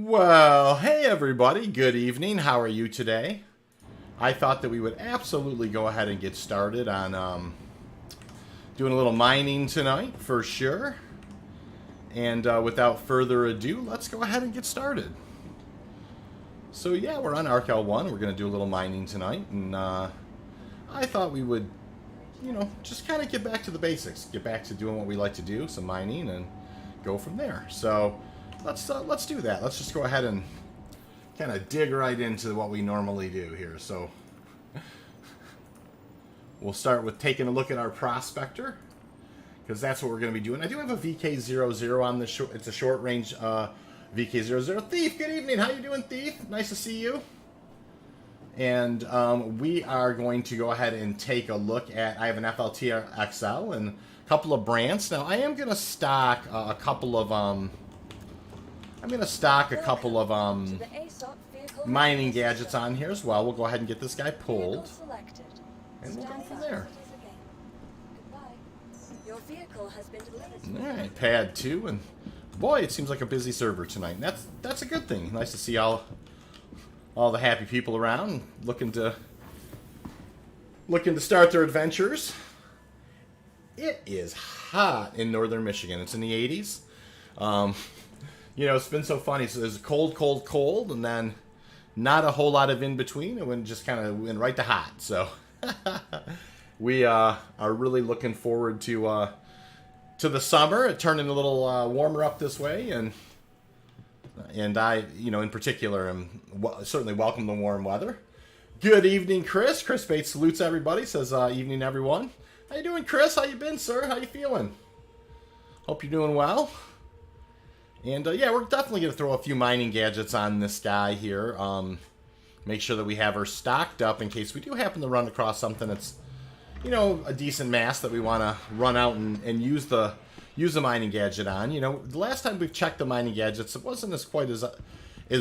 Well, hey everybody, good evening. How are you today? I thought that we would absolutely go ahead and get started on doing a little mining tonight for sure. And without further ado, let's go ahead and get started. So yeah, we're on ArcL1. We're going to do a little mining tonight. And I thought we would, just kind of get back to the basics. Get back to doing what we like to do, some mining, and go from there. So let's do that. Let's just go ahead and kind of dig right into what we normally do here. So we'll start with taking a look at our Prospector, because that's what we're going to be doing. I do have a VK00 on the short. It's a short range VK00. Thief, good evening. How you doing, Thief? Nice to see you. And we are going to go ahead and take a look at. I have an FLT XL and a couple of brands. Now I am going to stock a couple of mining gadgets on here as well. We'll go ahead and get this guy pulled, and we'll go from there. All right, pad 2, and boy, it seems like a busy server tonight. And that's a good thing. Nice to see all the happy people around looking to start their adventures. It is hot in northern Michigan. It's in the 80s. It's been so funny. So there's cold, cold, cold, and then not a whole lot of in between. It went just kind of went right to hot. So we are really looking forward to the summer. It turning a little warmer up this way, and I, in particular, am certainly welcome the warm weather. Good evening, Chris. Chris Bates salutes everybody. Says evening, everyone. How you doing, Chris? How you been, sir? How you feeling? Hope you're doing well. And yeah, we're definitely going to throw a few mining gadgets on this guy here. Make sure that we have her stocked up in case we do happen to run across something that's, a decent mass that we want to run out and use the mining gadget on. The last time we've checked the mining gadgets, it wasn't quite as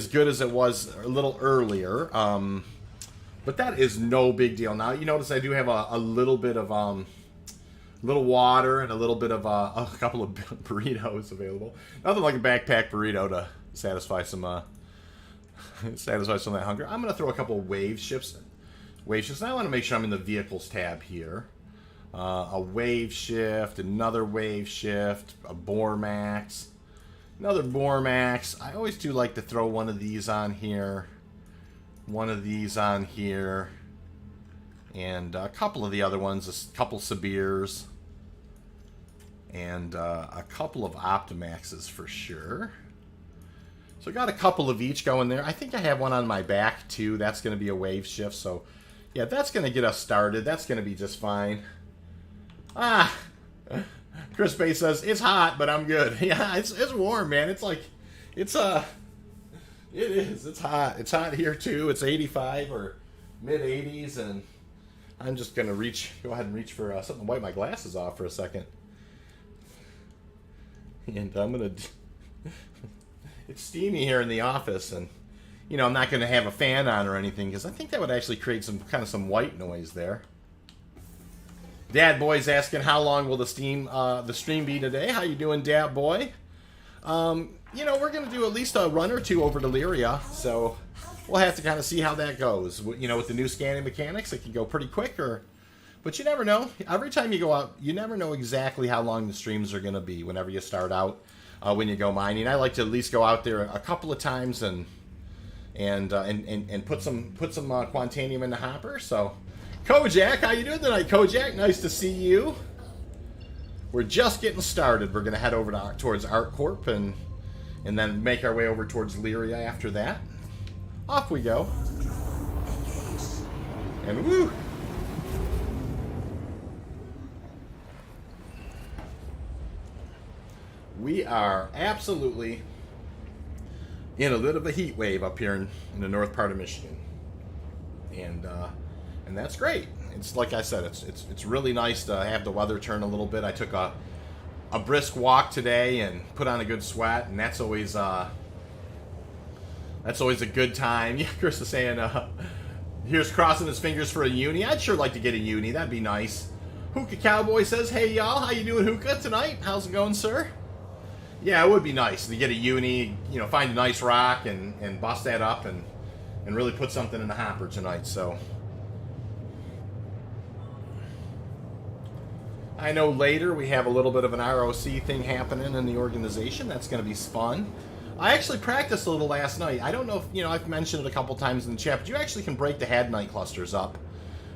good as it was a little earlier. But that is no big deal. Now, you notice I do have a little bit of little water and a little bit of a couple of burritos available. Nothing like a backpack burrito to satisfy some of that hunger. I'm going to throw a couple of wave shifts. And I want to make sure I'm in the vehicles tab here. A wave shift, another wave shift, a bore max, another bore max. I always do like to throw one of these on here, one of these on here, and a couple of the other ones, a couple Sibirs, and a couple of Optimaxes for sure. So I got a couple of each going there. I think I have one on my back too. That's going to be a wave shift. So yeah, that's going to get us started. That's going to be just fine. Chris Bay says, it's hot, but I'm good. Yeah, it's warm, man. It is. It's hot. It's hot here too. It's 85 or mid 80s, and I'm just going to go ahead and reach for something to wipe my glasses off for a second. And I'm going to... It's steamy here in the office, and, I'm not going to have a fan on or anything, because I think that would actually create some white noise there. Dad Boy's asking, how long will the stream be today? How you doing, Dad Boy? We're going to do at least a run or two over to Lyria, so we'll have to kind of see how that goes. With the new scanning mechanics, it can go pretty quick, but you never know. Every time you go out, you never know exactly how long the streams are going to be whenever you start out, when you go mining. I like to at least go out there a couple of times and put some Quantanium in the hopper. So, Kojak, how you doing tonight, Kojak? Nice to see you. We're just getting started. We're going to head over towards ArcCorp and then make our way over towards Lyria after that. Off we go. And woo! We are absolutely in a little of a heat wave up here in the north part of Michigan. And that's great. It's like I said, it's really nice to have the weather turn a little bit. I took a brisk walk today and put on a good sweat, and that's always a good time. Yeah, Chris is saying here's crossing his fingers for a uni. I'd sure like to get a uni. That'd be nice. Hookah Cowboy says, hey y'all, how you doing, Hookah, tonight? How's it going, sir? Yeah, it would be nice to get a uni, you know, find a nice rock and bust that up and really put something in the hopper tonight. So I know later we have a little bit of an ROC thing happening in the organization. That's going to be fun. I actually practiced a little last night. I don't know if, you know, I've mentioned it a couple times in the chat, but you actually can break the Hadnite clusters up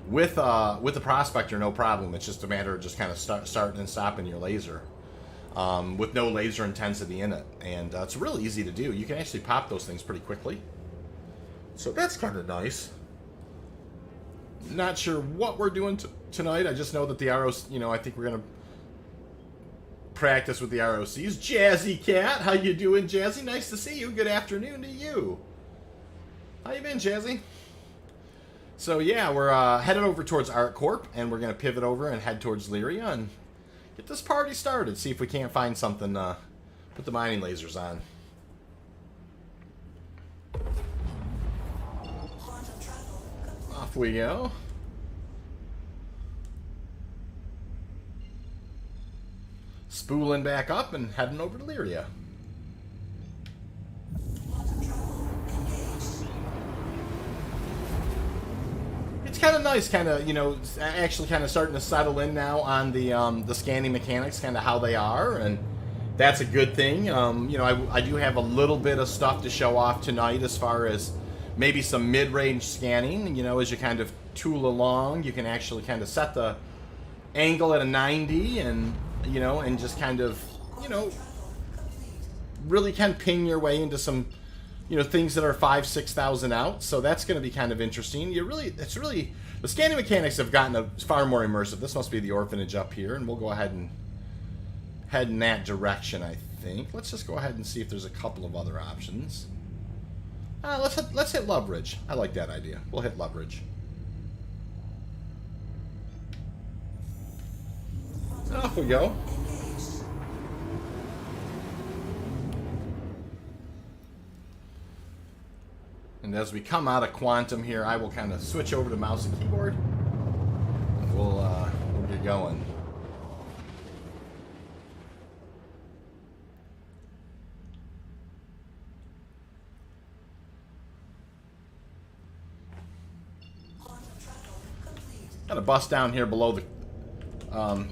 with the Prospector, no problem. It's just a matter of just kind of starting and stopping your laser with no laser intensity in it. And it's really easy to do. You can actually pop those things pretty quickly. So that's kind of nice. Not sure what we're doing tonight. I just know that the ROC, you know, I think we're going to practice with the ROCs. Jazzy Cat, how you doing, Jazzy? Nice to see you. Good afternoon to you. How you been, Jazzy? So yeah, we're headed over towards ArtCorp, and we're going to pivot over and head towards Lyria and get this party started. See if we can't find something, put the mining lasers on. Off we go. Spooling back up and heading over to Lyria. It's kind of nice, kind of, you know, actually kind of starting to settle in now on the scanning mechanics, kind of how they are, and that's a good thing. You know, I do have a little bit of stuff to show off tonight as far as maybe some mid-range scanning. You know, as you kind of tool along, you can actually kind of set the angle at a 90 and, you know, and just kind of, you know, really kind of ping your way into some, you know, things that are 5,000-6,000 out. So that's going to be kind of interesting. It's really, the scanning mechanics have gotten far more immersive. This must be the orphanage up here, and we'll go ahead and head in that direction, I think. Let's just go ahead and see if there's a couple of other options. Let's hit Loveridge. I like that idea. We'll hit Loveridge. Off we go. And as we come out of Quantum here, I will kind of switch over to mouse and keyboard. And we'll get going. Got to bust down here below the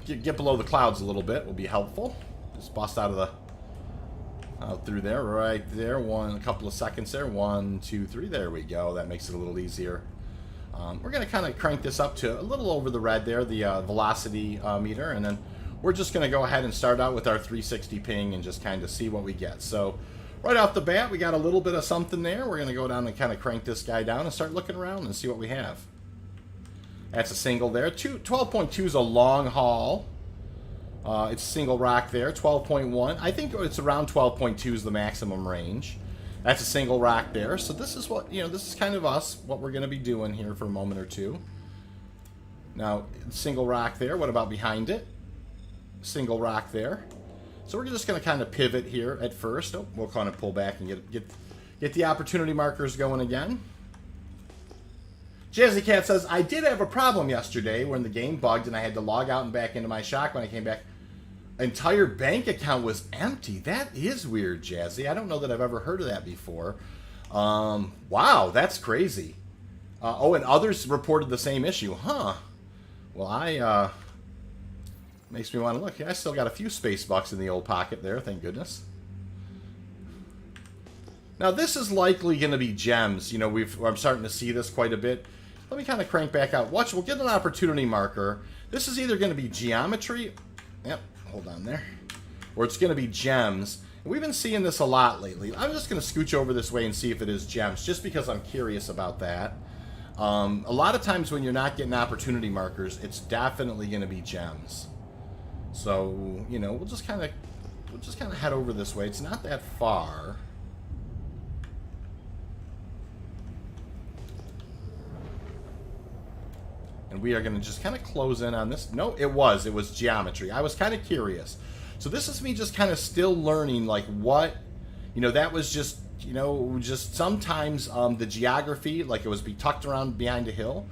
get below the clouds a little bit will be helpful. Just bust out through there, right there. A couple of seconds there. 1, 2, 3. There we go. That makes it a little easier. We're going to kind of crank this up to a little over the red there, the velocity meter, and then we're just going to go ahead and start out with our 360 ping and just kind of see what we get. So right off the bat, we got a little bit of something there. We're going to go down and kind of crank this guy down and start looking around and see what we have. That's a single there. 12.2 is a long haul. It's a single rock there. 12.1. I think it's around 12.2 is the maximum range. That's a single rock there. So this is what, you know, this is kind of what we're going to be doing here for a moment or two. Now, single rock there. What about behind it? Single rock there. So we're just going to kind of pivot here at first. Oh, we'll kind of pull back and get the opportunity markers going again. Jazzy Cat says, I did have a problem yesterday when the game bugged and I had to log out and back into my shock. When I came back, entire bank account was empty. That is weird, Jazzy. I don't know that I've ever heard of that before. Wow, that's crazy. Oh, and others reported the same issue. Huh. Well, makes me want to look. I still got a few space bucks in the old pocket there, thank goodness. Now, this is likely going to be gems. You know, I'm starting to see this quite a bit. Let me kind of crank back out. Watch, we'll get an opportunity marker. This is either going to be geometry. Yep, hold on there. Or it's going to be gems. And we've been seeing this a lot lately. I'm just going to scooch over this way and see if it is gems, just because I'm curious about that. A lot of times when you're not getting opportunity markers, it's definitely going to be gems. So, you know, we'll just kind of head over this way. It's not that far. And we are going to just kind of close in on this. No, it was geometry. I was kind of curious. So this is me just kind of still learning, like, what, you know, that was just, you know, just sometimes the geography, like it was be tucked around behind a hill.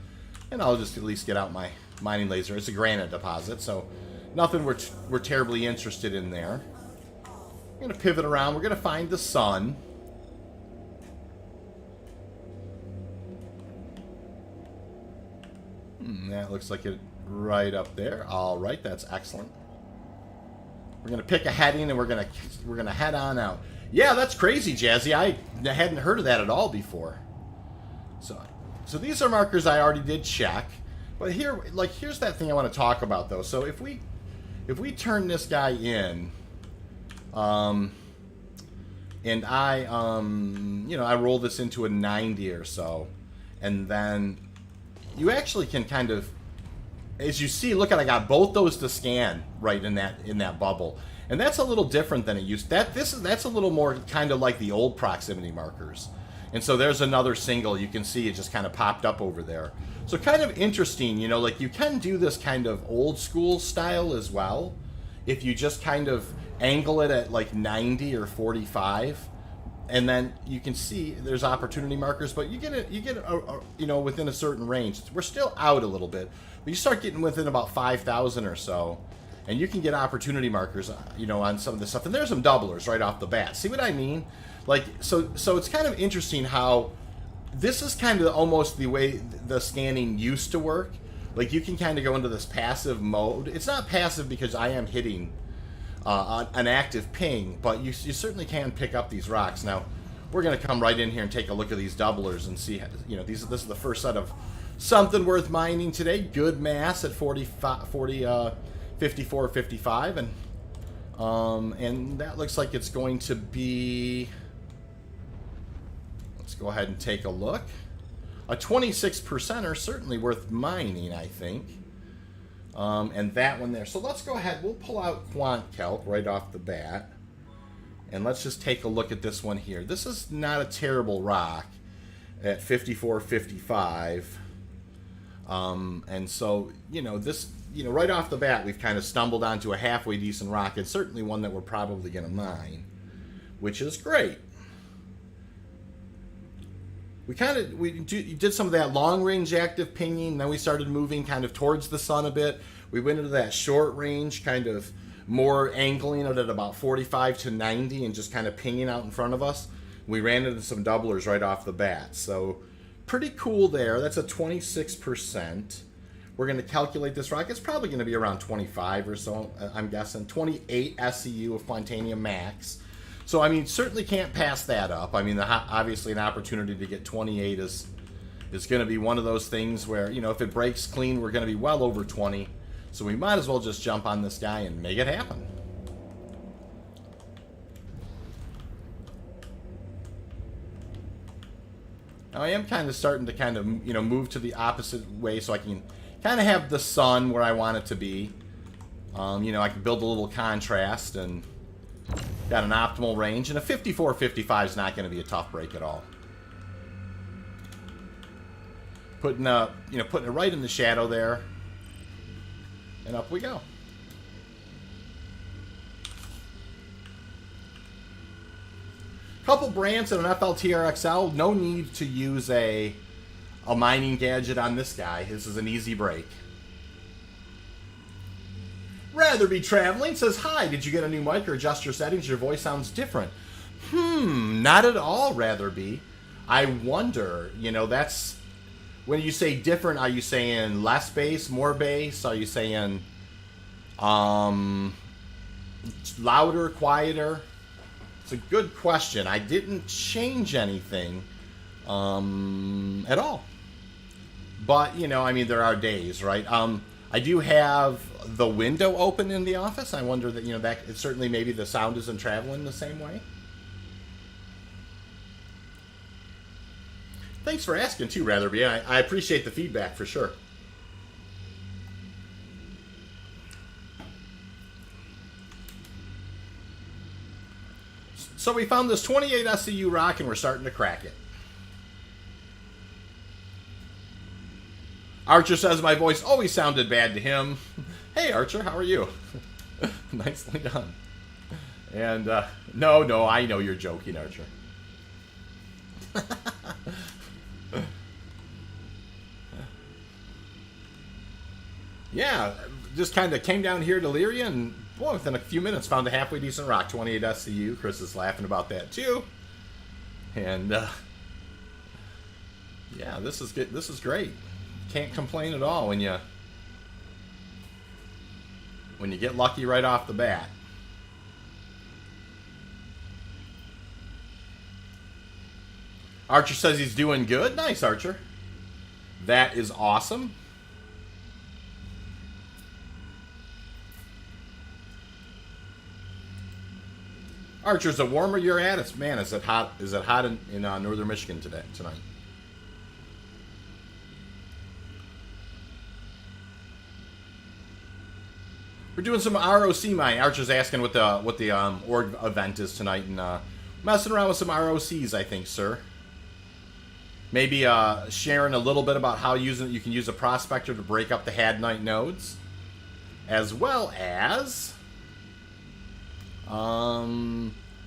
And I'll just at least get out my mining laser. It's a granite deposit, so nothing we're terribly interested in there. We're going to pivot around. We're going to find the sun. That looks like it right up there. All right, that's excellent. We're going to pick a heading, and we're going to head on out. Yeah, that's crazy, Jazzy. I hadn't heard of that at all before. So these are markers I already did check. But here, like, here's that thing I want to talk about, though. So if we turn this guy in, and I I roll this into a 90 or so, and then you actually can kind of, as you see, look at, I got both those to scan right in that bubble, and that's a little different than it used. That's a little more kind of like the old proximity markers, and so there's another single. You can see it just kind of popped up over there. So kind of interesting, like you can do this kind of old school style as well, if you just kind of angle it at like 90 or 45. And then you can see there's opportunity markers, but you get it, within a certain range. We're still out a little bit, but you start getting within about 5,000 or so, and you can get opportunity markers, on some of this stuff. And there's some doublers right off the bat. See what I mean? Like, so it's kind of interesting how this is kind of almost the way the scanning used to work. Like, you can kind of go into this passive mode. It's not passive because I am hitting an active ping, but you certainly can pick up these rocks. Now, we're going to come right in here and take a look at these doublers and see, this is the first set of something worth mining today. Good mass at 54, 55, and that looks like it's going to be, let's go ahead and take a look. A 26%er certainly worth mining, I think. And that one there. So let's go ahead. We'll pull out QuantCalc right off the bat. And let's just take a look at this one here. This is not a terrible rock at 54, 55. And so, this, right off the bat, we've kind of stumbled onto a halfway decent rock. It's certainly one that we're probably going to mine, which is great. We did some of that long-range active pinging, then we started moving kind of towards the sun a bit. We went into that short-range, kind of more angling it at about 45 to 90 and just kind of pinging out in front of us. We ran into some doublers right off the bat, so pretty cool there. That's a 26%. We're going to calculate this rock. It's probably going to be around 25 or so, I'm guessing. 28 SCU of Quantanium max. So, I mean, certainly can't pass that up. I mean, obviously an opportunity to get 28 is going to be one of those things where, if it breaks clean, we're going to be well over 20. So we might as well just jump on this guy and make it happen. Now, I am kind of starting to kind of, move to the opposite way so I can kind of have the sun where I want it to be. I can build a little contrast and got an optimal range, and a 54-55 is not going to be a tough break at all. Putting it right in the shadow there, and up we go. Couple brands and an FLTRXL. No need to use a mining gadget on this guy. This is an easy break. Rather Be Traveling says, hi, did you get a new mic or adjust your settings? Your voice sounds different. Not at all, Rather Be. I wonder, that's, when you say different, are you saying less bass, more bass? Are you saying louder, quieter? It's a good question. I didn't change anything at all. But, there are days, right? I do have the window open in the office. I wonder that, that it's certainly maybe the sound isn't traveling the same way. Thanks for asking too, Rather Be. I appreciate the feedback for sure. So we found this 28 SCU rock and we're starting to crack it. Archer says my voice always sounded bad to him. Hey, Archer, how are you? Nicely done. And, no, I know you're joking, Archer. Yeah, just kind of came down here to Lyria and Boy, within a few minutes, found a halfway decent rock. 28 SCU. Chris is laughing about that too. And yeah, this is good. This is great. Can't complain at all when you get lucky right off the bat. Archer says he's doing good. Nice, Archer. That is awesome. Archer, is it warmer you're at? It's, man, is it hot? Is it hot in northern Michigan tonight? We're doing some ROC mining. Archer's asking what the org event is tonight, and messing around with some ROCs, I think, sir. Maybe sharing a little bit about how you can use a prospector to break up the Hadnite nodes, as well as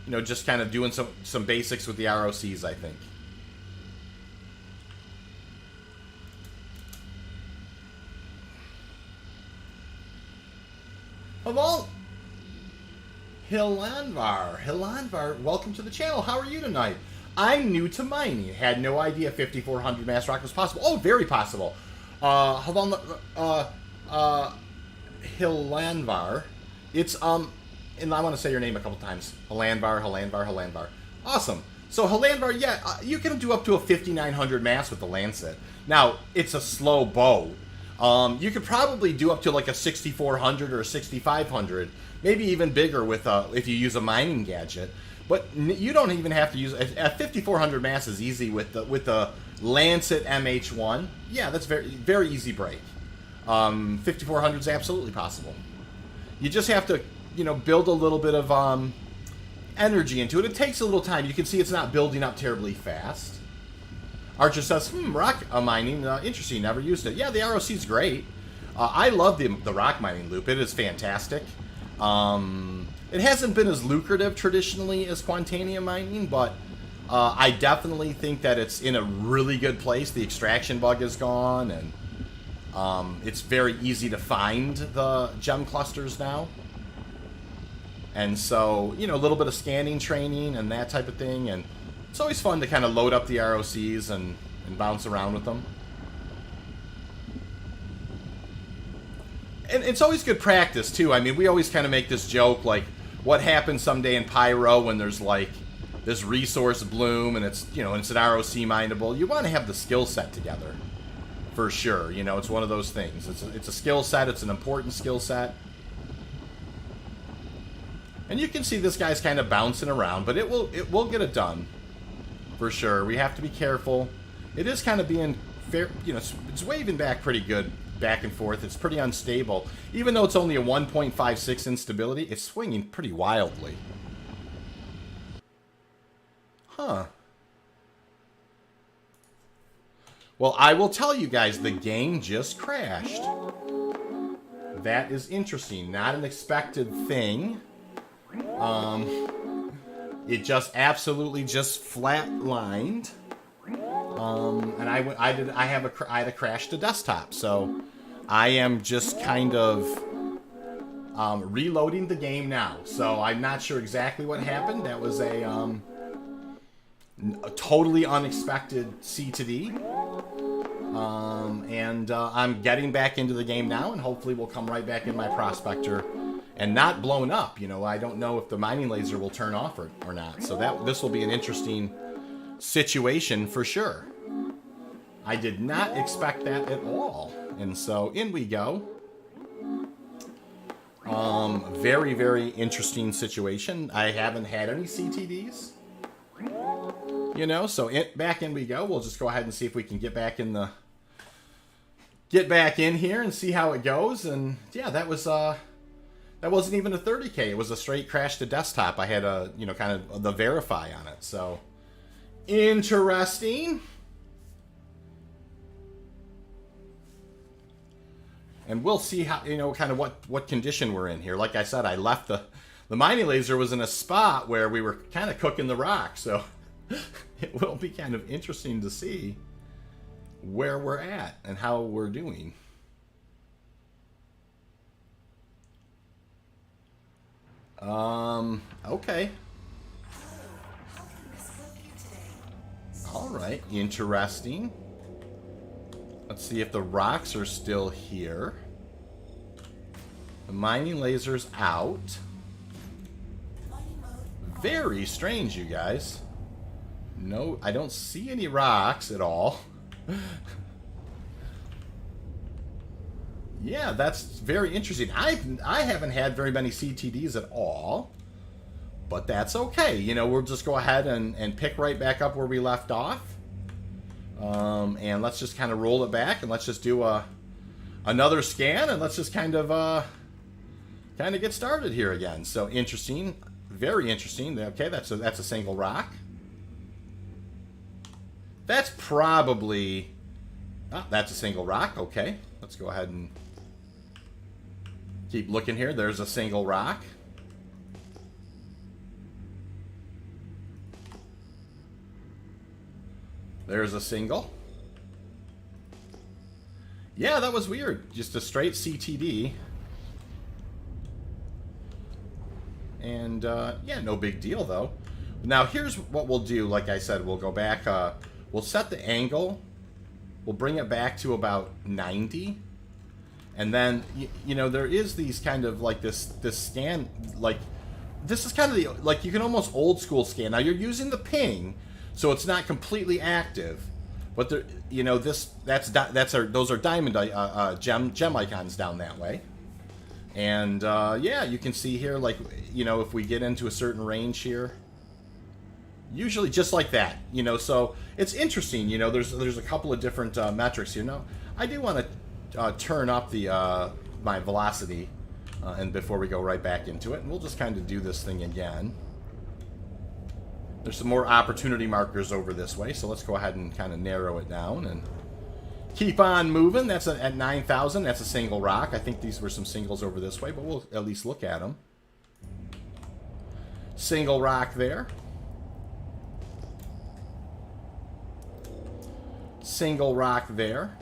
you know, just kind of doing some basics with the ROCs, I think. Hello, Hilandvar, welcome to the channel. How are you tonight? I'm new to mining. Had no idea 5400 mass rock was possible. Oh, very possible. Hilandvar. It's and I want to say your name a couple times. Hilandvar. Awesome. So Hilandvar, yeah, you can do up to a 5900 mass with the Lancet. Now, it's a slow bow. You could probably do up to like a 6400 or a 6500, maybe even bigger with if you use a mining gadget. But you don't even have to use a 5400 mass is easy with the Lancet MH1. Yeah, that's very easy break. 5400 is absolutely possible. You just have to, you know, build a little bit of energy into it. It takes a little time. You can see it's not building up terribly fast. Archer says, rock mining, interesting, never used it. Yeah, the ROC is great. I love the rock mining loop. It is fantastic. It hasn't been as lucrative traditionally as Quantanium mining, but I definitely think that it's in a really good place. The extraction bug is gone, and it's very easy to find the gem clusters now. And so, you know, a little bit of scanning training and that type of thing, and it's always fun to kind of load up the ROCs and bounce around with them. And it's always good practice, too. I mean, we always kind of make this joke, like, what happens someday in Pyro when there's, like, this resource bloom and it's, you know, it's an ROC mineable. You want to have the skill set together, for sure. You know, it's one of those things. It's a skill set. It's an important skill set. And you can see this guy's kind of bouncing around, but it will get it done. For sure. We have to be careful. It is kind of being fair, you know, it's waving back pretty good, back and forth. It's pretty unstable. Even though it's only a 1.56 instability, it's swinging pretty wildly. Huh. Well, I will tell you guys, the game just crashed. That is interesting. Not an expected thing. It just absolutely just flatlined. And I had a crash to desktop, so I am just kind of reloading the game now. So I'm not sure exactly what happened. That was a totally unexpected C to D. And I'm getting back into the game now, and hopefully we'll come right back in my Prospector and not blown up. You know, I don't know if the mining laser will turn off or not. So this will be an interesting situation for sure. I did not expect that at all. And so in we go. Very, very interesting situation. I haven't had any CTDs. You know, so back in we go. We'll just go ahead and see if we can get back in here and see how it goes. And yeah, that wasn't even a 30K. It was a straight crash to desktop. I had a, you know, kind of the verify on it. So interesting. And we'll see how, you know, kind of what condition we're in here. Like I said, I left the mining laser was in a spot where we were kind of cooking the rock. So it will be kind of interesting to see where we're at and how we're doing. Okay. Alright, interesting. Let's see if the rocks are still here. The mining laser's out. Very strange, you guys. No, I don't see any rocks at all. Yeah, that's very interesting. I haven't had very many CTDs at all. But that's okay. You know, we'll just go ahead and pick right back up where we left off. And let's just kind of roll it back, and let's just do another scan, and let's just kind of get started here again. So interesting, very interesting. Okay, that's a single rock. That's probably that's a single rock. Okay, let's go ahead and keep looking here. There's a single rock. There's a single. Yeah, that was weird. Just a straight CTD. And, yeah, no big deal, though. Now, here's what we'll do. Like I said, we'll go back. We'll set the angle. We'll bring it back to about 90. And then, you know, there is these kind of, like, this scan, like, this is kind of the, like, you can almost old school scan. Now, you're using the ping, so it's not completely active, but there, you know, those are diamond gem icons down that way, and yeah, you can see here, like, you know, if we get into a certain range here, usually just like that, you know. So it's interesting, you know. There's a couple of different metrics, you know. I do want to turn up the my velocity, and before we go right back into it, and we'll just kind of do this thing again. There's some more opportunity markers over this way, so let's go ahead and kind of narrow it down and keep on moving. That's at 9,000. That's a single rock. I think these were some singles over this way, but we'll at least look at them. Single rock there. Single rock there.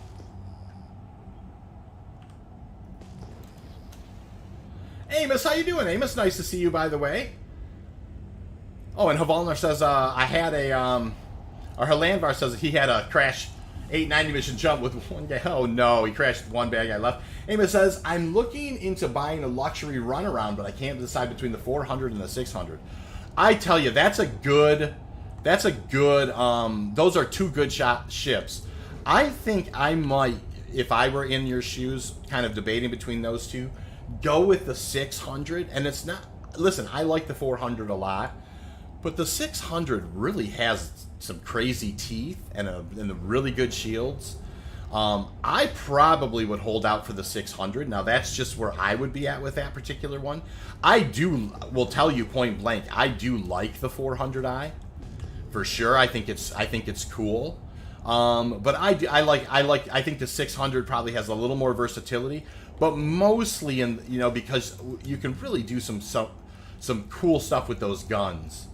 Amos, how you doing, Amos? Nice to see you, by the way. Oh, and Havalner says, I had a, or Herlandvar says he had a crash 890 mission jump with one guy. Oh, no, he crashed one bad guy left. Amos says, I'm looking into buying a luxury runaround, but I can't decide between the 400 and the 600. I tell you, those are two good ships. I think I might, if I were in your shoes, kind of debating between those two, go with the 600, and it's not, listen, I like the 400 a lot. But the 600 really has some crazy teeth and the really good shields. I probably would hold out for the 600. Now, that's just where I would be at with that particular one. Will tell you point blank, I do like the 400i for sure. I think it's cool. But I think the 600 probably has a little more versatility, but mostly because you can really do some cool stuff with those guns.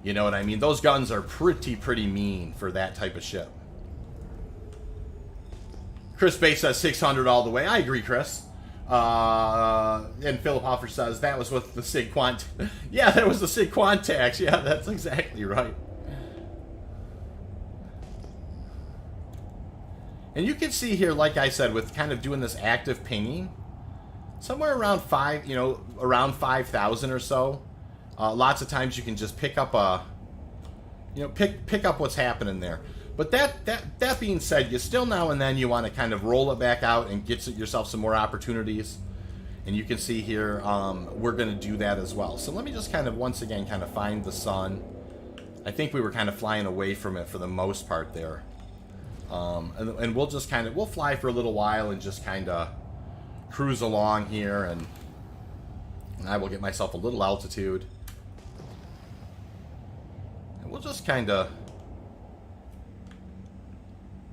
You know what I mean? Those guns are pretty mean for that type of ship. Chris Bates says 600 all the way. I agree, Chris. And Philip Hoffer says that was with the SIG Quant. Yeah, that was the SIG Quantax. Yeah, that's exactly right. And you can see here, like I said, with kind of doing this active pinging, somewhere around around 5,000 or so. Lots of times you can just pick up pick up what's happening there. But that being said, you still now and then you want to kind of roll it back out and get yourself some more opportunities. And you can see here, we're going to do that as well. So let me just kind of once again kind of find the sun. I think we were kind of flying away from it for the most part there. And we'll just we'll fly for a little while and just kind of cruise along here, and I will get myself a little altitude. We'll just kind of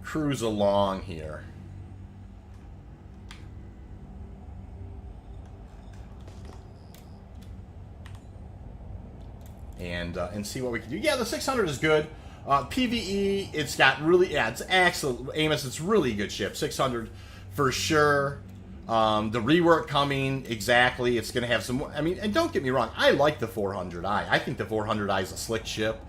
cruise along here. And see what we can do. Yeah, the 600 is good. PvE, it's got really, it's excellent. Amos, it's really good ship. 600 for sure. The rework coming, exactly. It's going to have some... I mean, and don't get me wrong, I like the 400i. I think the 400i is a slick ship.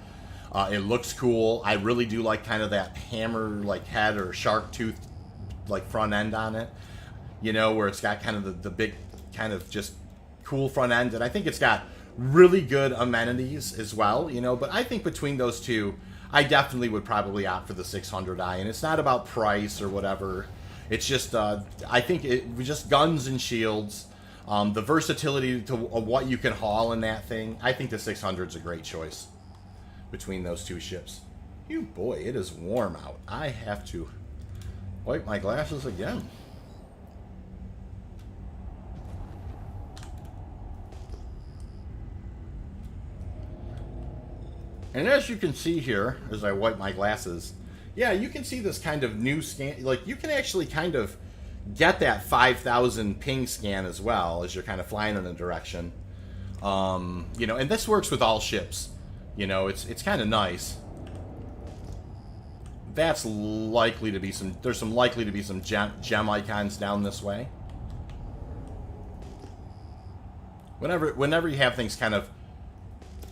It looks cool. I really do like kind of that hammer, like, head or shark tooth, like, front end on it. You know, where it's got kind of the big, kind of just cool front end. And I think it's got really good amenities as well, you know. But I think between those two, I definitely would probably opt for the 600i. And it's not about price or whatever. It's just, I think it just guns and shields. The versatility of what you can haul in that thing. I think the 600 is a great choice between those two ships. You boy, it is warm out. I have to wipe my glasses again. And as you can see here, as I wipe my glasses, yeah, you can see this kind of new scan. Like, you can actually kind of get that 5,000 ping scan as well as you're kind of flying in a direction. You know, and this works with all ships. You know, it's kind of nice. That's likely to be some... There's likely to be some gem icons down this way. Whenever you have things kind of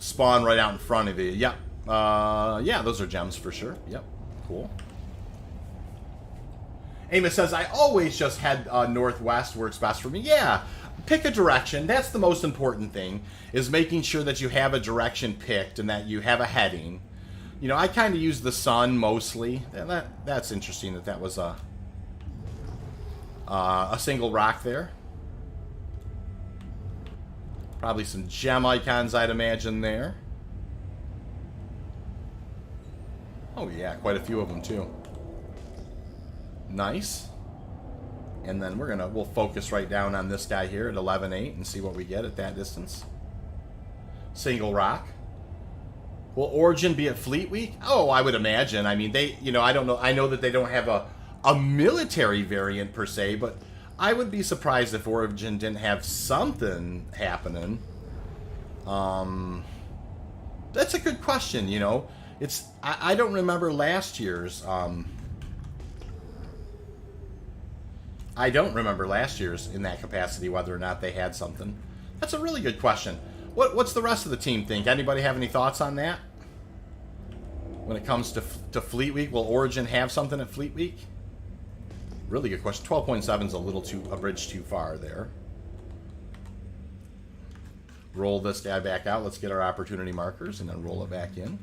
spawn right out in front of you. Yep. Yeah, those are gems for sure. Yep. Cool. Amos says, I always just head northwest, works best for me. Yeah, pick a direction. That's the most important thing, is making sure that you have a direction picked and that you have a heading. You know, I kind of use the sun mostly. That's interesting that was a single rock there. Probably some gem icons, I'd imagine, there. Oh, yeah, quite a few of them, too. Nice. And then we'll focus right down on this guy here at 11.8 and see what we get at that distance. Single rock. Will Origin be at Fleet Week? Oh, I would imagine. I mean, you know, I don't know. I know that they don't have a military variant per se, but I would be surprised if Origin didn't have something happening. That's a good question, you know. I don't remember last year's. I don't remember last year's in that capacity, whether or not they had something. That's a really good question. What's the rest of the team think? Anybody have any thoughts on that? When it comes to Fleet Week, will Origin have something at Fleet Week? Really good question. 12.7 is a bridge too far there. Roll this guy back out. Let's get our opportunity markers and then roll it back in.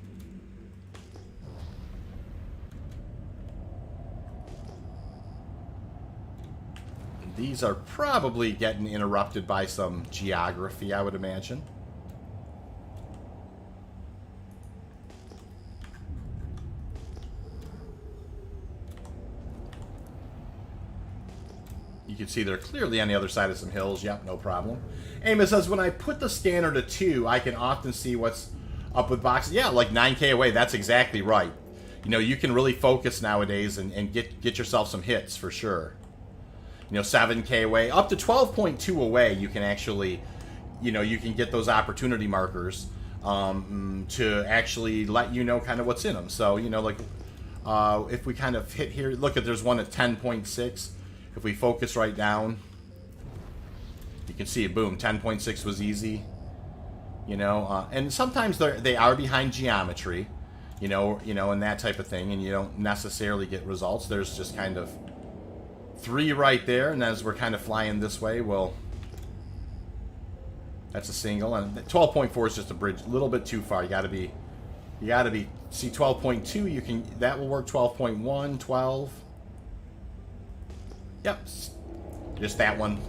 These are probably getting interrupted by some geography, I would imagine. You can see they're clearly on the other side of some hills. Yep, no problem. Amos says, when I put the scanner to 2, I can often see what's up with boxes. Yeah, like 9K away. That's exactly right. You know, you can really focus nowadays and get yourself some hits for sure. You know, 7K away. Up to 12.2 away, you can actually, you know, you can get those opportunity markers to actually let you know kind of what's in them. So, you know, like if we kind of hit here, look at, there's one at 10.6. If we focus right down, you can see, boom, 10.6 was easy. You know, and sometimes they are behind geometry, you know, and that type of thing, and you don't necessarily get results. There's just kind of 3 right there, and as we're kind of flying this way, that's a single, and 12.4 is just a bridge, a little bit too far. You gotta be, see 12.2, that will work. 12.1, 12. Yep, just that one.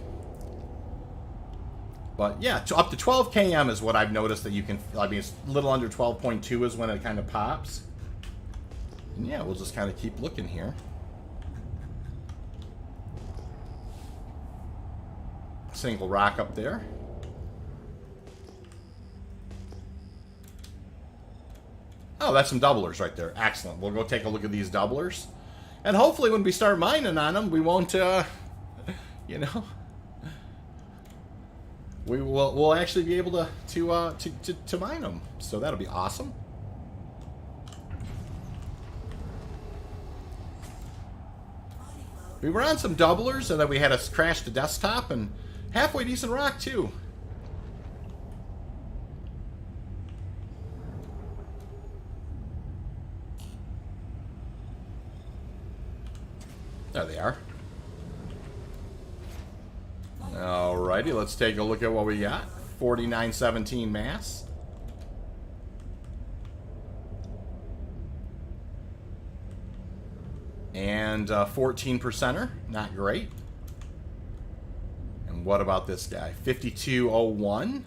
But yeah, up to 12 km is what I've noticed that you can. I mean, it's a little under 12.2 is when it kind of pops. And yeah, we'll just kind of keep looking here. Single rock up there. Oh, that's some doublers right there. Excellent. We'll go take a look at these doublers. And hopefully when we start mining on them, we won't, you know, we'll actually be able to mine them. So that'll be awesome. We were on some doublers, and then we had us crash the desktop, and halfway decent rock, too. There they are. Alrighty, let's take a look at what we got. 4917 mass. And 14%er, not great. And what about this guy? 5201.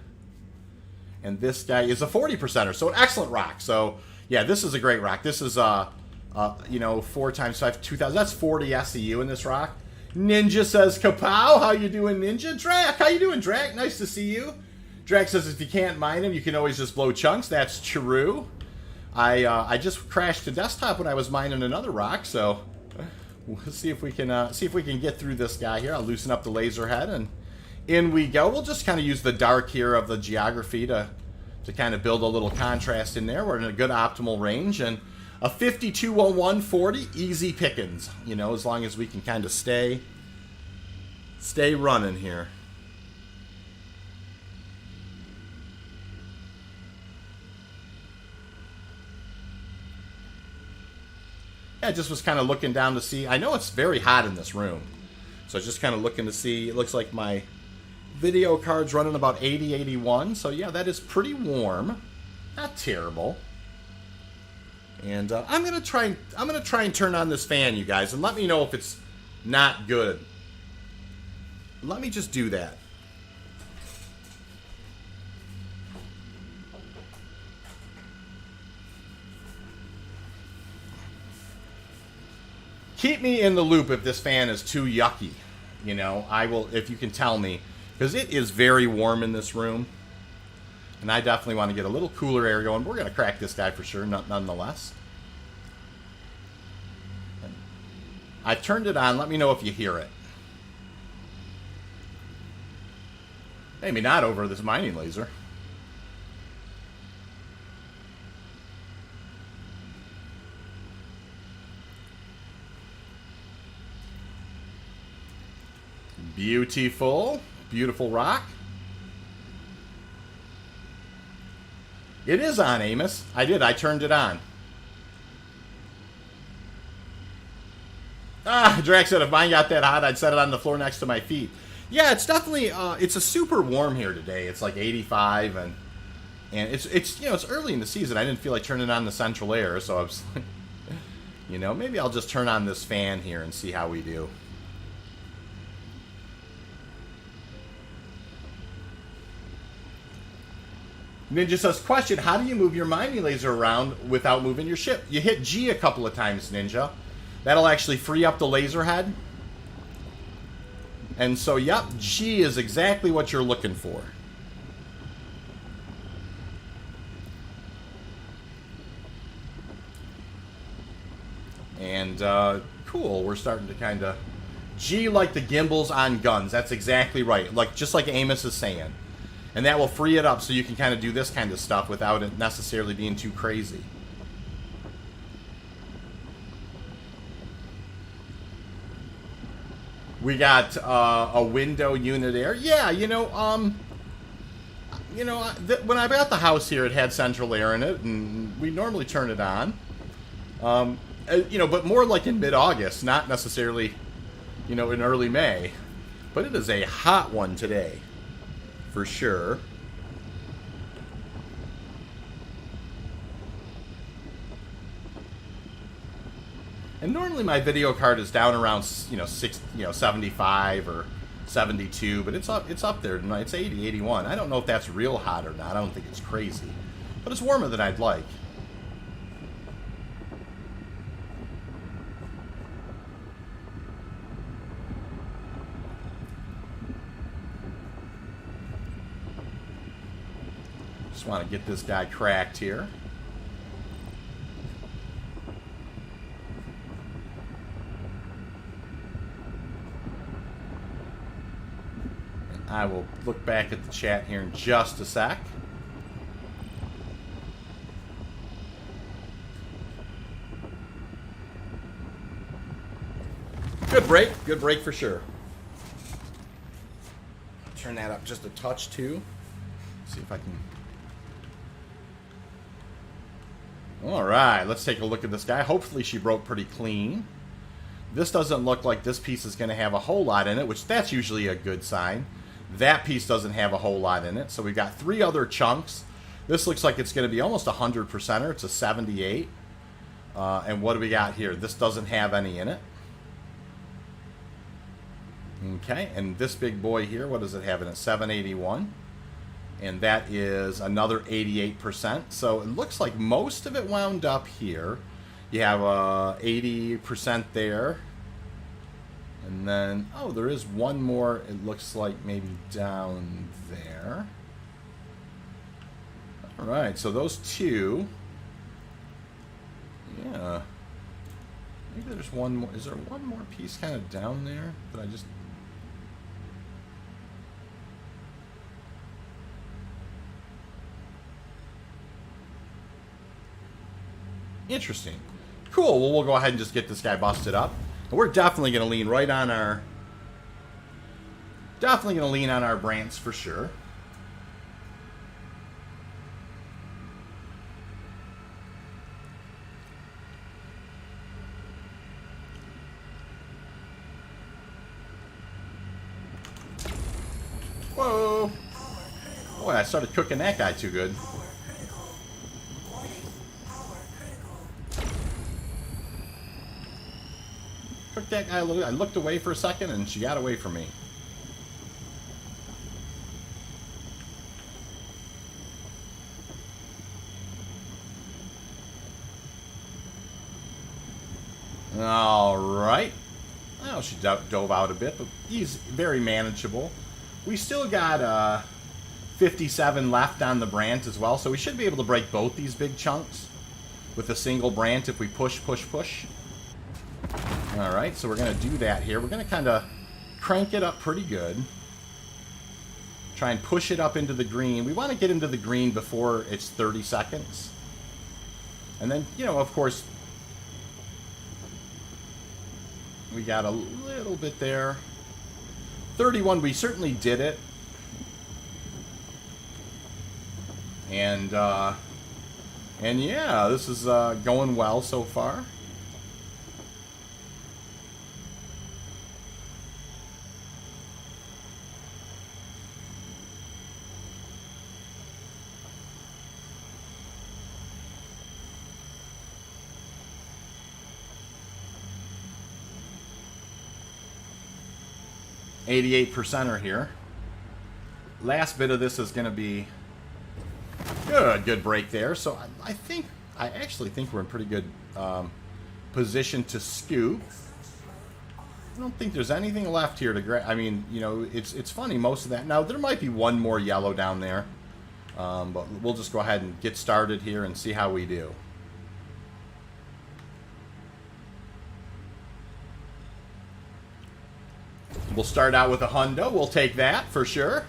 And this guy is a 40%er, so an excellent rock. So, yeah, this is a great rock. This is, you know, 4 times 5, 2,000. That's 40 SEU in this rock. Ninja says, kapow! How you doing, Ninja? Drac, how you doing, Drac? Nice to see you. Drac says if you can't mine him, you can always just blow chunks. That's true. I just crashed the desktop when I was mining another rock, so we'll see if we can get through this guy here. I'll loosen up the laser head, and in we go. We'll just kind of use the dark here of the geography to kind of build a little contrast in there. We're in a good optimal range, and a 520140, easy pickings. You know, as long as we can kind of stay running here. Yeah, I just was kind of looking down to see. I know it's very hot in this room, so just kind of looking to see. It looks like my video card's running about 80, 81. So yeah, that is pretty warm. Not terrible. And I'm gonna try and turn on this fan, you guys, and let me know if it's not good. Let me just do that. Keep me in the loop if this fan is too yucky. You know, I will, if you can tell me, because it is very warm in this room. And I definitely want to get a little cooler air going. We're going to crack this guy for sure, nonetheless. I've turned it on. Let me know if you hear it. Maybe not over this mining laser. Beautiful. Beautiful rock. It is on, Amos. I turned it on. Drax said if mine got that hot, I'd set it on the floor next to my feet. Yeah, it's definitely, it's a super warm here today. It's like 85, and it's you know, it's early in the season. I didn't feel like turning on the central air, so I was like, you know, maybe I'll just turn on this fan here and see how we do. Ninja says, question, how do you move your mining laser around without moving your ship? You hit G a couple of times, Ninja. That'll actually free up the laser head. And so, yep, G is exactly what you're looking for. And, cool, we're starting to kind of... G like the gimbals on guns. That's exactly right. Like, just like Amos is saying. And that will free it up so you can kind of do this kind of stuff without it necessarily being too crazy. We got a window unit air. Yeah, you know, when I bought the house here, it had central air in it, and we normally turn it on. You know, but more like in mid-August, not necessarily, you know, in early May. But it is a hot one today. For sure. And normally my video card is down around, you know, 75 or 72, but it's up there tonight. It's 80, 81. I don't know if that's real hot or not. I don't think it's crazy, but it's warmer than I'd like. Just want to get this guy cracked here. And I will look back at the chat here in just a sec. Good break for sure. Turn that up just a touch too. See if I can. All right, let's take a look at this guy. Hopefully she broke pretty clean. This doesn't look like this piece is going to have a whole lot in it, which that's usually a good sign. That piece doesn't have a whole lot in it. So we've got 3 other chunks. This looks like it's going to be almost a 100%er. It's a 78. And what do we got here? This doesn't have any in it. Okay, and this big boy here, what does it have in it? 781. And that is another 88%. So it looks like most of it wound up here. You have 80% there. And then, oh, there is one more, it looks like maybe down there. All right, so those 2. Yeah. Maybe there's one more. Is there one more piece kind of down there that I just... Interesting. Cool. Well, we'll go ahead and just get this guy busted up. And we're definitely going to lean right on our... Definitely going to lean on our Brants for sure. Whoa. Boy, I started cooking that guy too good. Cooked that guy a little. I looked away for a second and she got away from me. All right. Well, she dove out a bit, but he's very manageable. We still got 57 left on the Brant as well, so we should be able to break both these big chunks with a single Brant if we push. All right, so we're going to do that here. We're going to kind of crank it up pretty good. Try and push it up into the green. We want to get into the green before it's 30 seconds. And then, you know, of course, we got a little bit there. 31, we certainly did it. And yeah, this is going well so far. %er here. Last bit of this is going to be good break there. So I actually think we're in pretty good position to scoop. I don't think there's anything left here to grab. I mean, you know, it's funny, most of that. Now there might be one more yellow down there, but we'll just go ahead and get started here and see how we do. We'll start out with a hundo. We'll take that for sure.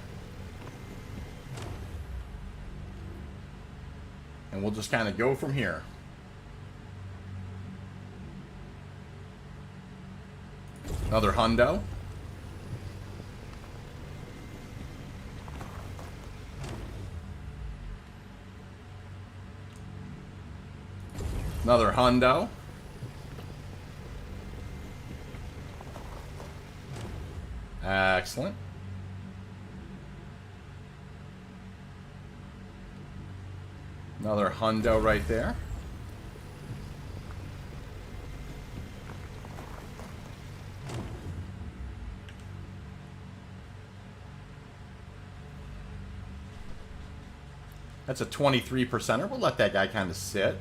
And we'll just kind of go from here. Another hundo. Another hundo. Excellent. Another hundo right there. That's a 23%er. We'll let that guy kind of sit.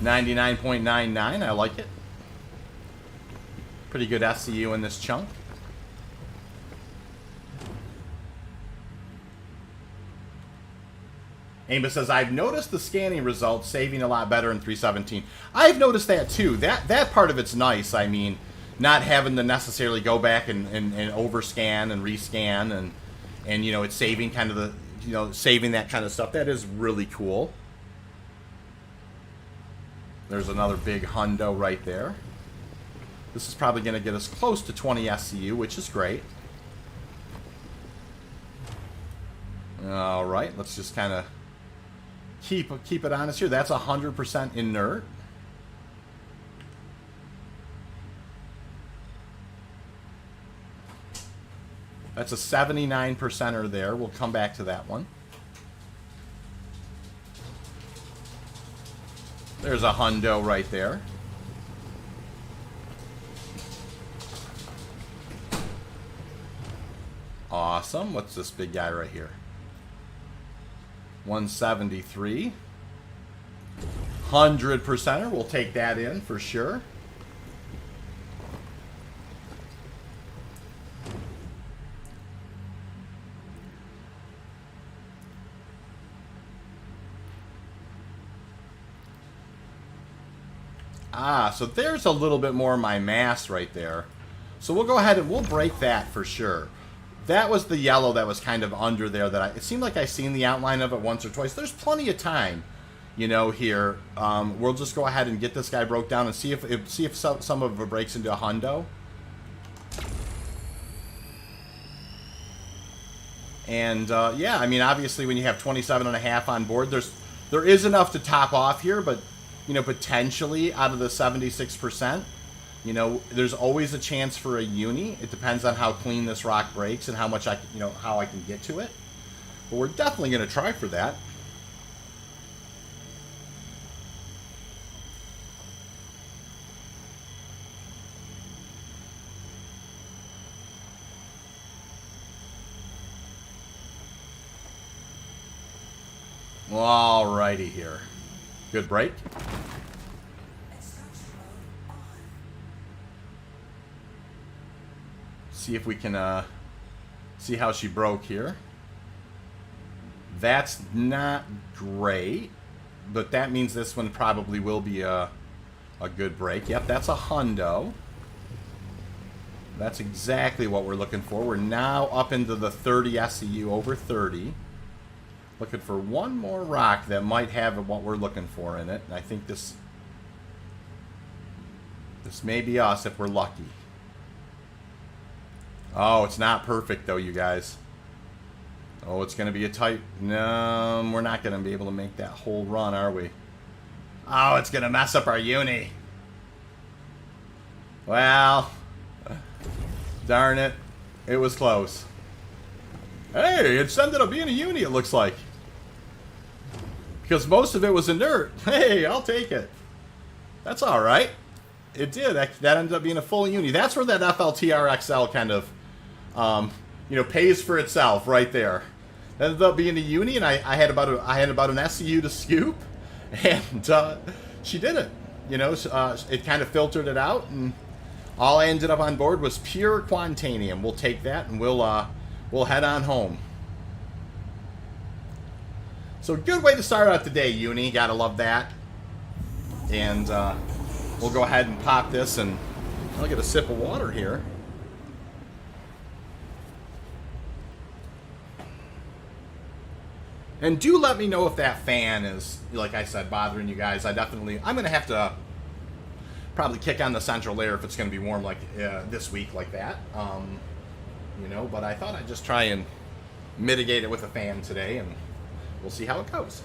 99.99. I like it. Pretty good SCU in this chunk. Amos says, I've noticed the scanning results saving a lot better in 317. I've noticed that too. That part of it's nice. I mean, not having to necessarily go back and overscan and rescan and you know, it's saving kind of the, you know, saving that kind of stuff. That is really cool. There's another big hundo right there. This is probably going to get us close to 20 SCU, which is great. All right, let's just kind of keep it honest here. That's 100% inert. That's a 79%er there. We'll come back to that one. There's a hundo right there. Awesome. What's this big guy right here? 173. 100%er. We'll take that in for sure. So there's a little bit more of my mass right there. So we'll go ahead and we'll break that for sure. That was the yellow that was kind of under there. It seemed like I seen the outline of it once or twice. There's plenty of time, you know, here. We'll just go ahead and get this guy broke down and see if some of it breaks into a hundo. And yeah, I mean, obviously when you have 27.5 on board, there is enough to top off here, but you know, potentially out of the 76%, you know, there's always a chance for a uni. It depends on how clean this rock breaks and how much how I can get to it. But we're definitely going to try for that. Alrighty here. Good break. See if we can see how she broke here. That's not great, but that means this one probably will be a good break. Yep, that's a hundo. That's exactly what we're looking for. We're now up into the 30 SCU, over 30. Looking for one more rock that might have what we're looking for in it. And I think this may be us if we're lucky. Oh, it's not perfect though, you guys. Oh, it's going to be a tight... No, we're not going to be able to make that whole run, are we? Oh, it's going to mess up our uni. Well, darn it. It was close. Hey, it's ended up being a uni, it looks like. Because most of it was inert. Hey, I'll take it. That's alright. It did. That ended up being a full uni. That's where that FLTRXL kind of, you know, pays for itself right there. That ended up being a uni, and I had about an SCU to scoop, and she did it. You know, it kind of filtered it out, and all I ended up on board was pure Quantanium. We'll take that, and we'll head on home. So good way to start out the day, uni. Gotta love that. And we'll go ahead and pop this, and I'll get a sip of water here. And do let me know if that fan is, like I said, bothering you guys. I'm going to have to probably kick on the central layer if it's going to be warm like this week like that. You know, but I thought I'd just try and mitigate it with a fan today, and we'll see how it goes.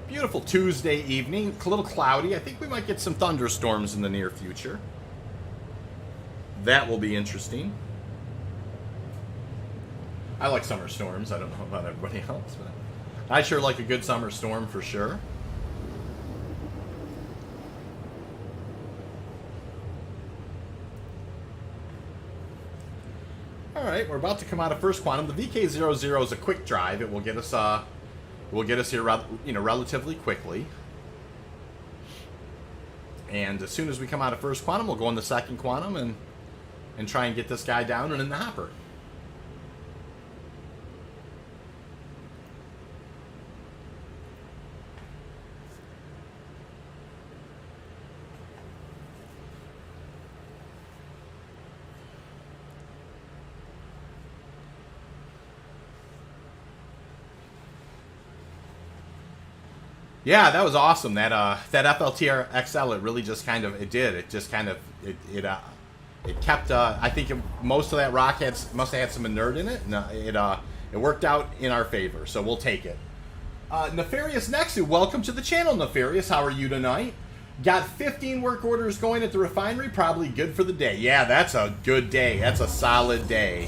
Beautiful Tuesday evening, a little cloudy. I think we might get some thunderstorms in the near future. That will be interesting. I like summer storms. I don't know about everybody else, but I sure like a good summer storm for sure. Alright, we're about to come out of first quantum. The VK00 is a quick drive. It will get us here, you know, relatively quickly. And as soon as we come out of first quantum, we'll go into second quantum and try and get this guy down and in the hopper. Yeah, that was awesome. That FLTR XL, it really just kind of, it kept. I think most of that rock must have had some inert in it. No, it worked out in our favor, so we'll take it. Nefarious Nexu, welcome to the channel, Nefarious. How are you tonight? Got 15 work orders going at the refinery. Probably good for the day. Yeah, that's a good day. That's a solid day.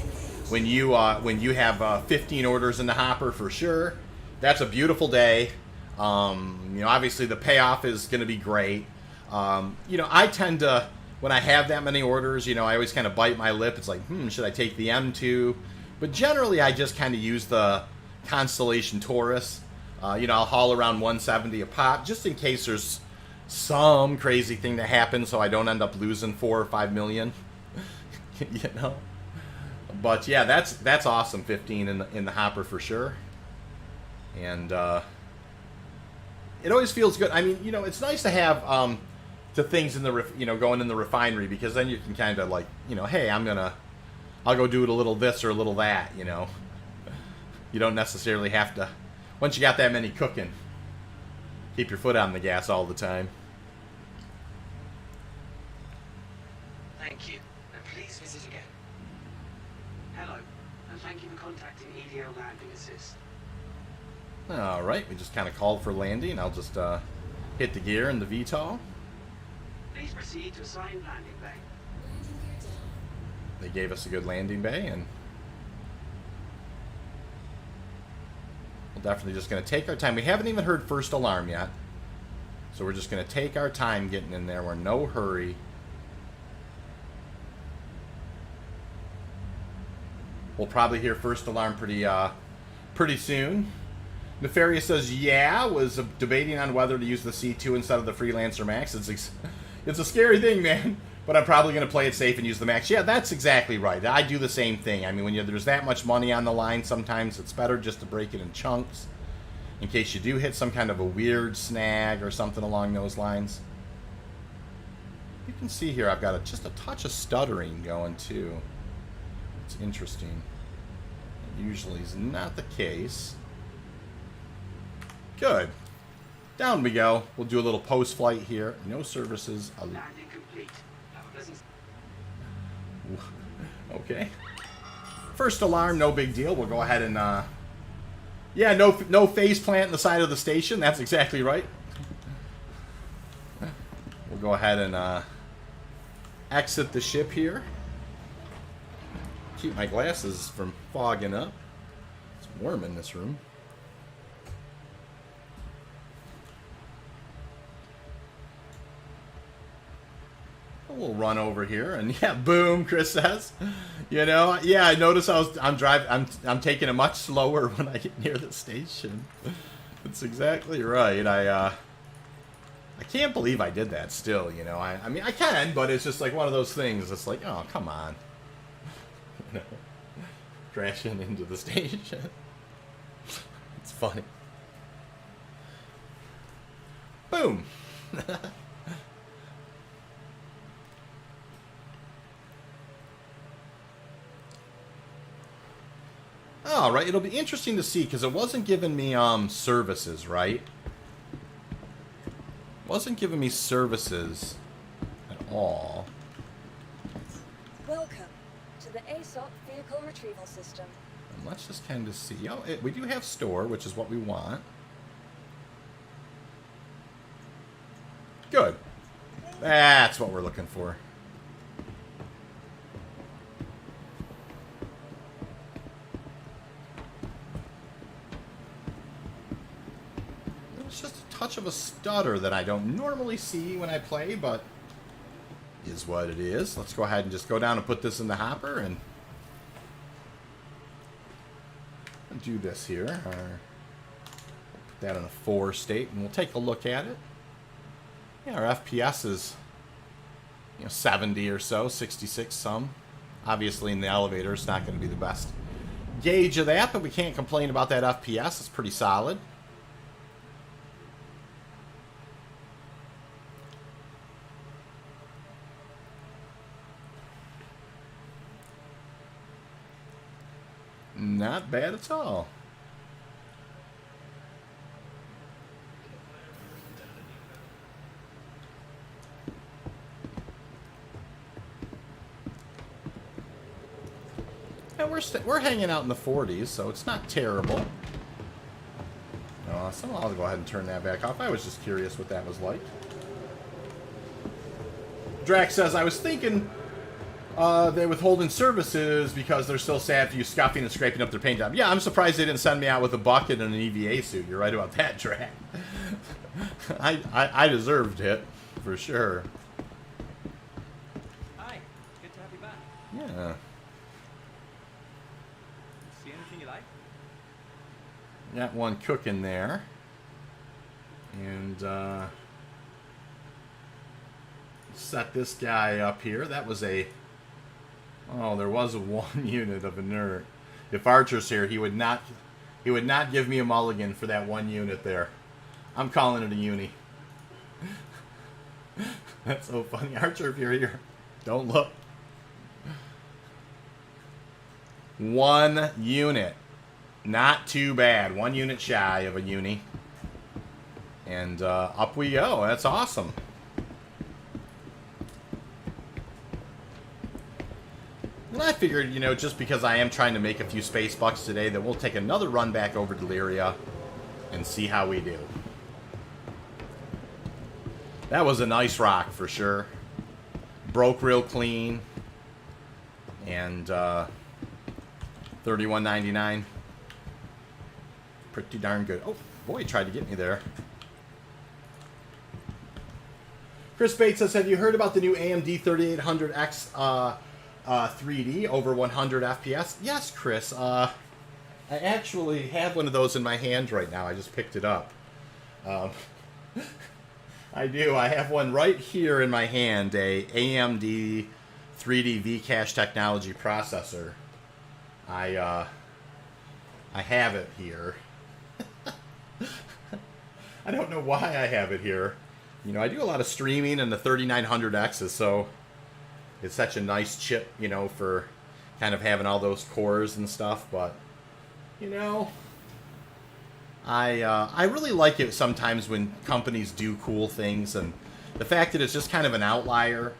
When you have 15 orders in the hopper for sure. That's a beautiful day. Obviously the payoff is going to be great. I tend to, when I have that many orders, I always kind of bite my lip. It's like, should I take the M2? But generally, I just kind of use the Constellation Taurus. I'll haul around 170 a pop, just in case there's some crazy thing that happens, so I don't end up losing 4 or 5 million. But yeah, that's awesome. 15 in the hopper for sure. And it always feels good. I mean, it's nice to have the things in the going in the refinery, because then you can kind of like, hey, I'll go do it a little this or a little that. You don't necessarily have to. Once you got that many cooking, keep your foot on the gas all the time. Thank you, and please visit again. Hello, and thank you for contacting EDL Landing Assist. All right, we just kind of called for landing. I'll just hit the gear in the VTOL. Please proceed to assigned landing bay. They gave us a good landing bay, and we're definitely just going to take our time. We haven't even heard first alarm yet, so we're just going to take our time getting in there. We're in no hurry. We'll probably hear first alarm pretty soon. Nefarious says, yeah, was debating on whether to use the C2 instead of the Freelancer Max. It's a scary thing, man, but I'm probably going to play it safe and use the Max. Yeah, that's exactly right. I do the same thing. I mean, when there's that much money on the line, sometimes it's better just to break it in chunks in case you do hit some kind of a weird snag or something along those lines. You can see here I've got just a touch of stuttering going, too. It's interesting. It usually is not the case. Good. Down we go. We'll do a little post-flight here. No services. Landing complete. Have a pleasant... Okay. First alarm, no big deal. We'll go ahead and, yeah, no face plant in the side of the station. That's exactly right. We'll go ahead and, exit the ship here. Keep my glasses from fogging up. It's warm in this room. We'll run over here, and yeah, boom, Chris says. Yeah, I notice I'm taking it much slower when I get near the station. That's exactly right. I can't believe I did that still, I mean, I can, but it's just like one of those things. It's like, oh, come on. Crashing into the station. It's funny. Boom. All right, it'll be interesting to see, because it wasn't giving me services, right? Wasn't giving me services at all. Welcome to the Aesop vehicle retrieval system. And let's just kind of see. Oh, we do have store, which is what we want. Good. That's what we're looking for. It's just a touch of a stutter that I don't normally see when I play, but is what it is. Let's go ahead and just go down and put this in the hopper and do this here. We'll put that in a 4 state, and we'll take a look at it. Yeah, our FPS is 70 or so, 66 some. Obviously in the elevator it's not going to be the best gauge of that, but we can't complain about that FPS. It's pretty solid. Not bad at all. we're hanging out in the 40s, so it's not terrible. Awesome. I'll go ahead and turn that back off. I was just curious what that was like. Drax says, I was thinking they withholding services because they're so sad for you scuffing and scraping up their paint job. Yeah, I'm surprised they didn't send me out with a bucket and an EVA suit. You're right about that, Drax. I deserved it, for sure. Hi, good to have you back. Yeah. See anything you like? Got one cooking there. And set this guy up here. That was a... Oh, there was a 1 unit of inert. If Archer's here, he would not give me a mulligan for that 1 unit there. I'm calling it a uni. That's so funny. Archer, if you're here, don't look. 1 unit. Not too bad. 1 unit shy of a uni. And up we go. That's awesome. And I figured, you know, just because I am trying to make a few space bucks today, that we'll take another run back over to Lyria and see how we do. That was a nice rock for sure. Broke real clean. And $31.99. Pretty darn good. Oh, boy, he tried to get me there. Chris Bates says, have you heard about the new AMD 3800X 3D over 100 FPS? Yes, Chris. I actually have one of those in my hand right now. I just picked it up. I do. I have one right here in my hand, a AMD 3D V-Cache technology processor. I have it here. I don't know why I have it here. You know, I do a lot of streaming in the 3900Xs, so it's such a nice chip, you know, for kind of having all those cores and stuff. But, you know, I really like it sometimes when companies do cool things, and the fact that it's just kind of an outlier.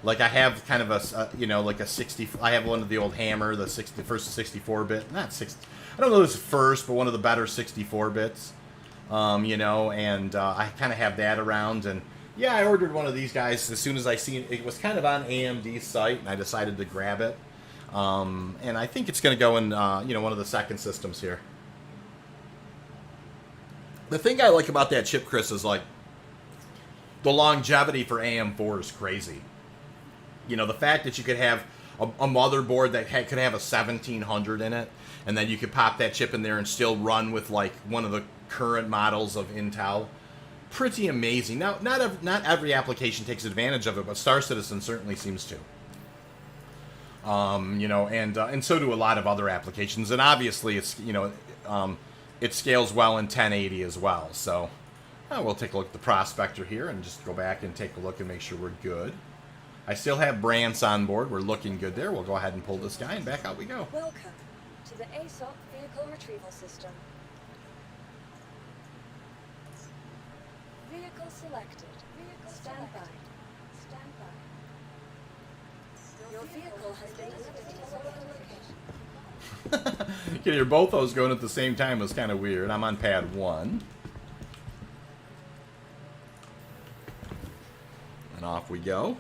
Like I have kind of a you know, like a 60. I have one of the old Hammer, the first 64-bit, not 60. I don't know if it's first, but one of the better 64 bits. You know, and I kind of have that around, and yeah, I ordered one of these guys as soon as I seen it. It was kind of on AMD's site, and I decided to grab it. And I think it's going to go in, you know, one of the second systems here. The thing I like about that chip, Chris, is like the longevity for AM4 is crazy. You know, the fact that you could have a motherboard that could have a 1700 in it, and then you could pop that chip in there and still run with like one of the current models of Intel. Pretty amazing. Now, not every application takes advantage of it, but Star Citizen certainly seems to. You know, and so do a lot of other applications. And obviously, it's, you know, it scales well in 1080 as well. So we'll take a look at the Prospector here and just go back and take a look and make sure we're good. I still have Brantz on board. We're looking good there. We'll go ahead and pull this guy, and back out we go. Welcome to the Aesop Vehicle Retrieval System. Vehicle selected. Stand by. Stand by. Your vehicle has been delivered to your location. You can hear both those going at the same time. Was kind of weird. I'm on pad 1. And off we go.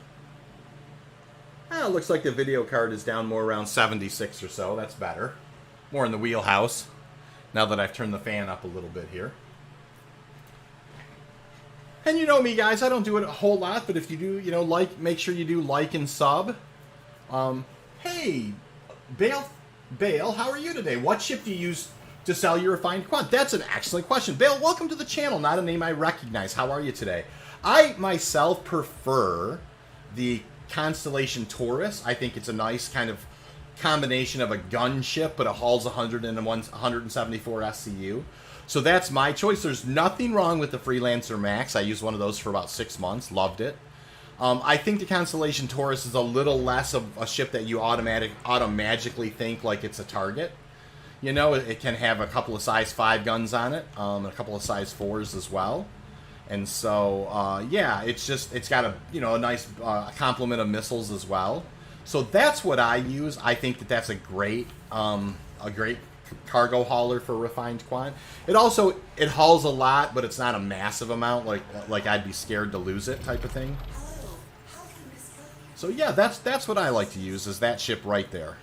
It looks like the video card is down more around 76 or so. That's better. More in the wheelhouse. Now that I've turned the fan up a little bit here. And you know me, guys. I don't do it a whole lot, but if you do, you know, make sure you do like and sub. Hey, Bale, how are you today? What chip do you use to sell your refined quant? That's an excellent question. Bale, welcome to the channel. Not a name I recognize. How are you today? I myself prefer the Constellation Taurus. I think it's a nice kind of combination of a gun chip, but it hauls 174 SCU. So that's my choice. There's nothing wrong with the Freelancer Max. I used one of those for about 6 months. Loved it. I think the Constellation Taurus is a little less of a ship that you automatically think like it's a target. You know, it can have a couple of size 5 guns on it, a couple of size 4s as well. And so, yeah, it's got a, you know, a nice complement of missiles as well. So that's what I use. I think that that's a great cargo hauler for refined quant. It hauls a lot, but it's not a massive amount, like I'd be scared to lose it type of thing. So yeah, that's what I like to use, is that ship right there.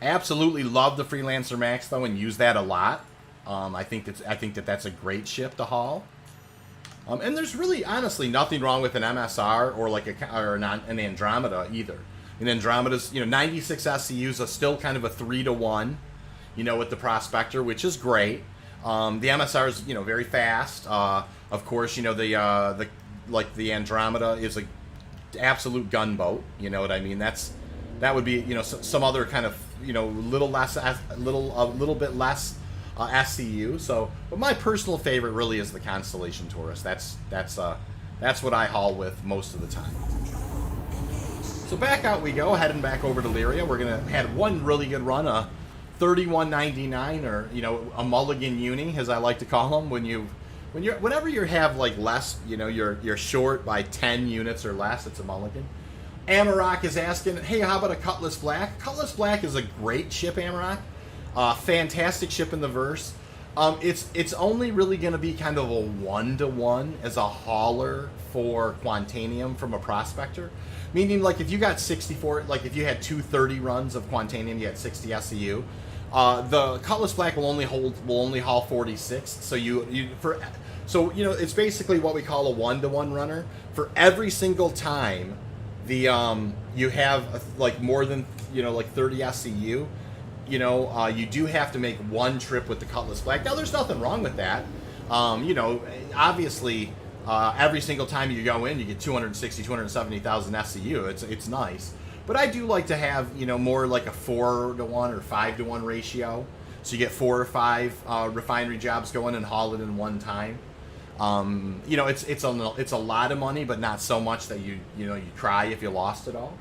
Absolutely love the Freelancer Max though, and use that a lot. I think that's a great ship to haul. And there's really, honestly, nothing wrong with an MSR or an Andromeda either. An Andromeda's, 96 SCUs are still kind of a 3-to-1, with the Prospector, which is great. The MSR is, very fast. Of course, the Andromeda is a absolute gunboat. You know what I mean? That would be, some other kind of, little bit less SCU. So, but my personal favorite really is the Constellation Taurus. That's what I haul with most of the time. So back out we go, heading back over to Lyria. We're gonna had one really good run, a 31.99, or a mulligan uni, as I like to call them. Whenever you have like less, you're short by 10 units or less, it's a mulligan. Amarok is asking, hey, how about a Cutlass Black? Cutlass Black is a great ship, Amarok. Fantastic ship in the verse. It's only really going to be kind of a 1-to-1 as a hauler for Quantanium from a Prospector. Meaning, like, if you got 64, like if you had 230 runs of Quantanium, you had 60 SCU. The Cutlass Black will only haul 46. So it's basically what we call a 1-to-1 runner. For every single time you have like more than 30 SCU. You do have to make one trip with the Cutlass Black. Now, there's nothing wrong with that. Obviously, every single time you go in, you get 260, 270,000 SCU. It's nice. But I do like to have, more like a 4-to-1 or 5-to-1 ratio. So you get 4 or 5 refinery jobs going and haul it in one time. It's a lot of money, but not so much that you cry if you lost it all.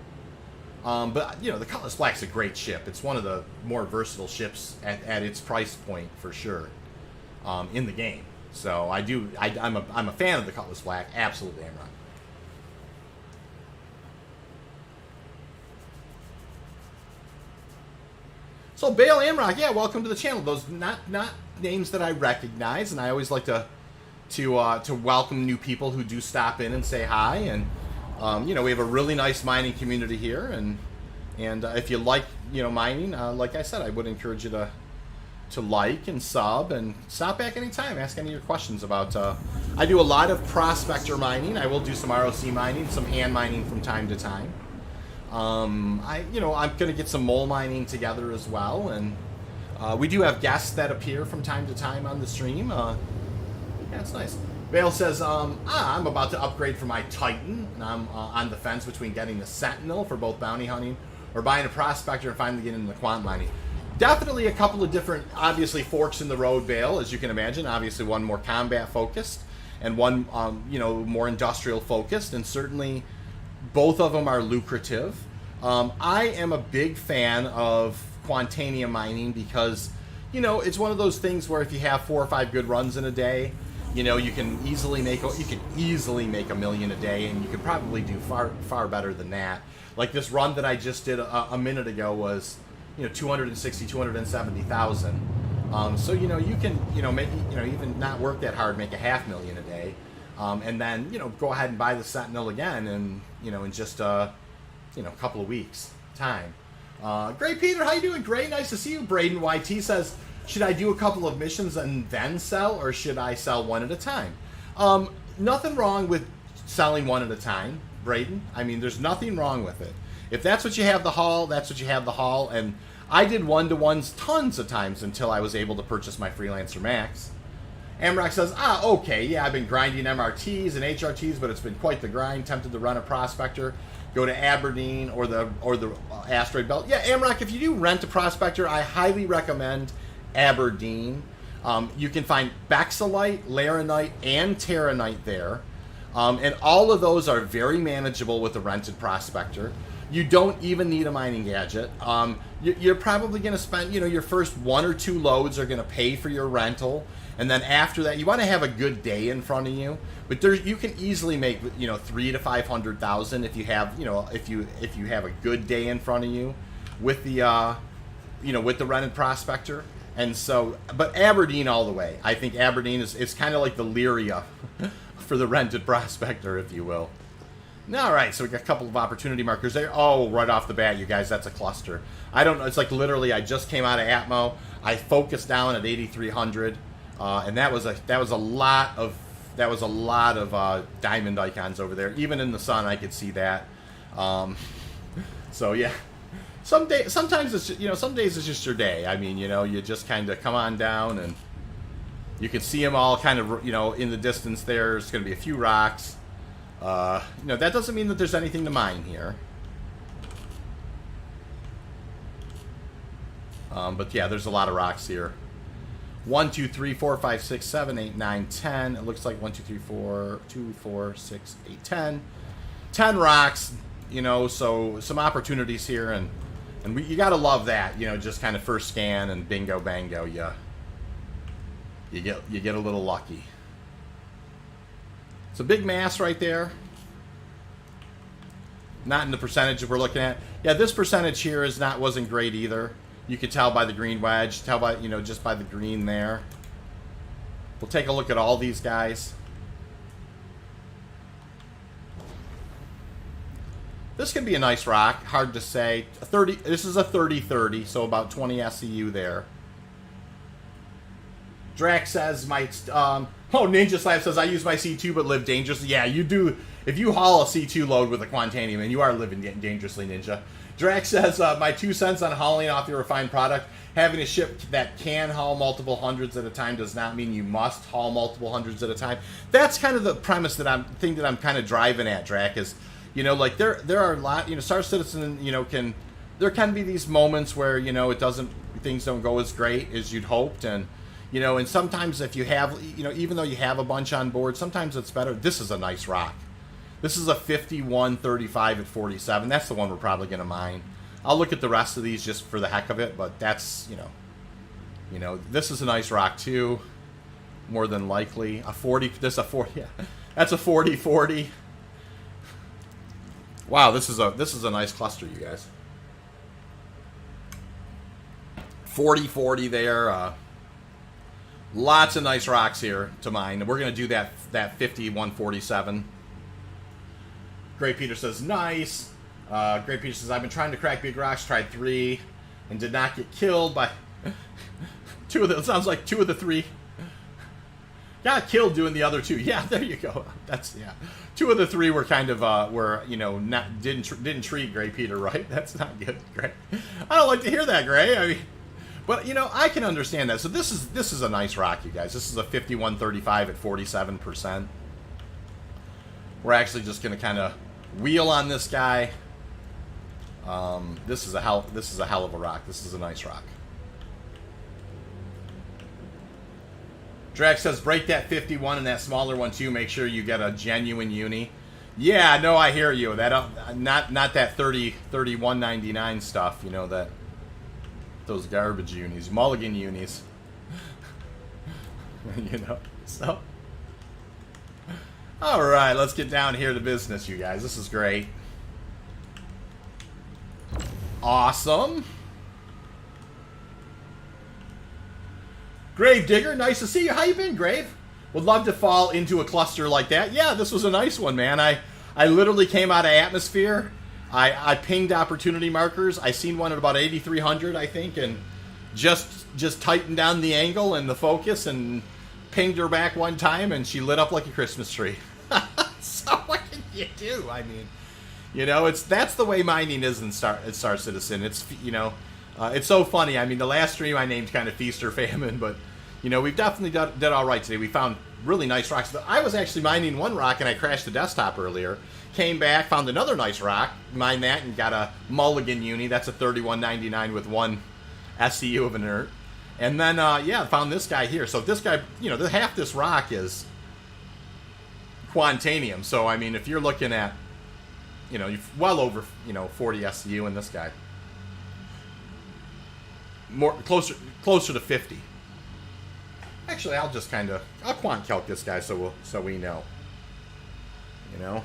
But the Cutlass Black's a great ship. It's one of the more versatile ships at its price point for sure, in the game. So I'm a fan of the Cutlass Black. Absolutely, I'm right. So Bale Amrock, yeah, welcome to the channel. Those not names that I recognize, and I always like to welcome new people who do stop in and say hi. And we have a really nice mining community here, and if you like mining, like I said, I would encourage you to like and sub and stop back anytime. Ask any of your questions about. I do a lot of Prospector mining. I will do some ROC mining, some hand mining from time to time. I'm gonna get some mole mining together as well, and we do have guests that appear from time to time on the stream. Yeah, it's nice. Vale says, I'm about to upgrade for my Titan, and I'm on the fence between getting the Sentinel for both bounty hunting or buying a Prospector and finally getting into the quant mining. Definitely a couple of different, obviously, forks in the road, Vale, as you can imagine. Obviously, one more combat focused and one, more industrial focused, and certainly both of them are lucrative. I am a big fan of Quantanium mining because, it's one of those things where if you have 4 or 5 good runs in a day, you can easily make $1 million a day, and you could probably do far better than that. Like this run that I just did a minute ago was, 260, 270,000. So you can make even not work that hard, make $500,000 a day, and then go ahead and buy the Sentinel again, and in just a couple of weeks time. Great, Peter, how you doing? Great, nice to see you. Braden YT says, should I do a couple of missions and then sell, or should I sell one at a time? Nothing wrong with selling one at a time, Braden. I mean, there's nothing wrong with it. If that's what you have the haul, that's what you have the haul. And I did 1-to-1s tons of times until I was able to purchase my Freelancer Max. Amrock says, okay, yeah, I've been grinding MRTs and HRTs, but it's been quite the grind. Tempted to run a Prospector, go to Aberdeen or the Asteroid Belt. Yeah, Amrock, if you do rent a Prospector, I highly recommend Aberdeen. You can find Bexalite, Laranite, and Terranite there. And all of those are very manageable with a rented Prospector. You don't even need a mining gadget. You're probably going to spend, your first 1 or 2 loads are going to pay for your rental. And then after that, you want to have a good day in front of you. But there, you can easily make, you know, 300,000 to 500,000 if you have, you know, if you have a good day in front of you with the, you know, with the rented Prospector. And so, but Aberdeen all the way. I think Aberdeen is kind of like the Lyria for the rented Prospector, if you will. All right, so we got a couple of opportunity markers there. Oh, right off the bat, you guys, that's a cluster. I don't know. It's like literally, I just came out of Atmo. I focused down at 8,300, and that was a lot of diamond icons over there. Even in the sun, I could see that. So yeah, sometimes it's just, you know, some days it's just your day. I mean, you know, you just kind of come on down and you can see them all kind of, you know, in the distance. There's going to be a few rocks. You know, that doesn't mean that there's anything to mine here. But yeah, there's a lot of rocks here. 1, 2, 3, 4, 5, 6, 7, 8, 9, 10. It looks like 1, 2, 3, 4, 2, 4, 6, 8, 10. 10 rocks, you know, so some opportunities here, and you gotta love that, you know, just kind of first scan and bingo bango, you get a little lucky. It's a big mass right there. Not in the percentage that we're looking at. Yeah, this percentage here wasn't great either. You could tell by the green wedge, tell by, you know, just by the green there. We'll take a look at all these guys. This could be a nice rock, hard to say. This is a 30-30, so about 20 SEU there. Drax says, oh, Ninja Slab says, I use my C2 but live dangerously. Yeah, you do. If you haul a C2 load with a Quantanium, and you are living dangerously, Ninja. Drax says, my 2 cents on hauling off your refined product. Having a ship that can haul multiple hundreds at a time does not mean you must haul multiple hundreds at a time. That's kind of the premise that I'm kind of driving at, Drax, is, you know, like there are a lot, you know, Star Citizen, you know, there can be these moments where, you know, things don't go as great as you'd hoped, and, you know, and sometimes if you have, you know, even though you have a bunch on board, sometimes it's better. This is a nice rock. This is a 5135 at 47. That's the one we're probably going to mine. I'll look at the rest of these just for the heck of it, but that's, you know, this is a nice rock too. More than likely. A 40, this a 40, yeah. That's a 40-40. Wow, this is a nice cluster, you guys. 40-40 there. Lots of nice rocks here to mine. We're going to do that 5147. Gray Peter says, nice. Gray Peter says, I've been trying to crack big rocks, tried 3, and did not get killed by 2 of the, it sounds like 2 of the 3. Got killed doing the other 2. Yeah, there you go. That's, yeah. 2 of the 3 were kind of, were, you know, didn't treat Gray Peter right. That's not good, Gray. I don't like to hear that, Gray. I mean, but, you know, I can understand that. So this is a nice rock, you guys. This is a 5135 at 47%. We're actually just going to kind of wheel on this guy. This is a hell of a rock. This is a nice rock. Drax says, break that 51 and that smaller one too. Make sure you get a genuine uni. Yeah, no, I hear you. That not that 31.99 stuff. You know, that those garbage unis, mulligan unis. You know, so. All right, let's get down here to business, you guys. This is great. Awesome. Grave Digger, nice to see you. How you been, Grave? Would love to fall into a cluster like that. Yeah, this was a nice one, man. I literally came out of atmosphere. I pinged opportunity markers. I seen one at about 8,300, I think, and just tightened down the angle and the focus and pinged her back one time, and she lit up like a Christmas tree. So what can you do? I mean, you know, that's the way mining is in Star Citizen. It's, you know, it's so funny. I mean, the last stream I named kind of Feast or Famine, but, you know, we've definitely did all right today. We found really nice rocks. I was actually mining one rock, and I crashed the desktop earlier. Came back, found another nice rock, mined that, and got a mulligan uni. That's a 31.99 with 1 SCU of inert. And then, yeah, found this guy here. So this guy, you know, half this rock is Quantanium. So, I mean, if you're looking at, you know, well over, you know, 40 SCU in this guy. Closer to 50. Actually, I'll just kind of, I'll QuantCalc this guy so we know. You know?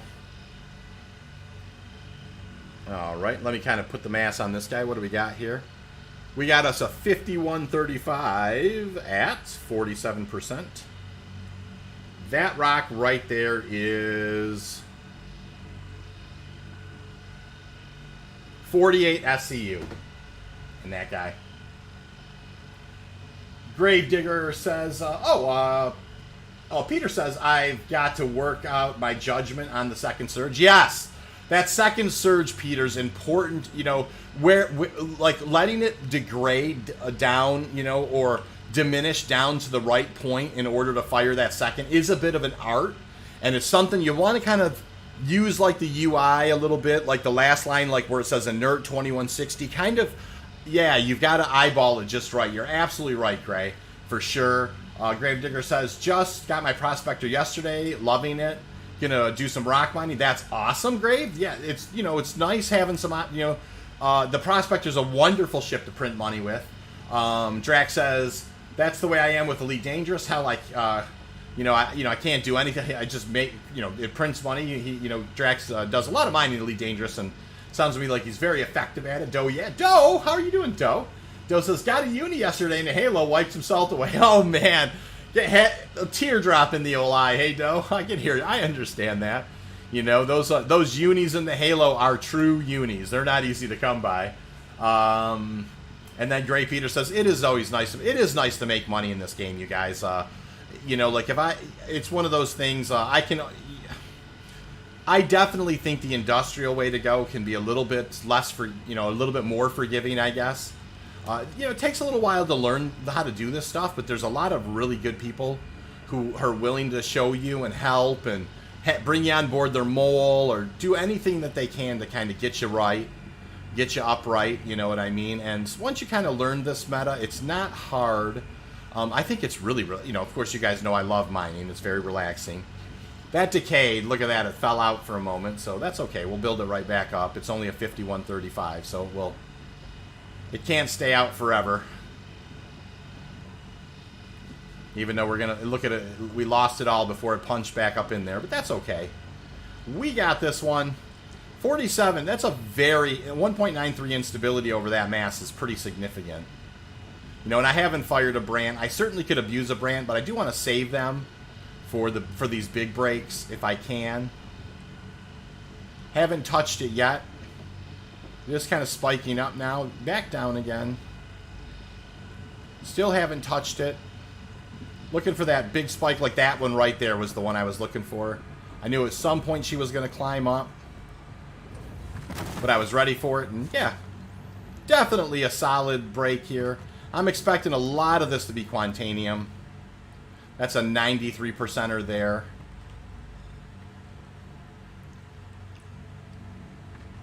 Alright, let me kind of put the mass on this guy. What do we got here? We got us a 5135 at 47%. That rock right there is 48 SCU. And that guy. Gravedigger says, Peter says, I've got to work out my judgment on the second surge. Yes! That second surge, Peter's important, you know, where like letting it degrade down, you know, or diminish down to the right point in order to fire that second is a bit of an art, and it's something you want to kind of use like the UI a little bit, like the last line, like where it says inert 2160, kind of, yeah, you've got to eyeball it just right. You're absolutely right, Gray, for sure. Gravedigger says, just got my Prospector yesterday, loving it. Gonna do some rock mining. That's awesome, Grave. Yeah, it's, you know, it's nice having some, you know, the Prospector's a wonderful ship to print money with. Drax says, that's the way I am with Elite Dangerous. How like, you know, I can't do anything. I just make, you know, it prints money. You know, Drax does a lot of mining in Elite Dangerous, and sounds to me like he's very effective at it. Doe, yeah, Doe, how are you doing, Doe? Doe says, got a uni yesterday in the Halo, wiped some salt away. Oh man. A teardrop in the old eye. Hey, Doe, I can hear you. I understand that. You know, those unis in the Halo are true unis. They're not easy to come by. And then Gray Peter says, it is always nice. It is nice to make money in this game, you guys. You know, like it's one of those things, I definitely think the industrial way to go can be a little bit less a little bit more forgiving, I guess. You know, it takes a little while to learn how to do this stuff, but there's a lot of really good people who are willing to show you and help and bring you on board their mole or do anything that they can to kind of get you right, get you upright, you know what I mean? And once you kind of learn this meta, it's not hard. I think it's really, you know, of course you guys know I love mining. It's very relaxing. That decayed, look at that, it fell out for a moment, so that's okay. We'll build it right back up. It's only a 5135, so it can't stay out forever. Even though we're going to look at it, we lost it all before it punched back up in there, but that's okay. We got this one. 47, that's a very, 1.93 instability over that mass is pretty significant. You know, and I haven't fired a brand. I certainly could abuse a brand, but I do want to save them for these big breaks if I can. Haven't touched it yet. Just kind of spiking up now. Back down again. Still haven't touched it. Looking for that big spike like that one right there was the one I was looking for. I knew at some point she was going to climb up. But I was ready for it. And yeah, definitely a solid break here. I'm expecting a lot of this to be Quantanium. That's a 93%er there.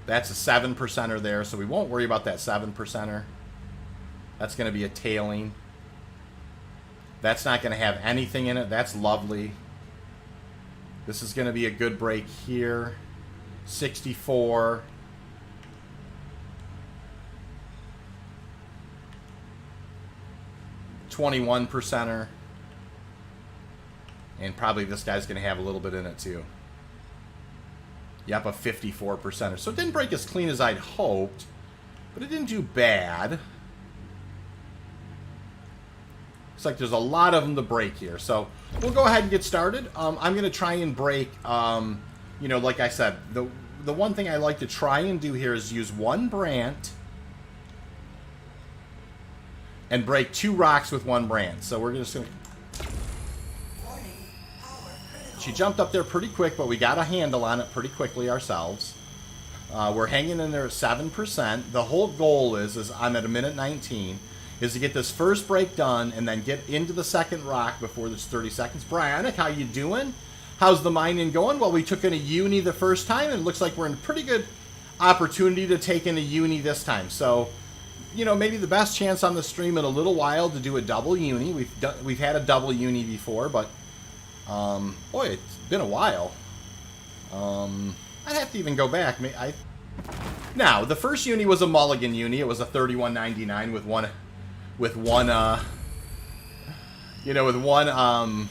That's a 7%er there, so we won't worry about that 7%er. That's going to be a tailing. That's not going to have anything in it. That's lovely. This is going to be a good break here. 64. %er. And probably this guy's going to have a little bit in it too. Yep, a 54%er. So it didn't break as clean as I'd hoped, but it didn't do bad. Looks like there's a lot of them to break here. So we'll go ahead and get started. I'm going to try and break, you know, like I said, the one thing I like to try and do here is use one brand and break 2 rocks with one brand. So we're just going to... She jumped up there pretty quick, but we got a handle on it pretty quickly ourselves. We're hanging in there at 7%. The whole goal is I'm at a minute 19, is to get this first break done and then get into the second rock before there's 30 seconds. Brionic, how you doing? How's the mining going? Well, we took in a uni the first time, and it looks like we're in a pretty good opportunity to take in a uni this time. So, you know, maybe the best chance on the stream in a little while to do a double uni. We've had a double uni before, but boy, it's been a while. I'd have to even go back. Now, the first uni was a mulligan uni. It was a 31.99 with one you know, with one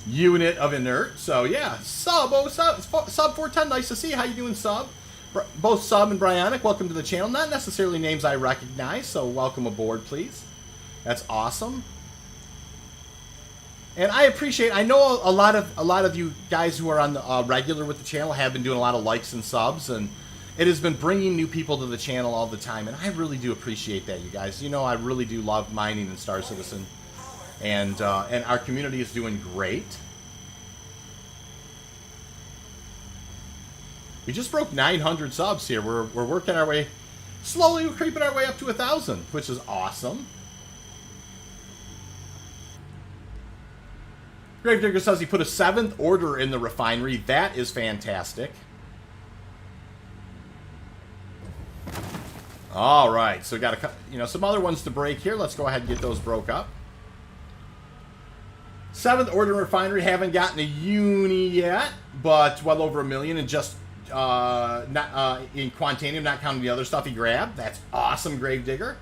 unit of inert. So yeah, sub 410, nice to see. How you doing, sub? Both Sub and Bryonic, welcome to the channel. Not necessarily names I recognize, so welcome aboard, please. That's awesome. And I appreciate. I know a lot of you guys who are on the regular with the channel have been doing a lot of likes and subs, and it has been bringing new people to the channel all the time. And I really do appreciate that, you guys. You know, I really do love mining and Star Citizen, and our community is doing great. We just broke 900 subs here. We're working our way, slowly we're creeping our way up to 1,000, which is awesome. Gravedigger says he put a 7th order in the refinery. That is fantastic. All right, so we got some other ones to break here. Let's go ahead and get those broke up. 7th order refinery. Haven't gotten a uni yet, but well over 1 million, and just not in Quantanium, not counting the other stuff he grabbed. That's awesome, Gravedigger.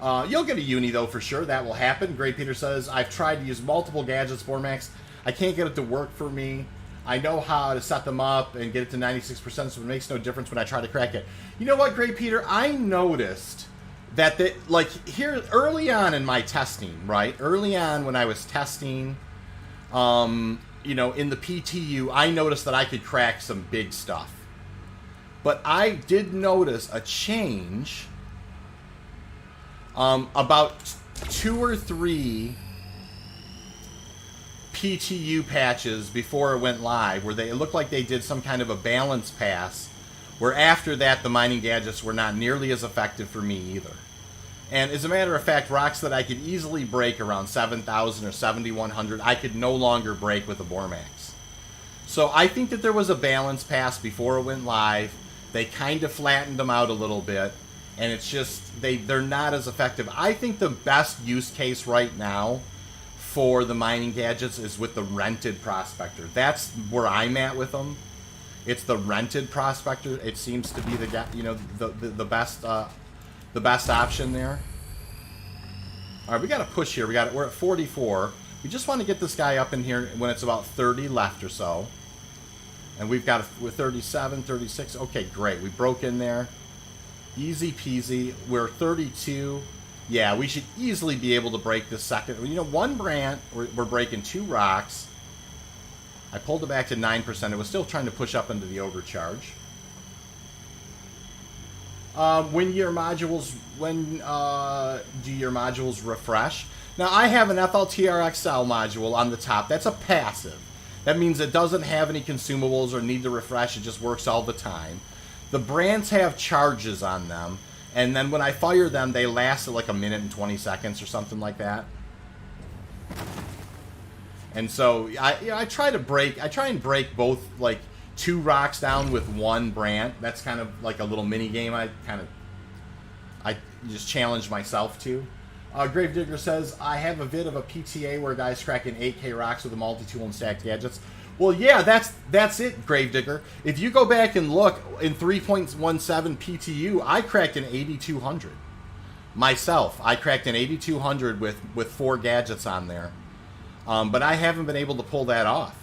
You'll get a uni, though, for sure. That will happen. Great Peter says, I've tried to use multiple gadgets for Max. I can't get it to work for me. I know how to set them up and get it to 96%, so it makes no difference when I try to crack it. You know what, Great Peter? I noticed that, like, here early on in my testing, right? Early on when I was testing, you know, in the PTU, I noticed that I could crack some big stuff. But I did notice a change about 2 or 3 PTU patches before it went live, where it looked like they did some kind of a balance pass, where after that the mining gadgets were not nearly as effective for me either. And as a matter of fact, rocks that I could easily break around 7,000 or 7,100, I could no longer break with a Bormax. So I think that there was a balance pass before it went live. They kind of flattened them out a little bit, and it's just they're not as effective. I think the best use case right now for the mining gadgets is with the rented Prospector. That's where I'm at with them. It's the rented Prospector. It seems to be the best option there. All right, we got to push here. We're at 44. We just want to get this guy up in here when it's about 30 left or so. And we're 37, 36. Okay, great. We broke in there. Easy peasy. We're 32. Yeah, we should easily be able to break this second. You know, one brand, we're breaking 2 rocks. I pulled it back to 9%. It was still trying to push up into the overcharge. When do your modules refresh? Now, I have an FLTRXL module on the top. That's a passive. That means it doesn't have any consumables or need to refresh. It just works all the time. The brands have charges on them, and then when I fire them, they last like 1 minute and 20 seconds or something like that. And so I try and break both, like, 2 rocks down with 1 brand. That's kind of like a little mini game. I just challenge myself to. Gravedigger says, I have a vid of a PTA where guys cracking 8K rocks with a multi-tool and stacked gadgets. Well, yeah, that's it, Gravedigger. If you go back and look in 3.17 PTU, I cracked an 8200 myself. I cracked an 8200 with 4 gadgets on there, but I haven't been able to pull that off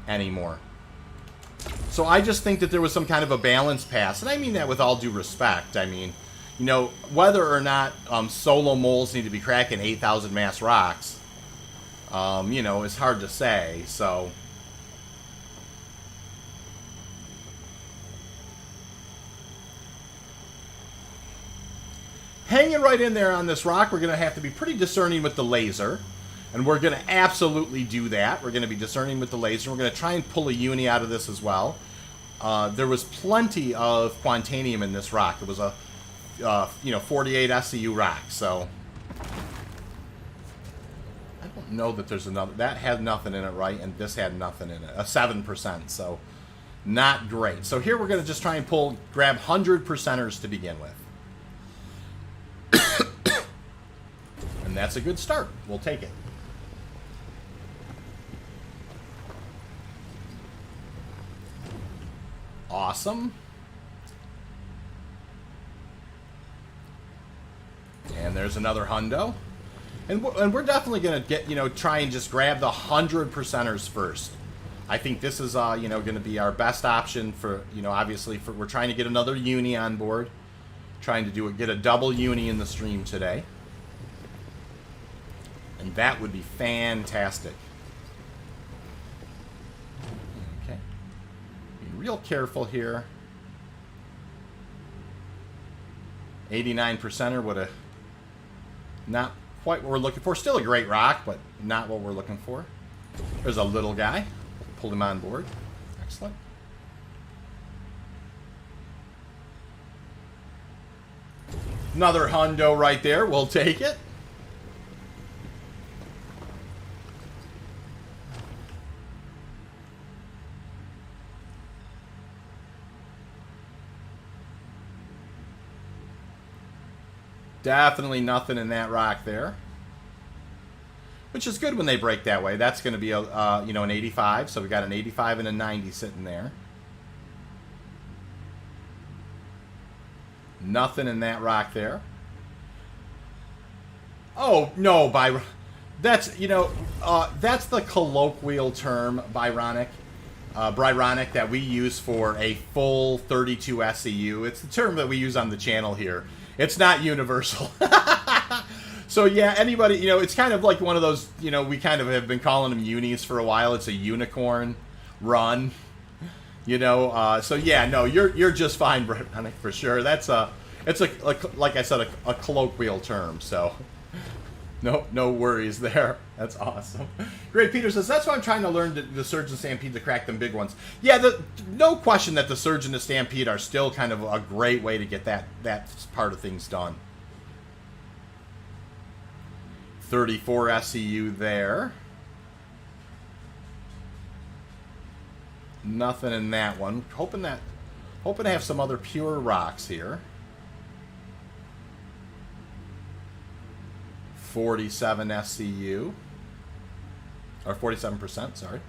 anymore. So I just think that there was some kind of a balance pass, and I mean that with all due respect. I mean, you know, whether or not solo moles need to be cracking 8,000 mass rocks, you know, it's hard to say. So hanging right in there on this rock, we're going to have to be pretty discerning with the laser. And we're going to absolutely do that. We're going to be discerning with the laser. We're going to try and pull a uni out of this as well. There was plenty of Quantanium in this rock. It was a 48 SCU rock. So I don't know that there's another. That had nothing in it, right? And this had nothing in it. A 7%. So not great. So here we're going to just try and grab 100%ers to begin with. And that's a good start. We'll take it. Awesome. And there's another hundo. And we're definitely going to get, you know, try and just grab the 100%ers first. I think this is, you know, going to be our best option for, you know, obviously for, we're trying to get another uni on board. Trying to get a double uni in the stream today. And that would be fantastic. Okay. Be real careful here. 89%er would have not quite what we're looking for. Still a great rock, but not what we're looking for. There's a little guy. Pulled him on board. Excellent. Another hundo right there. We'll take it. Definitely nothing in that rock there. Which is good when they break that way. That's going to be a you know, an 85. So we got an 85 and a 90 sitting there. Nothing in that rock there. Oh no, that's, you know, that's the colloquial term, Byronic, that we use for a full 32 SEU. It's the term that we use on the channel here. It's not universal. So yeah, anybody, you know, it's kind of like one of those, you know, we kind of have been calling them unis for a while. It's a unicorn run, you know. So yeah, no, you're just fine, Byronic, for sure. That's it's like I said, a colloquial term. So no worries there. That's awesome. Great Peter says, that's why I'm trying to learn the Surge and Stampede to crack them big ones. Yeah, no question that the Surge and the Stampede are still kind of a great way to get that part of things done. 34 SEU there. Nothing in that one. Hoping to have some other pure rocks here. 47 SCU. Or 47%, sorry.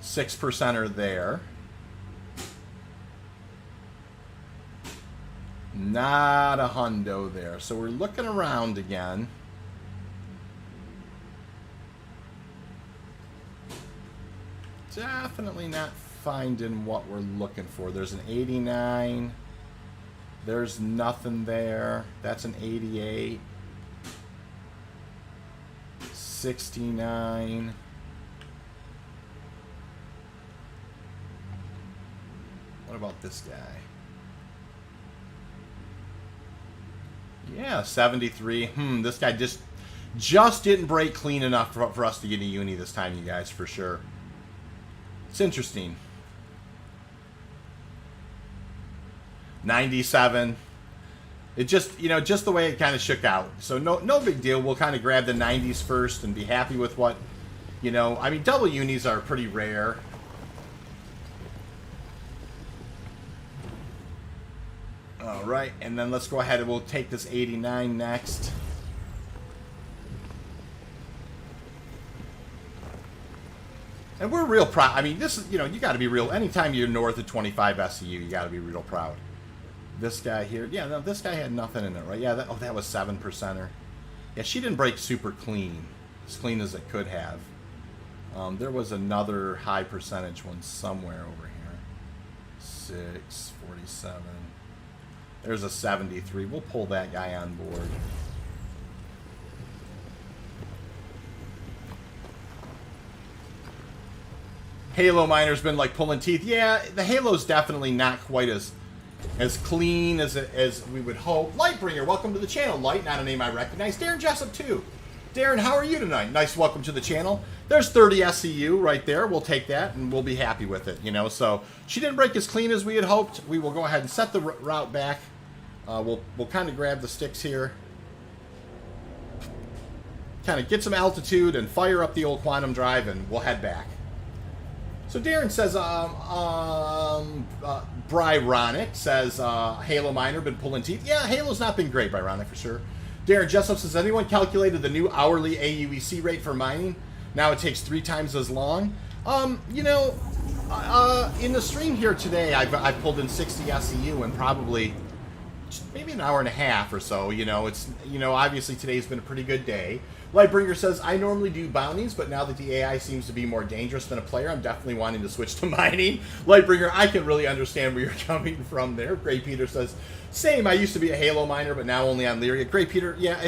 6%er there. Not a hundo there. So we're looking around again. Definitely not finding what we're looking for. There's an 89. There's nothing there. That's an 88. 69. What about this guy? Yeah, 73. This guy just didn't break clean enough for us to get a uni this time, you guys, for sure. It's interesting. 97. It just, you know, just the way it kind of shook out. So no big deal. We'll kind of grab the 90s first and be happy with what, you know, I mean, double unis are pretty rare. All right, and then let's go ahead and we'll take this 89 next. And we're real proud. I mean, this is, you know, you got to be real. Anytime you're north of 25 SCU, you got to be real proud. This guy here, yeah, no, this guy had nothing in it, right? Yeah, that was 7%er. Yeah, she didn't break super clean, as clean as it could have. There was another high percentage one somewhere over here. 6, 47. There's a 73. We'll pull that guy on board. Halo miner's been like pulling teeth. Yeah, the Halo's definitely not quite as clean as we would hope. Lightbringer, welcome to the channel. Light, not a name I recognize. Darren Jessup too. Darren, how are you tonight? Nice welcome to the channel. There's 30 SCU right there. We'll take that and we'll be happy with it, you know. So she didn't break as clean as we had hoped. We will go ahead and set the route back. We'll kind of grab the sticks here. Kind of get some altitude and fire up the old quantum drive and we'll head back. So Darren says, Byronic says, Halo miner been pulling teeth. Yeah, Halo's not been great, Byronic, for sure. Darren Jessup says, anyone calculated the new hourly aUEC rate for mining? Now it takes 3 times as long. You know, in the stream here today, I've pulled in 60 SCU and probably maybe an hour and a half or so. It's obviously today's been a pretty good day. Lightbringer says, I normally do bounties, but now that the AI seems to be more dangerous than a player, I'm definitely wanting to switch to mining. Lightbringer, I can really understand where you're coming from there. Gray Peter says, same, I used to be a Halo miner, but now only on Lyria. Gray Peter, yeah,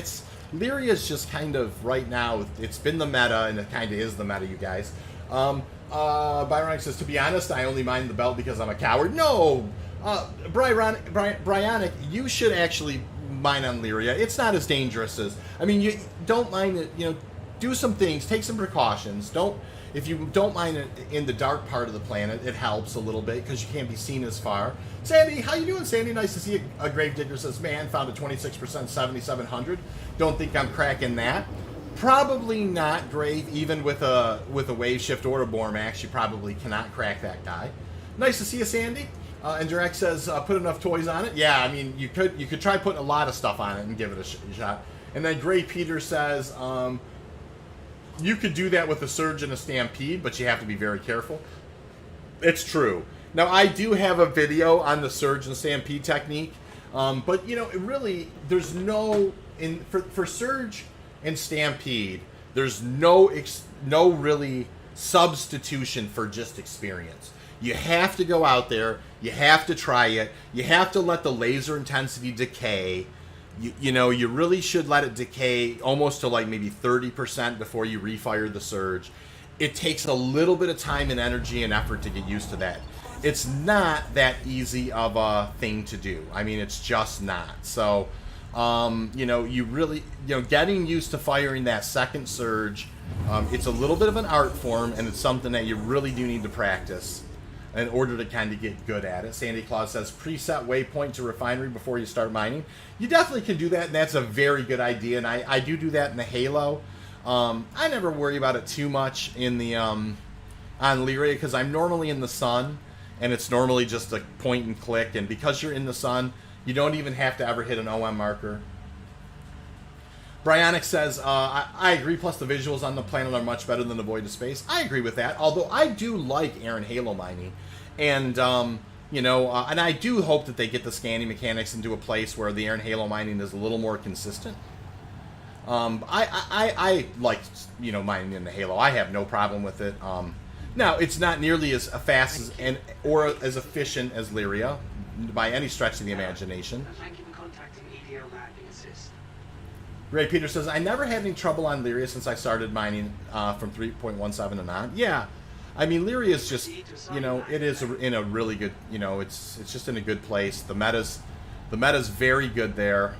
Lyria's just kind of, right now, it's been the meta, and it kind of is the meta, you guys. Byronic says, to be honest, I only mine the belt because I'm a coward. No! Bryonic, you should actually mine on Lyria. It's not as dangerous as... I mean, you don't mine it, do some things, take some precautions. If you don't mine it in the dark part of the planet, it helps a little bit because you can't be seen as far. Sandy, how you doing, Sandy? Nice to see you. A Gravedigger says, man, found a 26% 7700. Don't think I'm cracking that. Probably not, Grave. Even with a wave shift or a bore max, you probably cannot crack that guy. Nice to see you, Sandy. And Direct says, put enough toys on it. Yeah, I mean, you could try putting a lot of stuff on it and give it a shot. And then Gray Peter says, you could do that with a Surge and a Stampede, but you have to be very careful. It's true. Now, I do have a video on the Surge and Stampede technique, but, it really, there's no... For Surge and Stampede, there's no really substitution for just experience. You have to go out there. You have to try it. You have to let the laser intensity decay. You really should let it decay almost to like maybe 30% before you refire the Surge. It takes a little bit of time and energy and effort to get used to that. It's not that easy of a thing to do. I mean, it's just not. So, you really, getting used to firing that second Surge, it's a little bit of an art form, and it's something that you really do need to practice in order to kind of get good at it. Sandy Claus says, preset waypoint to refinery before you start mining. You definitely can do that, and that's a very good idea, and I do that in the Halo. I never worry about it too much in the on Lyria, because I'm normally in the sun, and it's normally just a point and click, and because you're in the sun, you don't even have to ever hit an OM marker. Bryonic says, I agree, plus the visuals on the planet are much better than the Void of Space. I agree with that, although I do like Aaron Halo mining. And, and I do hope that they get the scanning mechanics into a place where the Aaron Halo mining is a little more consistent. I like, mining in the Halo. I have no problem with it. Now, it's not nearly as fast or as efficient as Lyria, by any stretch of the imagination. Thank you for contacting EDL Landing Assist. Ray Peter says, I never had any trouble on Lyria since I started mining from 3.17 and on. Yeah, I mean, Lyria is just, it is in a really good, it's just in a good place. The meta's very good there.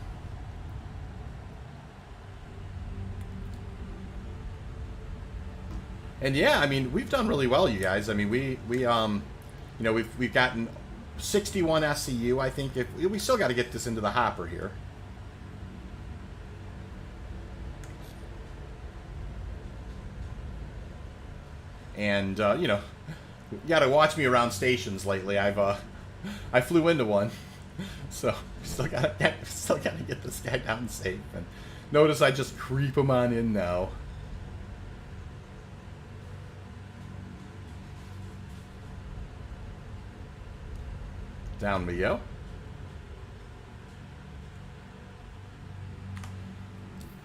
And yeah, I mean, we've done really well, you guys. I mean, we've gotten 61 SCU. I think we still got to get this into the hopper here. And you got to watch me around stations lately. I flew into one, so still got to get this guy down safe. And notice I just creep him on in now. Down we go.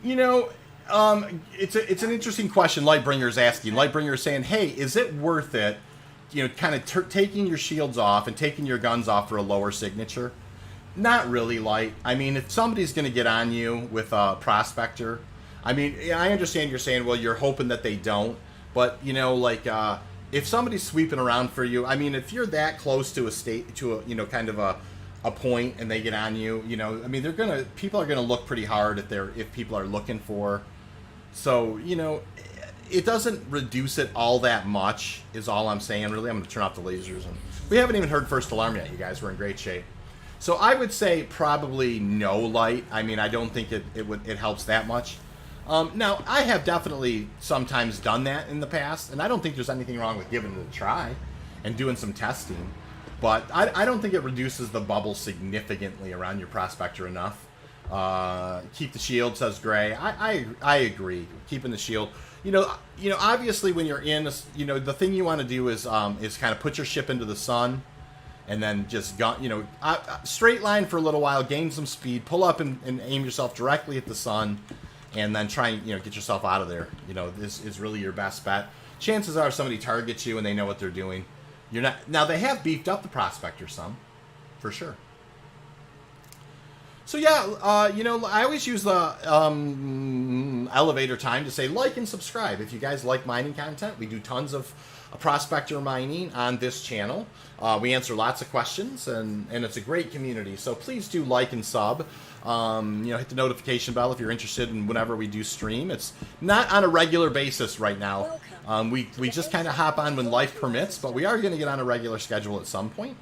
It's an interesting question Lightbringer's asking. Lightbringer's saying, hey, is it worth it, kind of taking your shields off and taking your guns off for a lower signature? Not really, Light. I mean, if somebody's going to get on you with a Prospector, I mean, I understand you're saying, well, you're hoping that they don't, but, if somebody's sweeping around for you, I mean, if you're that close to kind of a point and they get on you, I mean, people are gonna look pretty hard if people are looking for. So, it doesn't reduce it all that much, is all I'm saying, really. I'm gonna turn off the lasers, and we haven't even heard first alarm yet, you guys. We're in great shape. So I would say probably no, Light. I mean, I don't think it helps that much. Now, I have definitely sometimes done that in the past, and I don't think there's anything wrong with giving it a try and doing some testing, but I don't think it reduces the bubble significantly around your Prospector enough. Keep the shield, says Gray. I agree. Keeping the shield. Obviously when you're in, the thing you want to do is kind of put your ship into the sun and then just straight line for a little while, gain some speed, pull up and aim yourself directly at the sun, and then try and get yourself out of there. This is really your best bet. Chances are somebody targets you and they know what they're doing. You're not. Now they have beefed up the Prospector some, for sure. So yeah, I always use the elevator time to say like and subscribe. If you guys like mining content, we do tons of Prospector mining on this channel. We answer lots of questions, and it's a great community. So please do like and sub. Hit the notification bell if you're interested in whenever we do stream. It's not on a regular basis right now. We just kind of hop on when life permits, but we are going to get on a regular schedule at some point.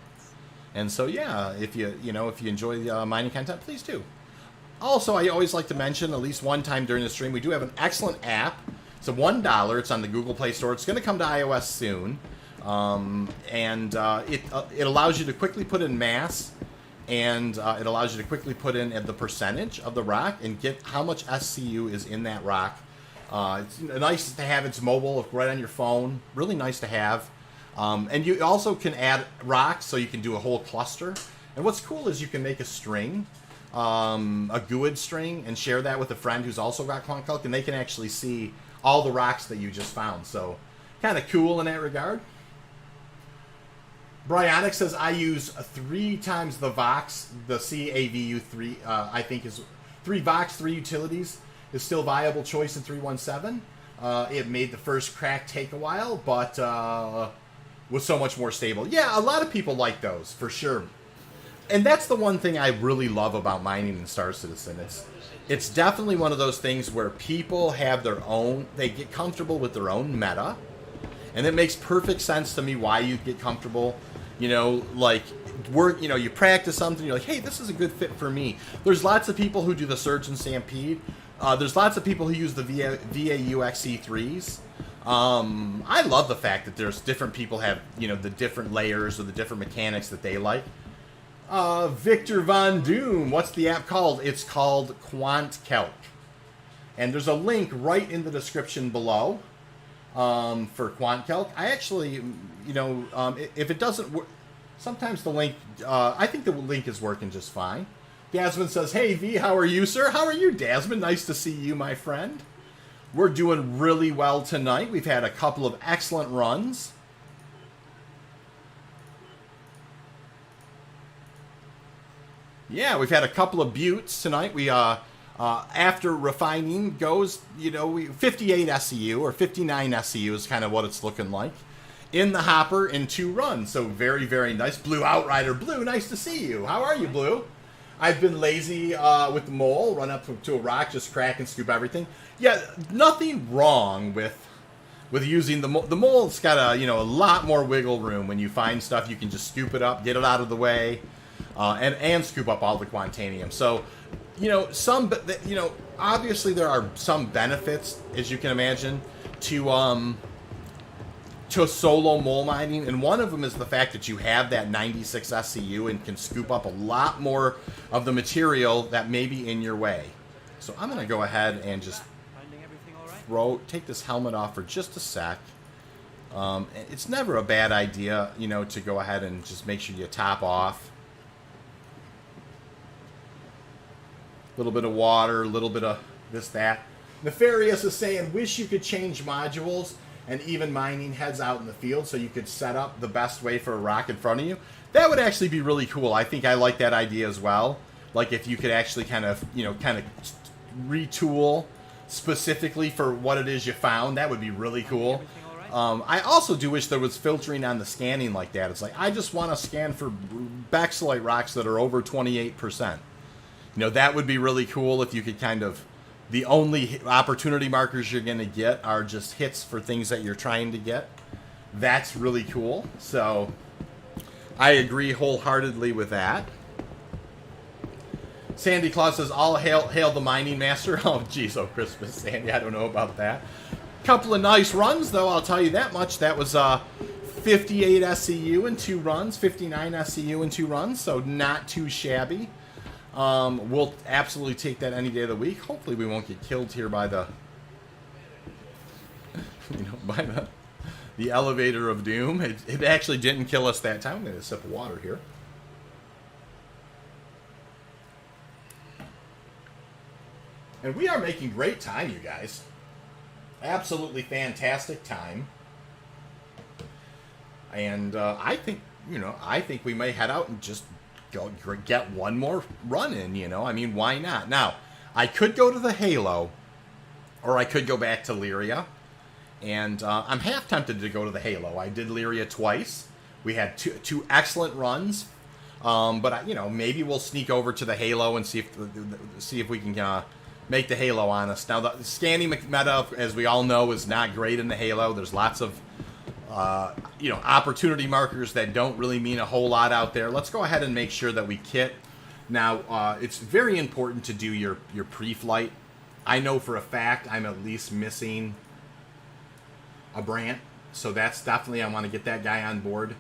And so, yeah, if you enjoy the mining content, please do. Also, I always like to mention, at least one time during the stream, we do have an excellent app. It's a $1. It's on the Google Play Store. It's going to come to iOS soon. It allows you to quickly put in mass, and it allows you to quickly put in the percentage of the rock and get how much SCU is in that rock. It's nice to have. It's mobile, right on your phone. Really nice to have. And you also can add rocks, so you can do a whole cluster. And what's cool is you can make a string, a GUID string, and share that with a friend who's also got QuantCalc, and they can actually see all the rocks that you just found. So kind of cool in that regard. Bryonic says, I use 3 times the Vox, the CAVU3, I think is 3 Vox, 3 utilities, is still viable choice in 317. It made the first crack take a while, but was so much more stable. Yeah, a lot of people like those, for sure. And that's the one thing I really love about mining in Star Citizen. It's definitely one of those things where people have their own, they get comfortable with their own meta. And it makes perfect sense to me why you get comfortable. You practice something, you're like, hey, this is a good fit for me. There's lots of people who do the Surge and Stampede. There's lots of people who use the aUEC 3s. I love the fact that there's different people have, the different layers or the different mechanics that they like. Victor Von Doom, what's the app called? It's called QuantCalc. And there's a link right in the description below for QuantCalc. I actually, if it doesn't work, sometimes the link, I think the link is working just fine. Dasman says, hey, V, how are you, sir? How are you, Dasman? Nice to see you, my friend. We're doing really well tonight. We've had a couple of excellent runs. Yeah, we've had a couple of buttes tonight. We, after refining goes, 58 SEU or 59 SEU is kind of what it's looking like. In the hopper in 2 runs. So very, very nice. Blue Outrider. Blue, nice to see you. How are you, Blue? I've been lazy with the mole. Run up to a rock, just crack and scoop everything. Yeah, nothing wrong with using the mole. The mole's got a lot more wiggle room. When you find stuff, you can just scoop it up, get it out of the way, and scoop up all the Quantanium. So, obviously there are some benefits, as you can imagine, to solo mole mining, and one of them is the fact that you have that 96 SCU and can scoop up a lot more of the material that may be in your way. So I'm going to go ahead and just take this helmet off for just a sec. It's never a bad idea, to go ahead and just make sure you top off. A little bit of water, a little bit of this, that. Nefarious is saying, wish you could change modules and even mining heads out in the field so you could set up the best way for a rock in front of you. That would actually be really cool. I think I like that idea as well. Like if you could actually kind of retool specifically for what it is you found, that would be really cool. I also do wish there was filtering on the scanning like that. It's like, I just want to scan for Baxolite rocks that are over 28%. That would be really cool if you could the only opportunity markers you're going to get are just hits for things that you're trying to get. That's really cool. So I agree wholeheartedly with that. Sandy Claus says, all hail the mining master. Oh, geez, Christmas, Sandy. I don't know about that. Couple of nice runs, though, I'll tell you that much. That was 58 SCU in 2 runs, 59 SCU in 2 runs, so not too shabby. We'll absolutely take that any day of the week. Hopefully we won't get killed here by the the elevator of doom. It actually didn't kill us that time. I'm going to sip of water here. And we are making great time, you guys. Absolutely fantastic time. And I think, I think we may head out and just go get one more run in, I mean, why not? Now, I could go to the Halo, or I could go back to Lyria. And I'm half tempted to go to the Halo. I did Lyria twice. We had two excellent runs. But, maybe we'll sneak over to the Halo and see if we can make the Halo on us. Now, the scanning meta, as we all know, is not great in the Halo. There's lots of, opportunity markers that don't really mean a whole lot out there. Let's go ahead and make sure that we kit. Now, it's very important to do your pre-flight. I know for a fact I'm at least missing a Brant, so that's definitely, I want to get that guy on board.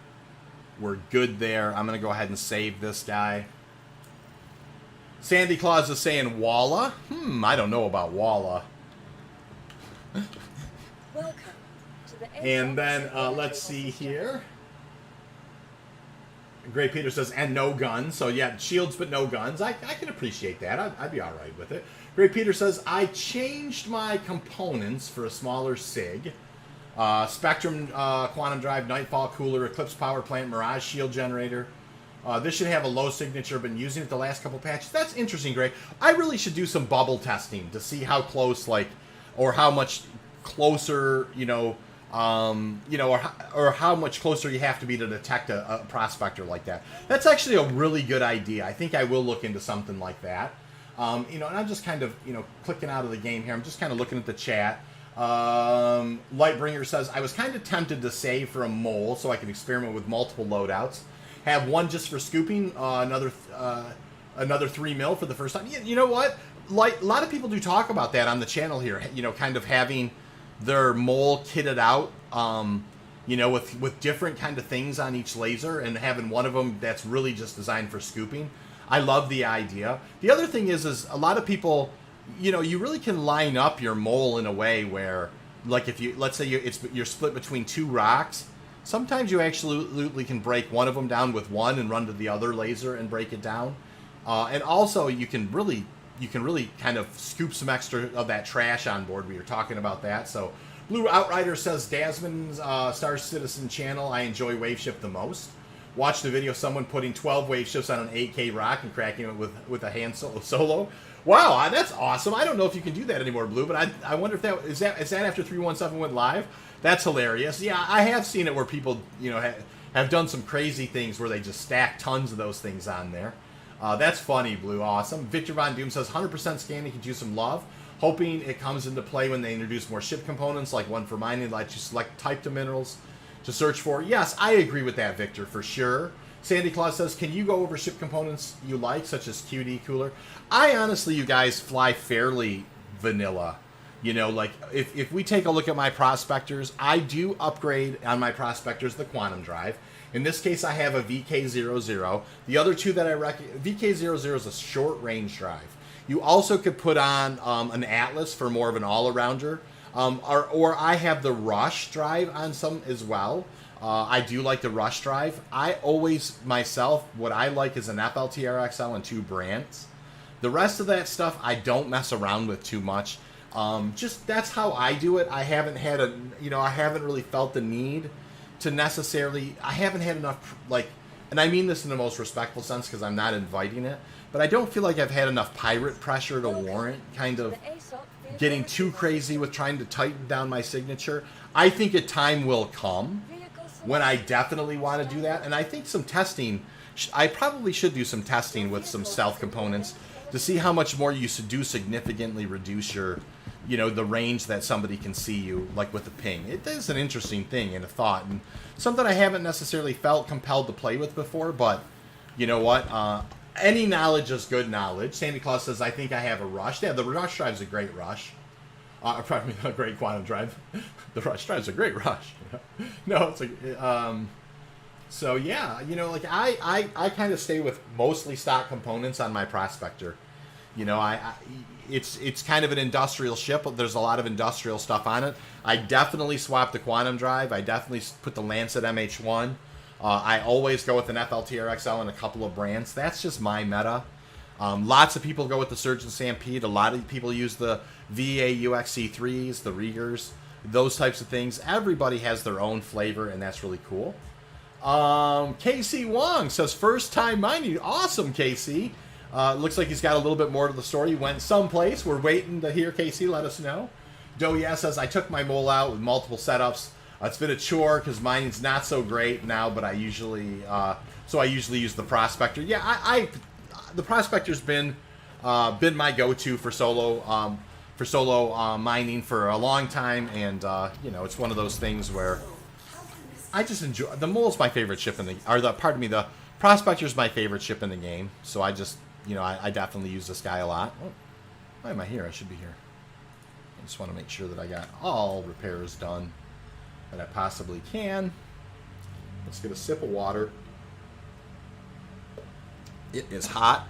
We're good there. I'm going to go ahead and save this guy. Sandy Claus is saying Walla. I don't know about Walla. Welcome to the And then, let's see here. Gray Peter says, and no guns. So, yeah, shields but no guns. I can appreciate that. I'd be all right with it. Gray Peter says, I changed my components for a smaller SIG. Spectrum quantum drive, Nightfall cooler, Eclipse power plant, Mirage shield generator. This should have a low signature. Been using it the last couple patches. That's interesting, Greg. I really should do some bubble testing to see how close, or how much closer, or how much closer you have to be to detect a prospector like that. That's actually a really good idea. I think I will look into something like that. And I'm just kind of, clicking out of the game here. I'm just kind of looking at the chat. Lightbringer says, I was kind of tempted to save for a mole so I can experiment with multiple loadouts. Have one just for scooping, another 3 mil for the first time. You know what? Like, a lot of people do talk about that on the channel here. Kind of having their mole kitted out, with different kind of things on each laser, and having one of them that's really just designed for scooping. I love the idea. The other thing is a lot of people, you really can line up your mole in a way where, like, if you, let's say you're split between 2 rocks. Sometimes you absolutely can break one of them down with one and run to the other laser and break it down. And also you can really kind of scoop some extra of that trash on board. We were talking about that. So Blue Outrider says, Dasman's Star Citizen channel, I enjoy Waveshift the most. Watched the video of someone putting 12 Waveshifts on an 8K rock and cracking it with a hand solo. Wow, that's awesome. I don't know if you can do that anymore, Blue, but I wonder if that is that after 317 went live? That's hilarious. Yeah, I have seen it where people, have done some crazy things where they just stack tons of those things on there. That's funny, Blue. Awesome. Victor Von Doom says, 100% scanning could use some love. Hoping it comes into play when they introduce more ship components, like one for mining, let you select type of minerals to search for. Yes, I agree with that, Victor, for sure. Sandy Claus says, can you go over ship components you like, such as QD cooler? I honestly, you guys, fly fairly vanilla. Like, if we take a look at my prospectors, I do upgrade on my prospectors the quantum drive. In this case, I have a VK00. The other two that I recommend, VK00 is a short-range drive. You also could put on an Atlas for more of an all-arounder. Or I have the Rush drive on some as well. I do like the Rush drive. I always, myself, what I like is an FLTRXL and 2 Brants. The rest of that stuff, I don't mess around with too much. Just that's how I do it. I haven't had I haven't really felt the need to necessarily, I haven't had enough, and I mean this in the most respectful sense because I'm not inviting it, but I don't feel like I've had enough pirate pressure to warrant kind of getting too crazy with trying to tighten down my signature. I think a time will come when I definitely want to do that, and I think some testing, I probably should do some testing with some stealth components to see how much more you should do significantly reduce your, the range that somebody can see you, like with the ping. It is an interesting thing and a thought, and something I haven't necessarily felt compelled to play with before, but you know what? Any knowledge is good knowledge. Sandy Claus says, I think I have a Rush. Yeah, the Rush drive's a great Rush. Probably not a great quantum drive. The Rush drive's a great Rush. No, it's so yeah, I kind of stay with mostly stock components on my Prospector. You know, it's kind of an industrial ship. There's a lot of industrial stuff on it. I definitely swapped the Quantum Drive. I definitely put the Lancet MH1. I always go with an FLTRXL and a couple of brands. That's just my meta. Lots of people go with the Surgeon Stampede. A lot of people use the aUEC C3s, the Riegers, those types of things. Everybody has their own flavor, and that's really cool. KC Wong says, first time mining. Awesome, KC. Looks like he's got a little bit more to the story. He went someplace. We're waiting to hear KC let us know. Doya says, I took my mole out with multiple setups. It's been a chore because mining's not so great now, but I usually use the Prospector. Yeah, the Prospector's been my go-to for solo mining for a long time, and you know, it's one of those things where I just enjoy. The mole's my favorite ship in the Prospector's my favorite ship in the game. So I just, you know, I definitely use this guy a lot. Oh, why am I here? I should be here. I just want to make sure that I got all repairs done that I possibly can. Let's get a sip of water. It is hot.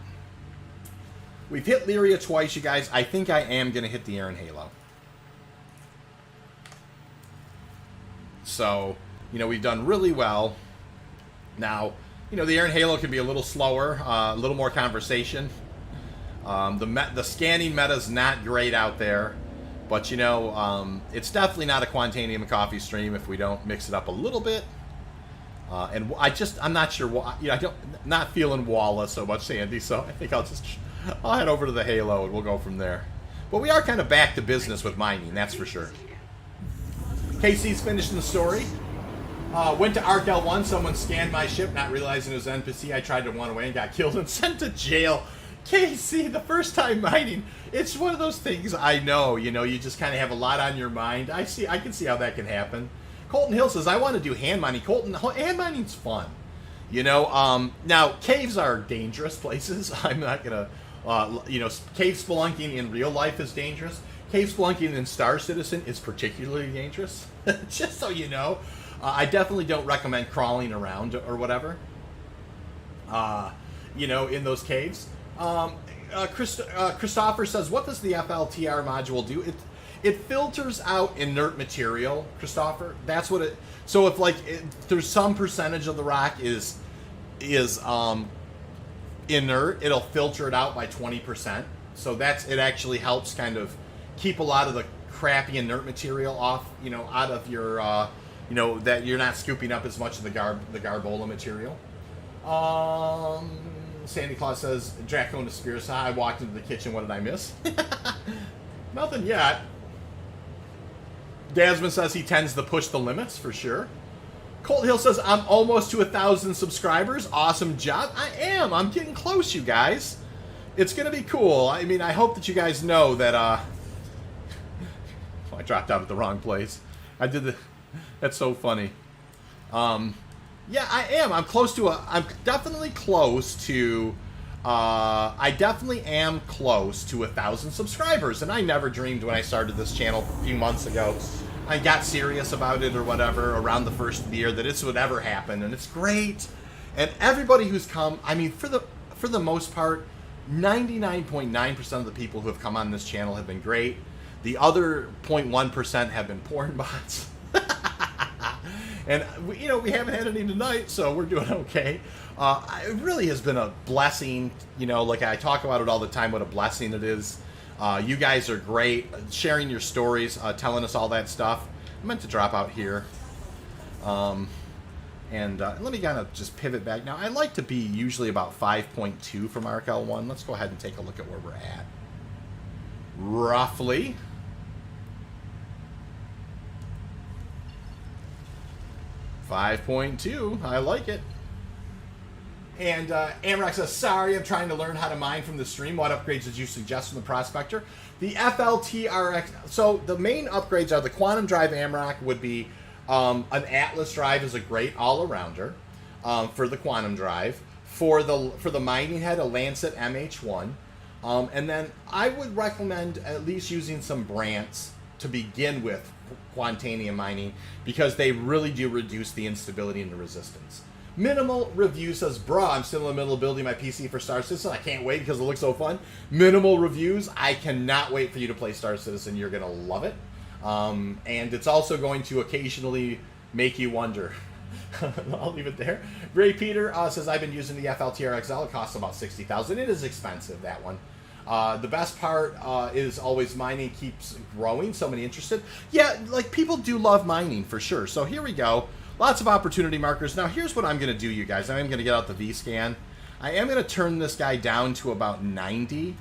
We've hit Lyria twice, you guys. I think I am going to hit the Iron Halo. So, you know, we've done really well. Now, you know, the Iron Halo can be a little slower, a little more conversation. The scanning meta is not great out there. But, you know, it's definitely not a Quantanium coffee stream if we don't mix it up a little bit. And I'm not sure, you know, not feeling Walla so much, Sandy, so I think I'll head over to the Halo and we'll go from there. But we are kind of back to business with mining, that's for sure. Casey's finishing the story. Went to ArcL1, someone scanned my ship, not realizing it was NPC. I tried to run away and got killed and sent to jail. Casey, the first time mining, it's one of those things I know, you know, you just kind of have a lot on your mind. I can see how that can happen. Colton Hill says, I want to do hand mining. Colton, hand mining's fun. You know, now, caves are dangerous places. I'm not going to, you know, cave spelunking in real life is dangerous. Cave spelunking in Star Citizen is particularly dangerous. Just so you know. I definitely don't recommend crawling around or whatever, you know, in those caves. Christopher says, what does the FLTR module do? It filters out inert material, Christopher. That's what it... So if, like, there's some percentage of the rock is inert, it'll filter it out by 20%. So it actually helps kind of keep a lot of the crappy inert material off, you know, out of your, you know, that you're not scooping up as much of the Garbola material. Sandy Claus says, Draco and the Spears. I walked into the kitchen. What did I miss? Nothing yet. Dasman says he tends to push the limits for sure. Colt Hill says, I'm almost to 1,000 subscribers. Awesome job. I am. I'm getting close, you guys. It's going to be cool. I mean, I hope that you guys know that, I dropped out at the wrong place. That's so funny. Yeah, I am. I'm definitely close to, I definitely am close to 1,000 subscribers. And I never dreamed when I started this channel a few months ago, I got serious about it or whatever around the first of the year, that this would ever happen. And it's great. And everybody who's come, I mean, for the most part, 99.9% of the people who have come on this channel have been great. The other 0.1% have been porn bots. And, you know, we haven't had any tonight, so we're doing okay. It really has been a blessing. You know, like I talk about it all the time, what a blessing it is. You guys are great. Sharing your stories, telling us all that stuff. I meant to drop out here. And let me kind of just pivot back. Now, I like to be usually about 5.2 from ArcL1. Let's go ahead and take a look at where we're at. Roughly. .2. I like it. And Amrock says, sorry, I'm trying to learn how to mine from the stream. What upgrades did you suggest from the Prospector? The FLTRX. So the main upgrades are the Quantum Drive. Amrock would be an Atlas Drive is a great all-arounder for the Quantum Drive. For the mining head, a Lancet MH1. And then I would recommend at least using some Brants to begin with Quantanium mining, because they really do reduce the instability and the resistance. Minimal Review says, bruh, I'm still in the middle of building my PC for Star Citizen. I can't wait because it looks so fun. Minimal Reviews, I cannot wait for you to play Star Citizen. You're going to love it. And it's also going to occasionally make you wonder. I'll leave it there. Ray Peter says, I've been using the FLTRXL. It costs about $60,000. It is expensive, that one. The best part is always mining keeps growing. So many interested. Yeah, like people do love mining for sure. So here we go. Lots of opportunity markers. Now here's what I'm going to do, you guys. I am going to get out the V-scan. I am going to turn this guy down to about 90.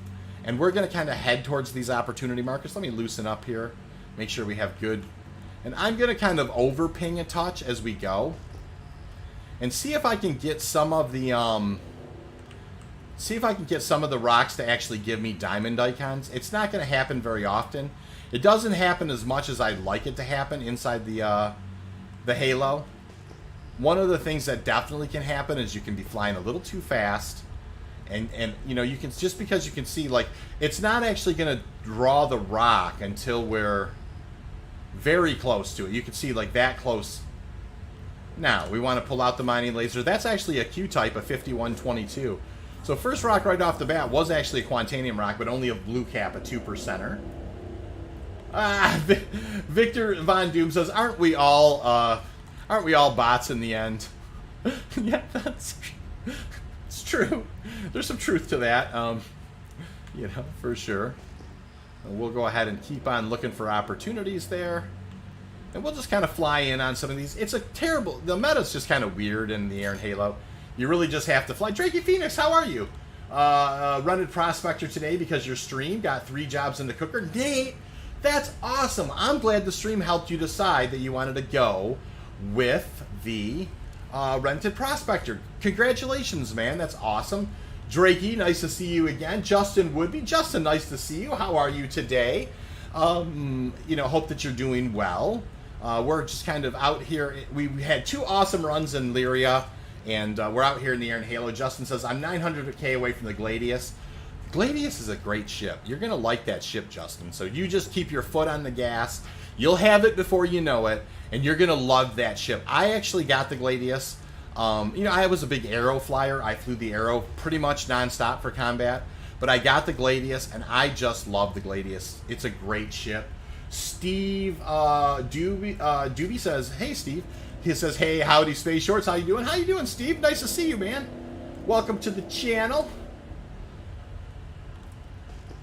And we're going to kind of head towards these opportunity markers. Let me loosen up here. Make sure we have good. And I'm going to kind of over-ping a touch as we go. And see if I can get some of the rocks to actually give me diamond icons. It's not going to happen very often. It doesn't happen as much as I'd like it to happen inside the Halo. One of the things that definitely can happen is you can be flying a little too fast. And you know, you can, just because you can see, like, it's not actually going to draw the rock until we're very close to it. You can see, like, that close. Now, we want to pull out the mining laser. That's actually a Q-type, a 5122. So first rock right off the bat was actually a Quantanium rock, but only a blue cap, a 2%er. Victor Von Doom says, aren't we all bots in the end? Yeah, it's true. There's some truth to that, you know, for sure. And we'll go ahead and keep on looking for opportunities there. And we'll just kind of fly in on some of these. It's a terrible... The meta's just kind of weird in the air in Halo. You really just have to fly. Drakey Phoenix, how are you? Running Prospector today because your stream got 3 jobs in the cooker. Nate, that's awesome. I'm glad the stream helped you decide that you wanted to go with the rented Prospector. Congratulations, man. That's awesome. Drakey, nice to see you again. Justin Woodby. Justin, nice to see you. How are you today? You know, hope that you're doing well. We're just kind of out here. We had 2 awesome runs in Lyria, and we're out here in the air in Halo. Justin says, I'm 900k away from the Gladius. Gladius is a great ship. You're going to like that ship, Justin. So you just keep your foot on the gas. You'll have it before you know it, and you're going to love that ship. I actually got the Gladius. You know, I was a big Arrow flyer. I flew the Arrow pretty much nonstop for combat. But I got the Gladius, and I just love the Gladius. It's a great ship. Steve Doobie says, hey, Steve. He says, hey, howdy, Space Shorts. How you doing? How you doing, Steve? Nice to see you, man. Welcome to the channel.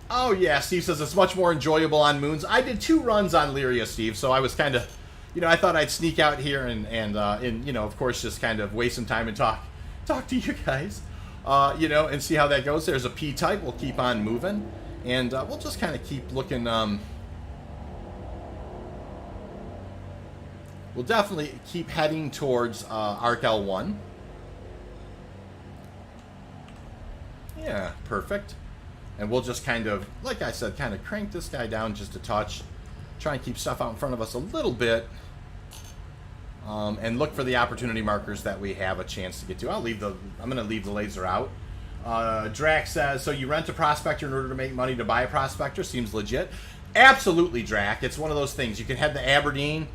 Oh, yeah, Steve says it's much more enjoyable on moons. I did 2 runs on Lyria, Steve, so I was kind of, you know, I thought I'd sneak out here and you know, of course, just kind of waste some time and talk to you guys. You know, and see how that goes. There's a P-type. We'll keep on moving. And we'll just kind of keep looking. We'll definitely keep heading towards Arc L1. Yeah, perfect. And we'll just kind of, like I said, kind of crank this guy down just a touch. Try and keep stuff out in front of us a little bit. And look for the opportunity markers that we have a chance to get to. I'm going to leave the laser out. Drax says, so you rent a Prospector in order to make money to buy a Prospector? Seems legit. Absolutely, Drac. It's one of those things. You can head to Aberdeen.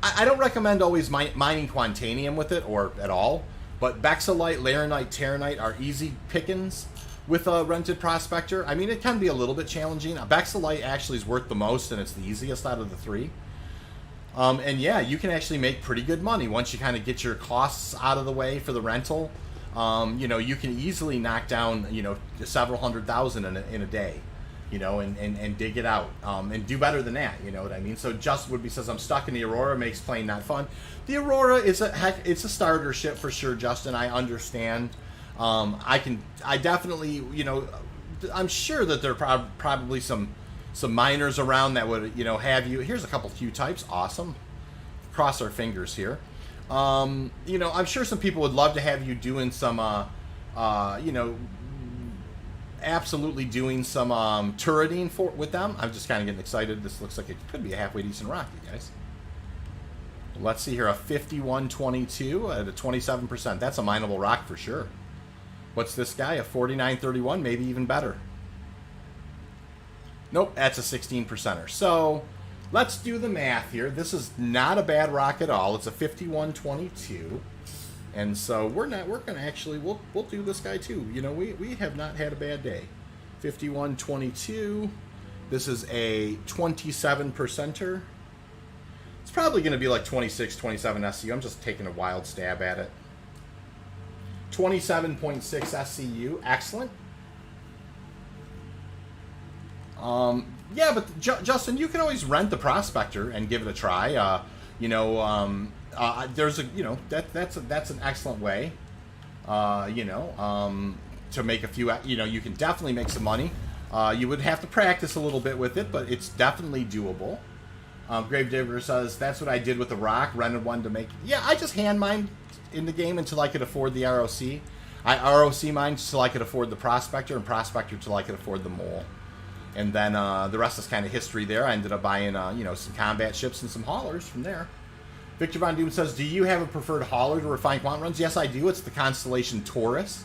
I don't recommend always mining Quantanium with it, or at all. But Bexalite, Laranite, Terranite are easy pickings with a rented Prospector. I mean, it can be a little bit challenging. Bexalite actually is worth the most, and it's the easiest out of the 3. And yeah, you can actually make pretty good money once you kind of get your costs out of the way for the rental. You know, you can easily knock down, you know, several $100,000 in a day, you know, and dig it out, and do better than that, you know what I mean? So Just Woodby says, I'm stuck in the Aurora, makes playing not fun. The Aurora is it's a starter ship for sure, Justin. I understand. I definitely, you know, I'm sure that there are probably some miners around that would, you know, have you. Here's a couple Q-types. Awesome. Cross our fingers here. You know, I'm sure some people would love to have you doing some, you know, absolutely doing some turreting with them. I'm just kind of getting excited. This looks like it could be a halfway decent rock, you guys. Let's see here, a 5122 at a 27%. That's a mineable rock for sure. What's this guy? A 4931, maybe even better. Nope, that's a 16%er. So let's do the math here. This is not a bad rock at all. It's a 5122. And so we're gonna actually we'll do this guy too. You know, we have not had a bad day. 5122. This is a 27%er. It's probably going to be like 26, 27 SCU. I'm just taking a wild stab at it. 27.6 SCU. Excellent. Yeah, but Justin, you can always rent the Prospector and give it a try. There's a, that's an excellent way. To make a few, you can definitely make some money. You would have to practice a little bit with it, but it's definitely doable. Gravedigger says, that's what I did with the rock, rented one to make... Yeah, I just hand mined in the game until I could afford the ROC. I ROC mined until I could afford the Prospector, and Prospector until I could afford the Mole. And then the rest is kind of history there. I ended up buying, some combat ships and some haulers from there. Victor Von Doom says, do you have a preferred hauler to refine quant runs? Yes, I do. It's the Constellation Taurus.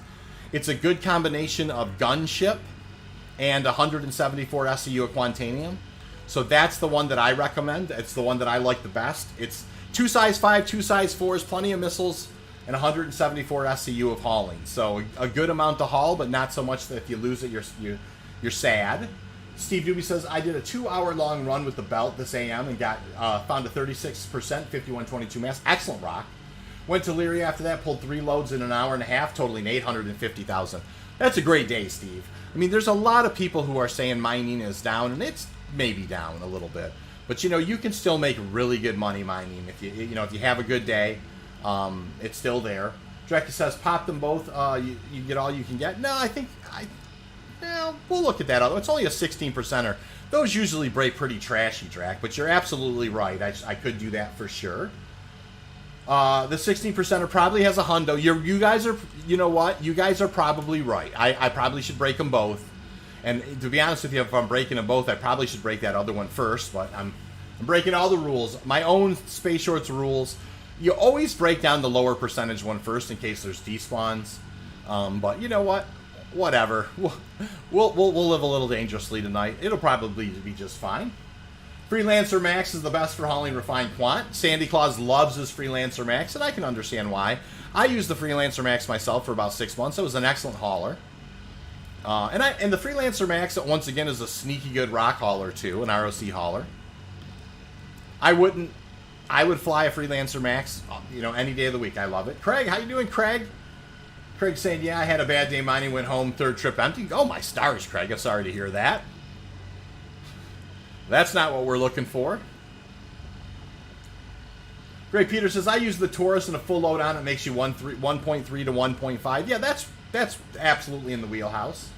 It's a good combination of gunship and 174 SCU of Quantanium. So that's the one that I recommend. It's the one that I like the best. It's 2 size 5, 2 size 4s, plenty of missiles, and 174 SCU of hauling. So a good amount to haul, but not so much that if you lose it, you're sad. Steve Doobie says, I did a 2-hour-long run with the belt this AM and found a 36% 5122 mass. Excellent rock. Went to Leary after that, pulled 3 loads in an hour and a half, totaling 850,000. That's a great day, Steve. I mean, there's a lot of people who are saying mining is down, and it's maybe down a little bit. But, you can still make really good money mining. If you have a good day, it's still there. Drekka says, pop them both, you get all you can get. No, we'll look at that. It's only a 16%er. Those usually break pretty trashy, Drac, but you're absolutely right. I could do that for sure. The 16%er probably has a hundo. You guys are, you know what? You guys are probably right. I probably should break them both. And to be honest with you, if I'm breaking them both, I probably should break that other one first. But I'm breaking all the rules. My own Space Shorts rules. You always break down the lower percentage one first in case there's despawns. But you know what? Whatever. We'll live a little dangerously tonight. It'll probably be just fine. Freelancer Max is the best for hauling refined quant. Sandy Claus loves his Freelancer Max, and I can understand why. I used the Freelancer Max myself for about 6 months. It was an excellent hauler. And the Freelancer Max, once again, is a sneaky good rock hauler, too, an ROC hauler. I would fly a Freelancer Max, any day of the week. I love it. Craig, how you doing, Craig? Craig saying, yeah, I had a bad day mining, went home, 3rd trip empty. Oh, my stars, Craig. I'm sorry to hear that. That's not what we're looking for. Great Peter says, I use the Taurus and a full load on it makes you 1.3 to 1.5. Yeah, that's absolutely in the wheelhouse.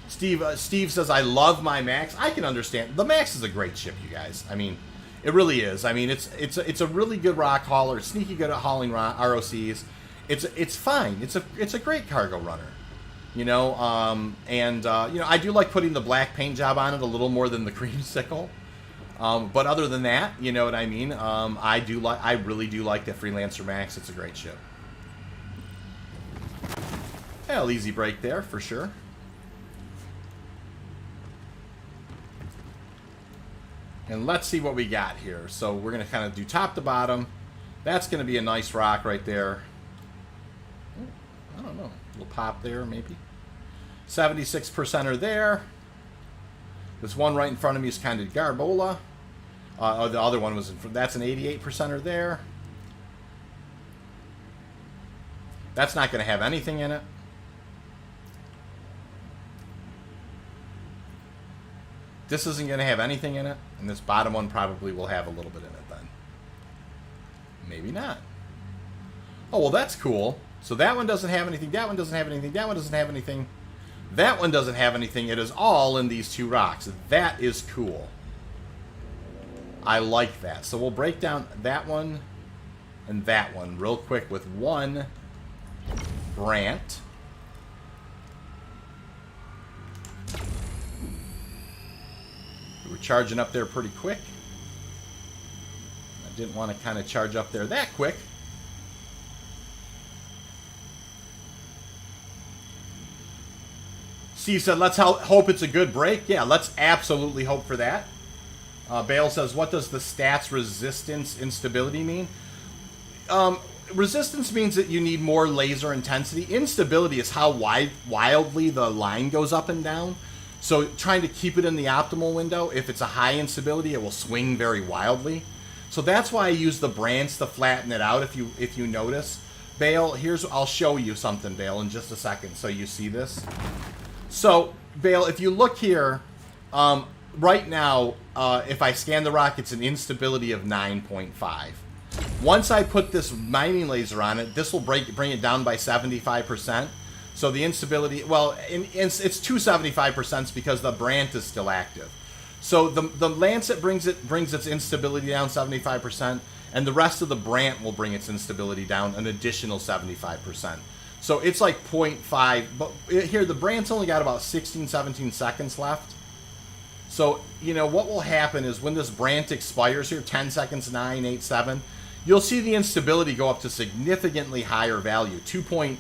Steve says, I love my Max. I can understand. The Max is a great ship, you guys. I mean, it really is. I mean, it's a really good rock hauler. It's sneaky good at hauling ROCs. It's fine. It's a great cargo runner. I do like putting the black paint job on it a little more than the creamsicle. But other than that, you know what I mean? I really do like the Freelancer Max. It's a great ship. Well, easy break there for sure. And let's see what we got here. So we're going to kind of do top to bottom. That's going to be a nice rock right there. I don't know. A little pop there, maybe. 76%er there. This one right in front of me is kind of Garbola. The other one was that's an 88%er there. That's not going to have anything in it. This isn't going to have anything in it. And this bottom one probably will have a little bit in it then. Maybe not. Oh, well, that's cool. So that one doesn't have anything. That one doesn't have anything. That one doesn't have anything. That one doesn't have anything. It is all in these 2 rocks. That is cool. I like that. So we'll break down that one and that one real quick with one Brant. We were charging up there pretty quick. I didn't want to kind of charge up there that quick. Steve said, let's hope it's a good break. Yeah, let's absolutely hope for that. Bale says, what does the stats resistance instability mean? resistance means that you need more laser intensity. Instability is how wildly the line goes up and down. So trying to keep it in the optimal window, if it's a high instability, it will swing very wildly. So that's why I use the branch to flatten it out. If you notice, Bale, I'll show you something, Bale, in just a second, so you see this. So Bale, if you look here, right now, if I scan the rock, it's an instability of 9.5. Once I put this mining laser on it, this will bring it down by 75%. So the instability, well, it's 275% because the branch is still active. So the lancet brings its instability down 75%, and the rest of the branch will bring its instability down an additional 75%. So it's like 0.5, but here the branch's only got about 16, 17 seconds left. So, you know, what will happen is when this branch expires here, 10 seconds, 9, 8, 7, you'll see the instability go up to significantly higher value, 2.29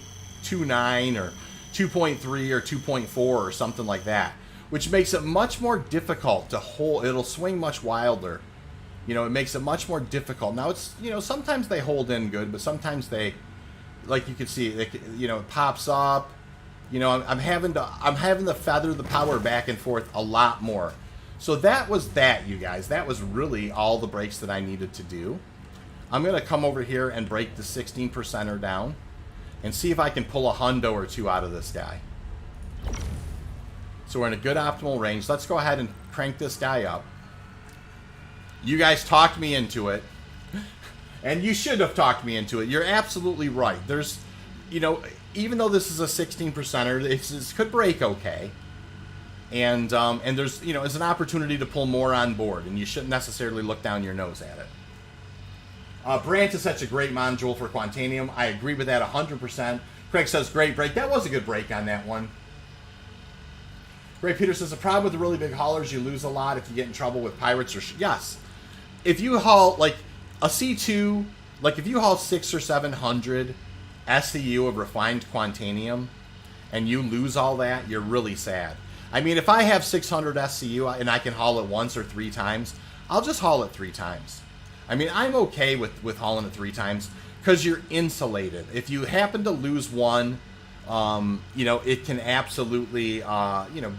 or 2.3 or 2.4 or something like that, which makes it much more difficult to hold. It'll swing much wilder. You know, it makes it much more difficult. Now, it's, you know, sometimes they hold in good, but sometimes they, like you can see, you know, it pops up. You know, I'm having to feather the power back and forth a lot more. So that was that, you guys. That was really all the breaks that I needed to do. I'm going to come over here and break the 16%er down and see if I can pull a hundo or two out of this guy. So we're in a good optimal range. Let's go ahead and crank this guy up. You guys talked me into it. And you should have talked me into it. You're absolutely right. There's, you know, even though this is a 16%er, it could break okay. And there's, you know, it's an opportunity to pull more on board, and you shouldn't necessarily look down your nose at it. Branch is such a great module for Quantanium. I agree with that 100%. Craig says, great break. That was a good break on that one. Ray Peter says, the problem with the really big haulers, you lose a lot if you get in trouble with pirates or... Yes. If you haul, like, a C2, like, if you haul 600 or 700 SCU of refined Quantanium and you lose all that, you're really sad. I mean, if I have 600 SCU and I can haul it once or 3 times, I'll just haul it 3 times. I mean, I'm okay with hauling it 3 times because you're insulated. If you happen to lose one, you know, it can absolutely, you know,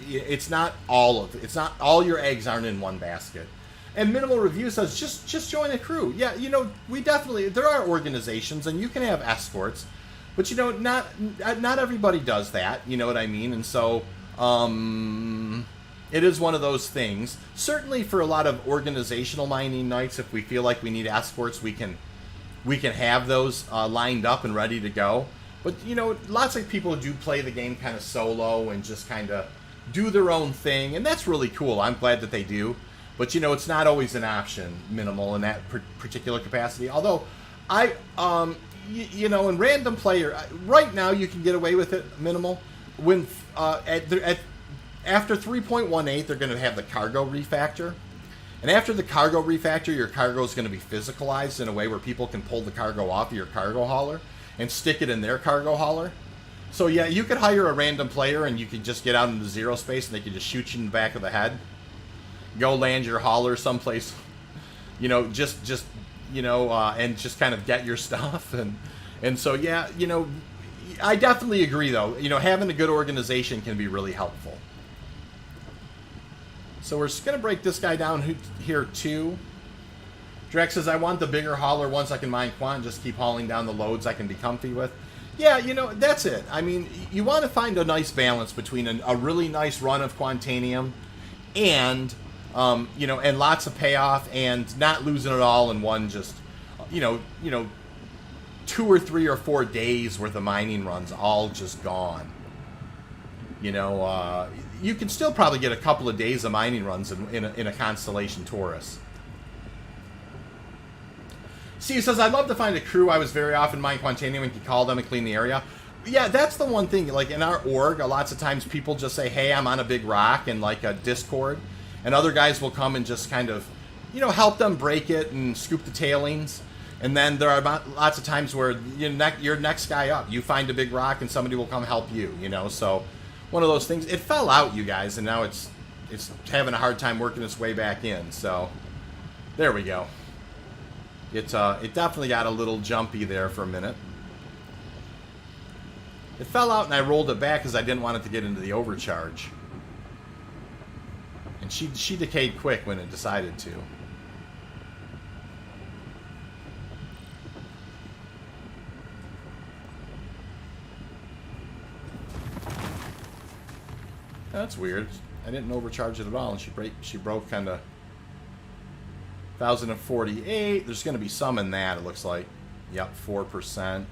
it's not all your eggs aren't in one basket. And Minimal Review says, just join a crew. Yeah, you know, there are organizations and you can have escorts, but, you know, not everybody does that. You know what I mean? And so, it is one of those things. Certainly for a lot of organizational mining nights, if we feel like we need escorts, we can have those lined up and ready to go. But, you know, lots of people do play the game kind of solo and just kind of do their own thing, and that's really cool. I'm glad that they do. But, you know, it's not always an option, Minimal, in that particular capacity. Although, you know, in random player, right now you can get away with it, Minimal. When after 3.18, they're going to have the cargo refactor. And after the cargo refactor, your cargo is going to be physicalized in a way where people can pull the cargo off of your cargo hauler and stick it in their cargo hauler. So, yeah, you could hire a random player and you could just get out into zero space and they could just shoot you in the back of the head. Go land your hauler someplace, you know, just you know, and just kind of get your stuff. And so, yeah, you know, I definitely agree, though. You know, having a good organization can be really helpful. So we're just going to break this guy down here, too. Drex says, I want the bigger hauler once I can mine Quant, just keep hauling down the loads I can be comfy with. Yeah, you know, that's it. I mean, you want to find a nice balance between a really nice run of Quantanium and, you know, and lots of payoff and not losing it all in one just, you know, 2 or 3 or 4 days worth of mining runs all just gone. You know, you can still probably get a couple of days of mining runs in a Constellation Taurus. Steve says, I'd love to find a crew. I was very often mine Quantanium and could call them and clean the area. Yeah, that's the one thing. Like, in our org, lots of times people just say, hey, I'm on a big rock in, like, a Discord. And other guys will come and just kind of, you know, help them break it and scoop the tailings. And then there are lots of times where you're next guy up. You find a big rock and somebody will come help you, you know. So, one of those things. It fell out, you guys, and now it's having a hard time working its way back in. So, there we go. It definitely got a little jumpy there for a minute. It fell out and I rolled it back because I didn't want it to get into the overcharge. And she decayed quick when it decided to. That's weird. I didn't overcharge it at all, and she broke kind of 1,048. There's going to be some in that, it looks like. Yep, 4%.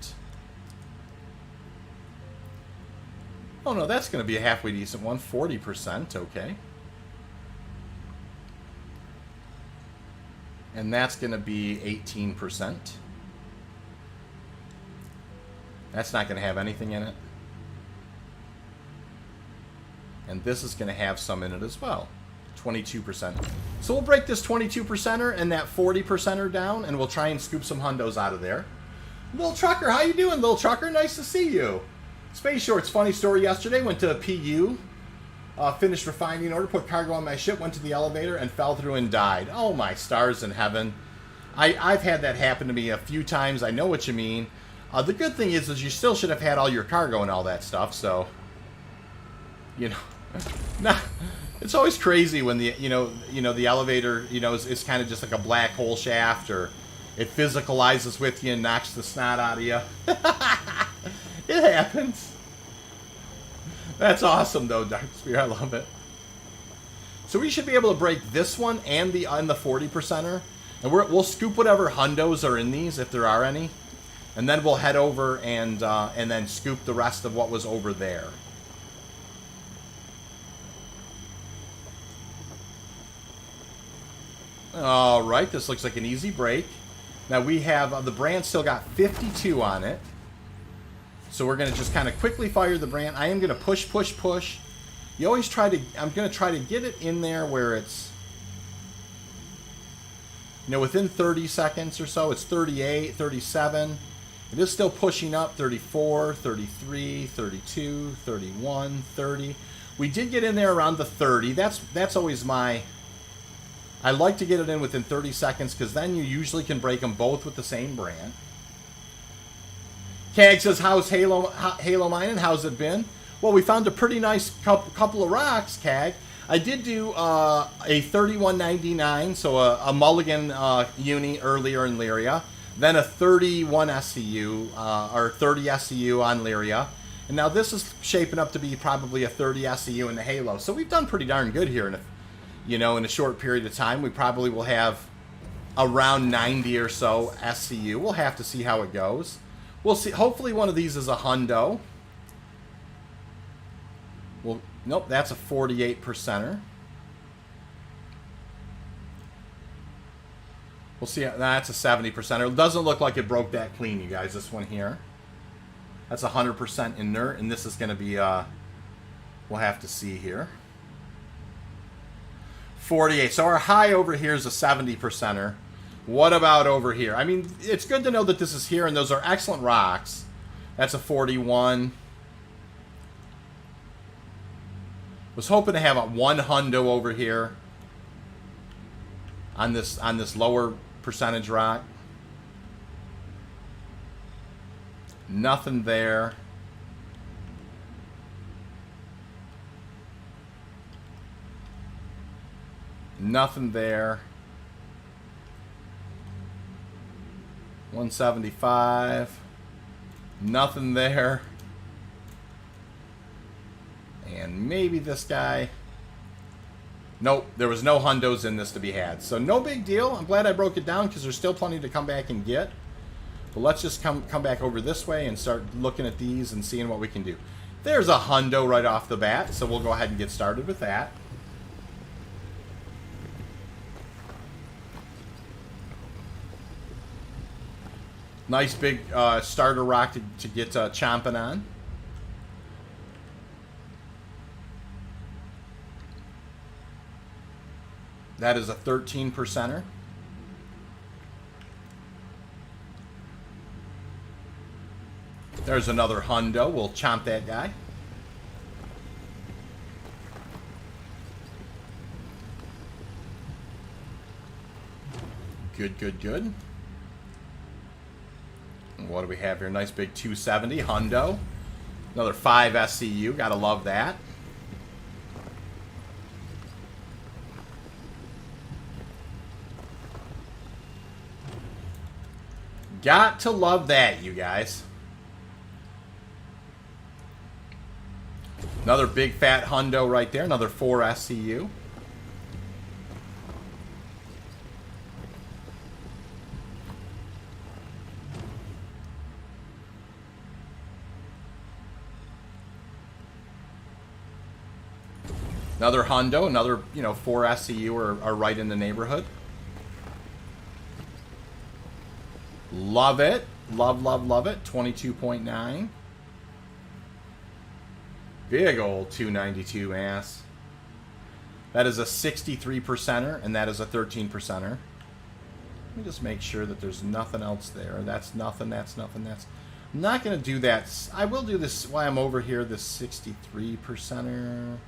Oh no, that's going to be a halfway decent one. 40%, okay. And that's going to be 18%. That's not going to have anything in it. And this is going to have some in it as well. 22%. So we'll break this 22%er and that 40%er down, and we'll try and scoop some hundos out of there. Little Trucker, how you doing, Little Trucker? Nice to see you. Space Shorts, funny story yesterday. Went to PU, finished refining order, put cargo on my ship, went to the elevator, and fell through and died. Oh, my stars in heaven. I've had that happen to me a few times. I know what you mean. The good thing is you still should have had all your cargo and all that stuff, so... You know... Nah, it's always crazy when the the elevator is kind of just like a black hole shaft, or it physicalizes with you and knocks the snot out of you. It happens. That's awesome though, Dark Spear. I love it. So we should be able to break this one and the 40%er, and we'll scoop whatever hundos are in these if there are any, and then we'll head over and then scoop the rest of what was over there. Alright, this looks like an easy break. Now we have, the brand still got 52 on it. So we're going to just kind of quickly fire the brand. I am going to push, push, push. You always try to, I'm going to try to get it in there where it's, within 30 seconds or so. It's 38, 37. It is still pushing up, 34, 33, 32, 31, 30. We did get in there around the 30. That's always my... I like to get it in within 30 seconds because then you usually can break them both with the same brand. Cag says, how's Halo mining? How's it been? Well, we found a pretty nice couple of rocks, Cag. I did do a 3199, so a mulligan uni earlier in Lyria. Then a 31 SCU, or 30 SCU on Lyria. And now this is shaping up to be probably a 30 SCU in the Halo. So we've done pretty darn good here in a short period of time. We probably will have around 90 or so SCU. We'll have to see how it goes. We'll see. Hopefully one of these is a hundo. Well, nope, that's a 48%er. We'll see. That's a 70%er. It doesn't look like it broke that clean, you guys, this one here. That's 100% inert, and this is going to be, we'll have to see here. 48. So our high over here is a 70%er. What about over here? I mean, it's good to know that this is here, and those are excellent rocks. That's a 41. Was hoping to have a 1 hundo over here on this lower percentage rock. Nothing there. Nothing there. 175. Nothing there. And maybe this guy. Nope, there was no hundos in this to be had. So no big deal. I'm glad I broke it down because there's still plenty to come back and get. But let's just come back over this way and start looking at these and seeing what we can do. There's a hundo right off the bat, so we'll go ahead and get started with that. Nice big starter rock to get chomping on. That is a 13%er. There's another hundo. We'll chomp that guy. Good, good, good. What do we have here? Nice big 270 hundo. Another 5 SCU. Gotta love that. Got to love that, you guys. Another big fat hundo right there. Another 4 SCU. Another hundo. Another, 4 SCU are right in the neighborhood. Love it. Love, love, love it. 22.9. Big old 292 mass. That is a 63%er, and that is a 13%er. Let me just make sure that there's nothing else there. That's nothing, that's nothing, that's... I'm not going to do that. I will do this while I'm over here, this 63%er.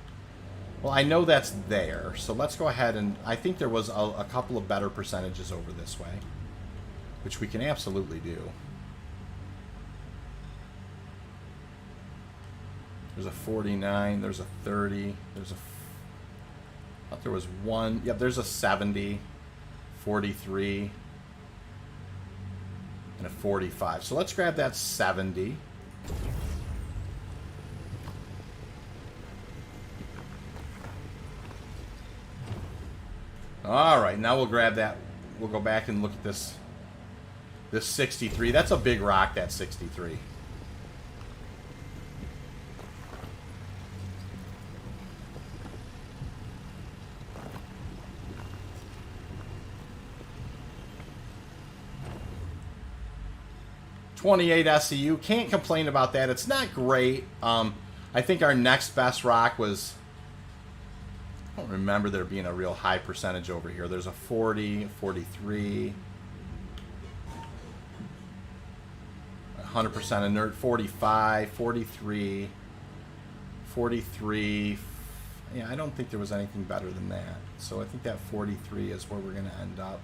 Well, I know that's there, so let's go ahead and... I think there was a couple of better percentages over this way, which we can absolutely do. There's a 49, there's a 30, there's a... I thought there was one... Yep, there's a 70, 43, and a 45. So let's grab that 70. All right, now we'll grab that. We'll go back and look at this 63. That's a big rock, that 63. $28 SCU. Can't complain about that. It's not great. I think our next best rock was... I don't remember there being a real high percentage over here. There's a 40, 43... 100% inert, 45, 43, 43. Yeah, I don't think there was anything better than that. So I think that 43 is where we're going to end up.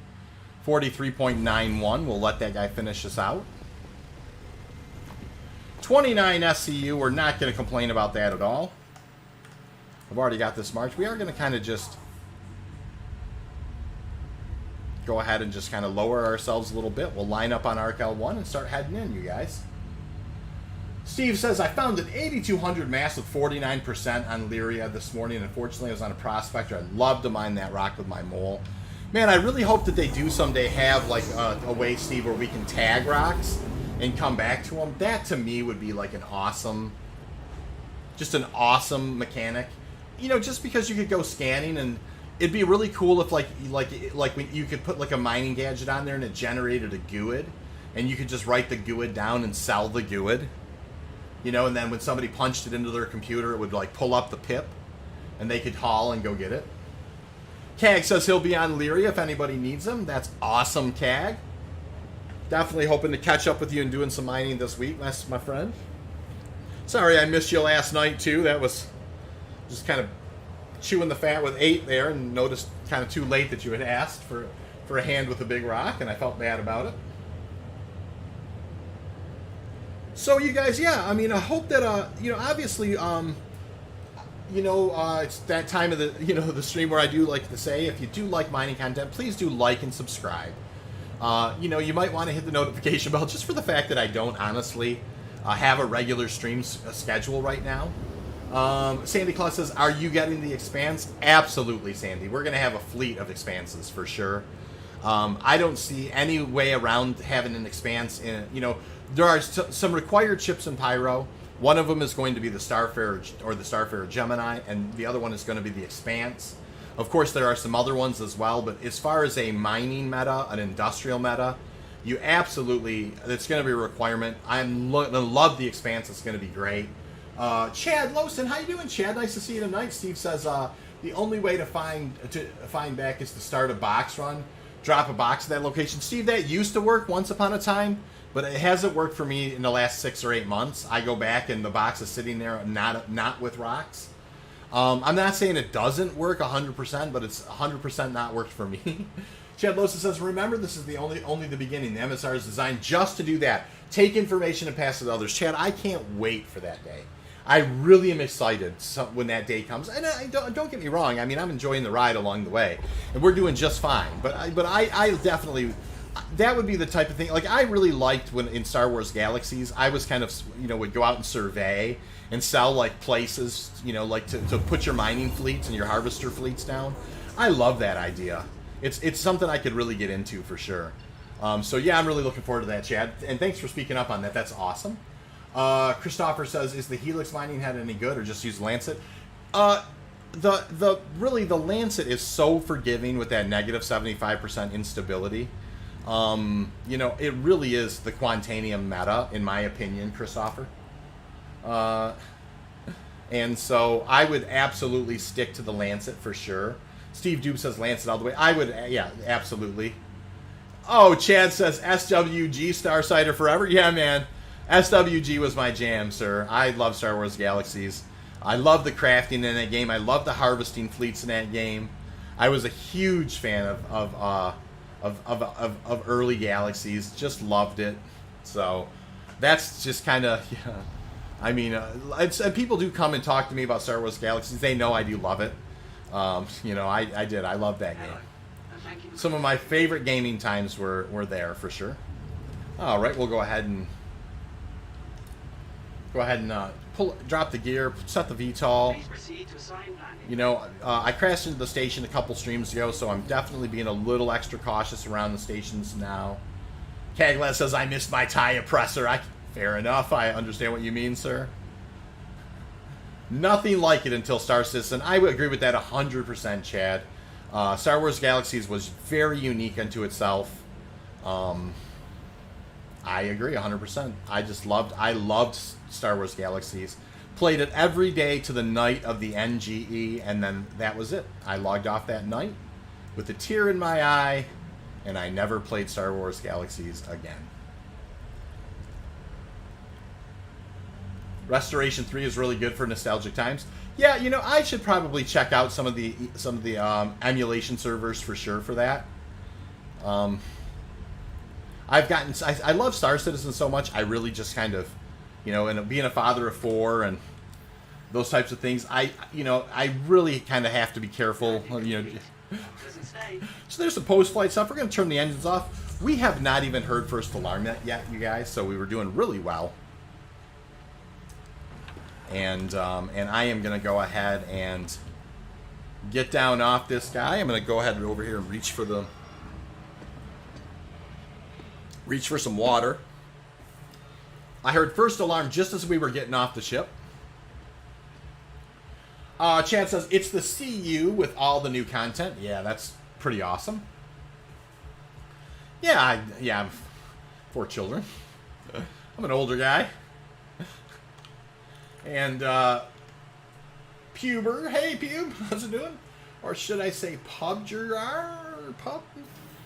43.91. We'll let that guy finish us out. 29 SCU. We're not going to complain about that at all. I've already got this marked. We are going to kind of just go ahead and just kind of lower ourselves a little bit. We'll line up on Arc L1 and start heading in, you guys. Steve says, I found an 8200 mass with 49% on Lyria this morning. Unfortunately, I was on a Prospector. I'd love to mine that rock with my mole. Man, I really hope that they do someday have like a way, Steve, where we can tag rocks and come back to them. That, to me, would be like an awesome, just an awesome mechanic. You know, just because you could go scanning, and it'd be really cool if like when you could put like a mining gadget on there and it generated a GUID, and you could just write the GUID down and sell the GUID. You know, and then when somebody punched it into their computer, it would like pull up the pip, and they could haul and go get it. Cag says he'll be on Lyria if anybody needs him. That's awesome, Cag. Definitely hoping to catch up with you and doing some mining this week, my friend. Sorry I missed you last night, too. That was just kind of chewing the fat with 8 there, and noticed kind of too late that you had asked for a hand with a big rock, and I felt bad about it. So you guys, yeah, I mean, I hope that, you know, obviously, it's that time of the, the stream where I do like to say, if you do like mining content, please do like and subscribe. You might want to hit the notification bell just for the fact that I don't honestly have a regular stream schedule right now. Sandy Claus says, are you getting the Expanse? Absolutely, Sandy. We're going to have a fleet of Expanses for sure. I don't see any way around having an Expanse in, there are some required chips in Pyro. One of them is going to be the Starfarer or the Starfarer Gemini, and the other one is going to be the Expanse. Of course, there are some other ones as well, but as far as a mining meta, an industrial meta, you absolutely, it's going to be a requirement. I'm going to love the Expanse. It's going to be great. Chad Lowson, how you doing, Chad? Nice to see you tonight. Steve says the only way to find back is to start a box run, drop a box at that location. Steve, that used to work once upon a time, but it hasn't worked for me in the last 6 or 8 months. I go back and the box is sitting there, not with rocks. I'm not saying it doesn't work 100%, but it's 100% not worked for me. Chad Losa says, remember, this is the only the beginning. The MSR is designed just to do that. Take information and pass it to others. Chad, I can't wait for that day. I really am excited when that day comes. And don't get me wrong. I mean, I'm enjoying the ride along the way. And we're doing just fine. But I definitely... That would be the type of thing. Like, I really liked when in Star Wars Galaxies, I was kind of, would go out and survey and sell, like, places, like to put your mining fleets and your harvester fleets down. I love that idea. It's something I could really get into for sure. So, yeah, I'm really looking forward to that, Chad. And thanks for speaking up on that. That's awesome. Christopher says, is the Helix mining head any good or just use Lancet? The Lancet is so forgiving with that negative 75% instability. It really is the Quantanium meta, in my opinion, Christopher. And so I would absolutely stick to the Lancet for sure. Steve Dube says Lancet all the way. I would, yeah, absolutely. Oh, Chad says SWG Starsider forever. Yeah, man. SWG was my jam, sir. I love Star Wars Galaxies. I love the crafting in that game. I love the harvesting fleets in that game. I was a huge fan of early Galaxies. Just loved it. So that's just kind of, yeah. I mean, and people do come and talk to me about Star Wars Galaxies. They know I do love it. I did. I love that game. Some of my favorite gaming times were there for sure. All right, we'll go ahead and drop the gear, set the VTOL. I crashed into the station a couple streams ago, so I'm definitely being a little extra cautious around the stations now. Caglat says, I missed my tie oppressor. Fair enough. I understand what you mean, sir. Nothing like it until Star Citizen. I would agree with that 100%, Chad. Star Wars Galaxies was very unique unto itself. I agree 100%. I loved Star Wars Galaxies. Played it every day to the night of the NGE, and then that was it. I logged off that night with a tear in my eye, and I never played Star Wars Galaxies again. Restoration 3 is really good for nostalgic times. Yeah, I should probably check out some of the emulation servers for sure for that. I love Star Citizen so much. I really just kind of, and being a father of 4 and those types of things, I really kind of have to be careful. So there's some post-flight stuff. We're going to turn the engines off. We have not even heard first alarm yet, you guys. So we were doing really well. And I am going to go ahead and get down off this guy. I'm going to go ahead and over here and reach for some water. I heard first alarm just as we were getting off the ship. Chad says, it's the CU with all the new content. Yeah, that's pretty awesome. Yeah, I'm 4 children. I'm an older guy. And, Puber. Hey, Pube. How's it doing? Or should I say Pubger? Pub?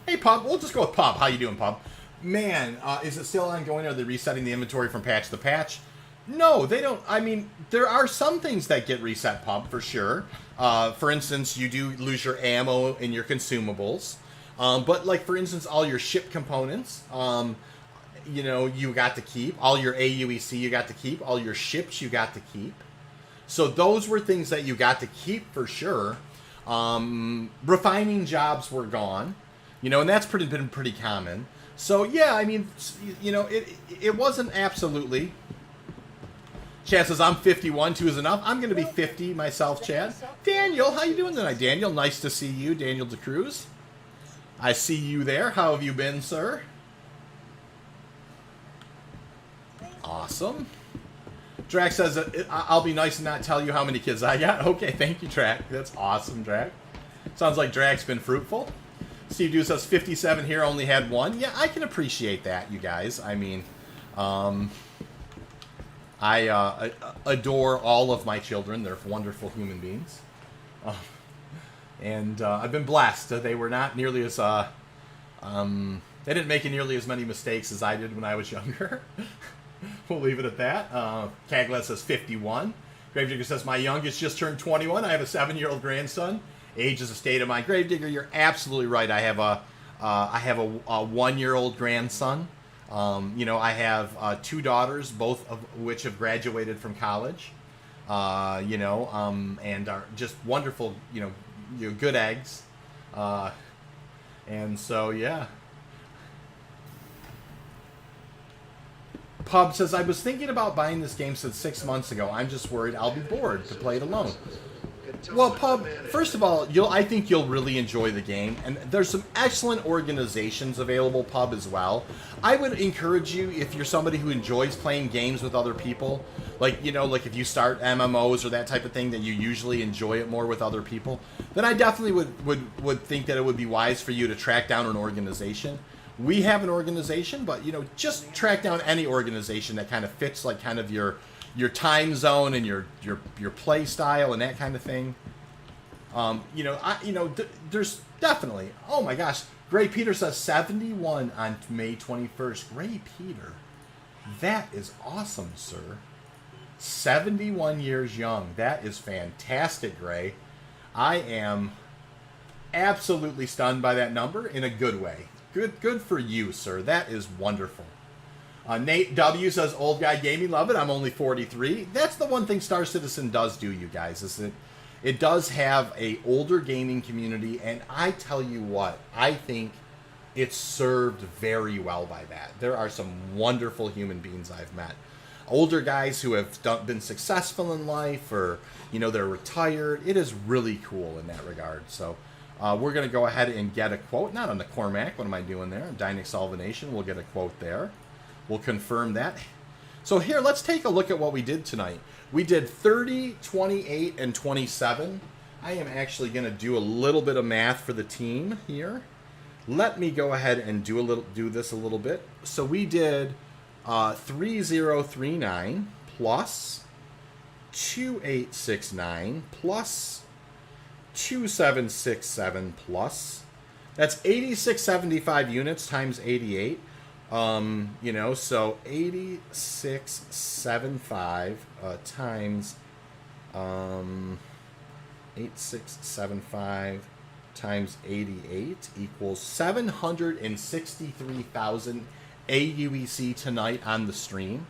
Hey, Pub. We'll just go with Pub. How you doing, Pub? Man, is it still ongoing? Are they resetting the inventory from patch to patch? No, they don't. I mean, there are some things that get reset, Pub, for sure. For instance, you do lose your ammo and your consumables. But, like, for instance, all your ship components, you got to keep. All your aUEC you got to keep. All your ships you got to keep. So those were things that you got to keep for sure. Refining jobs were gone. And that's been pretty common. So, yeah, I mean, it wasn't absolutely. Chad says, I'm 51, 2 is enough. I'm going to be 50 myself, Chad. Daniel, how you doing tonight, Daniel? Nice to see you, Daniel DeCruz. I see you there. How have you been, sir? Awesome. Drac says, I'll be nice and not tell you how many kids I got. Okay, thank you, Drac. That's awesome, Drac. Sounds like Drac's been fruitful. Steve Dew says 57 here, only had 1. Yeah, I can appreciate that, you guys. I mean, I adore all of my children. They're wonderful human beings. And I've been blessed. They were not nearly as... they didn't make nearly as many mistakes as I did when I was younger. We'll leave it at that. Caglet says 51. Gravedigger says, my youngest just turned 21. I have a 7-year-old grandson. Age is a state of mind. Gravedigger, you're absolutely right. I have a 1-year-old grandson. I have 2 daughters, both of which have graduated from college. And are just wonderful, good eggs. And so, yeah. Pub says, I was thinking about buying this game since 6 months ago. I'm just worried I'll be bored to play it alone. Well, Pub, first of all, I think you'll really enjoy the game. And there's some excellent organizations available, Pub, as well. I would encourage you, if you're somebody who enjoys playing games with other people, like if you start MMOs or that type of thing, that you usually enjoy it more with other people, then I definitely would think that it would be wise for you to track down an organization. We have an organization, but, just track down any organization that kind of fits, like, kind of your time zone and your play style and that kind of thing. There's definitely, oh my gosh, Gray Peter says 71 on May 21st. Gray Peter, that is awesome, sir. 71 years young. That is fantastic, Gray. I am absolutely stunned by that number in a good way. Good for you, sir. That is wonderful. Nate W says, old guy gaming, love it. I'm only 43. That's the one thing Star Citizen does do, you guys, is that it does have a older gaming community, and I tell you what, I think it's served very well by that. There are some wonderful human beings I've met. Older guys who have been successful in life, or, they're retired. It is really cool in that regard. So we're going to go ahead and get a quote. Not on the Cormac. What am I doing there? Dynic Salvination. We'll get a quote there. We'll confirm that. So here, let's take a look at what we did tonight. We did 30, 28, and 27. I am actually going to do a little bit of math for the team here. Let me go ahead and do this a little bit. So we did 3039 plus 2869 plus 2767 plus. That's 8675 units times 88. So 8675 times 8675 times 88 equals 763,000 aUEC tonight on the stream.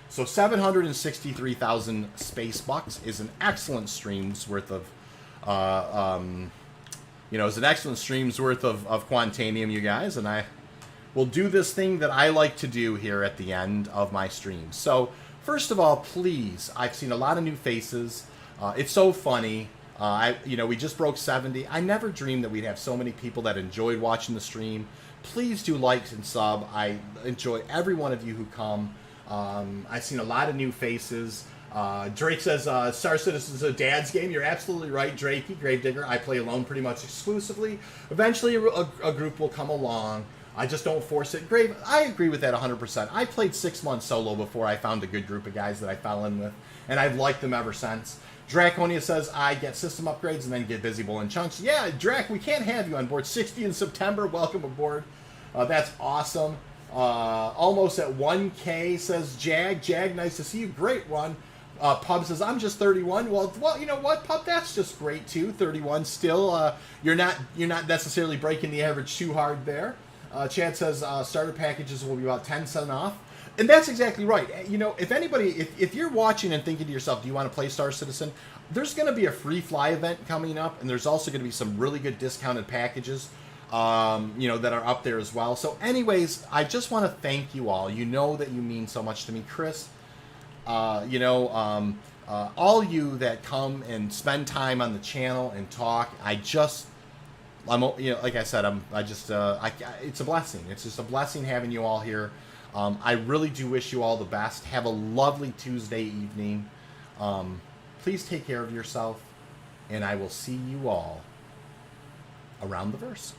So 763,000 space bucks is an excellent stream's worth of Quantanium, you guys, and I will do this thing that I like to do here at the end of my stream. So, first of all, please, I've seen a lot of new faces. It's so funny. We just broke 70. I never dreamed that we'd have so many people that enjoyed watching the stream. Please do like and sub. I enjoy every one of you who come. I've seen a lot of new faces. Drake says, Star Citizen's a dad's game. You're absolutely right, Drakey, Gravedigger. I play alone pretty much exclusively. Eventually, a group will come along. I just don't force it. Grave, I agree with that 100%. I played 6 months solo before I found a good group of guys that I fell in with, and I've liked them ever since. Draconia says, I get system upgrades and then get busy bowling chunks. Yeah, Drac, we can't have you on board. 60 in September. Welcome aboard. That's awesome. Almost at 1K, says Jag. Jag, nice to see you. Great run. Pub says, I'm just 31. Well, you know what, Pub? That's just great, too. 31 still. You're not necessarily breaking the average too hard there. Chad says, starter packages will be about 10 cents off. And that's exactly right. If anybody, if you're watching and thinking to yourself, do you want to play Star Citizen? There's going to be a free fly event coming up, and there's also going to be some really good discounted packages, that are up there as well. So anyways, I just want to thank you all. You know that you mean so much to me. Chris, all you that come and spend time on the channel and talk, like I said, it's a blessing. It's just a blessing having you all here. I really do wish you all the best. Have a lovely Tuesday evening. Please take care of yourself, and I will see you all around the verse.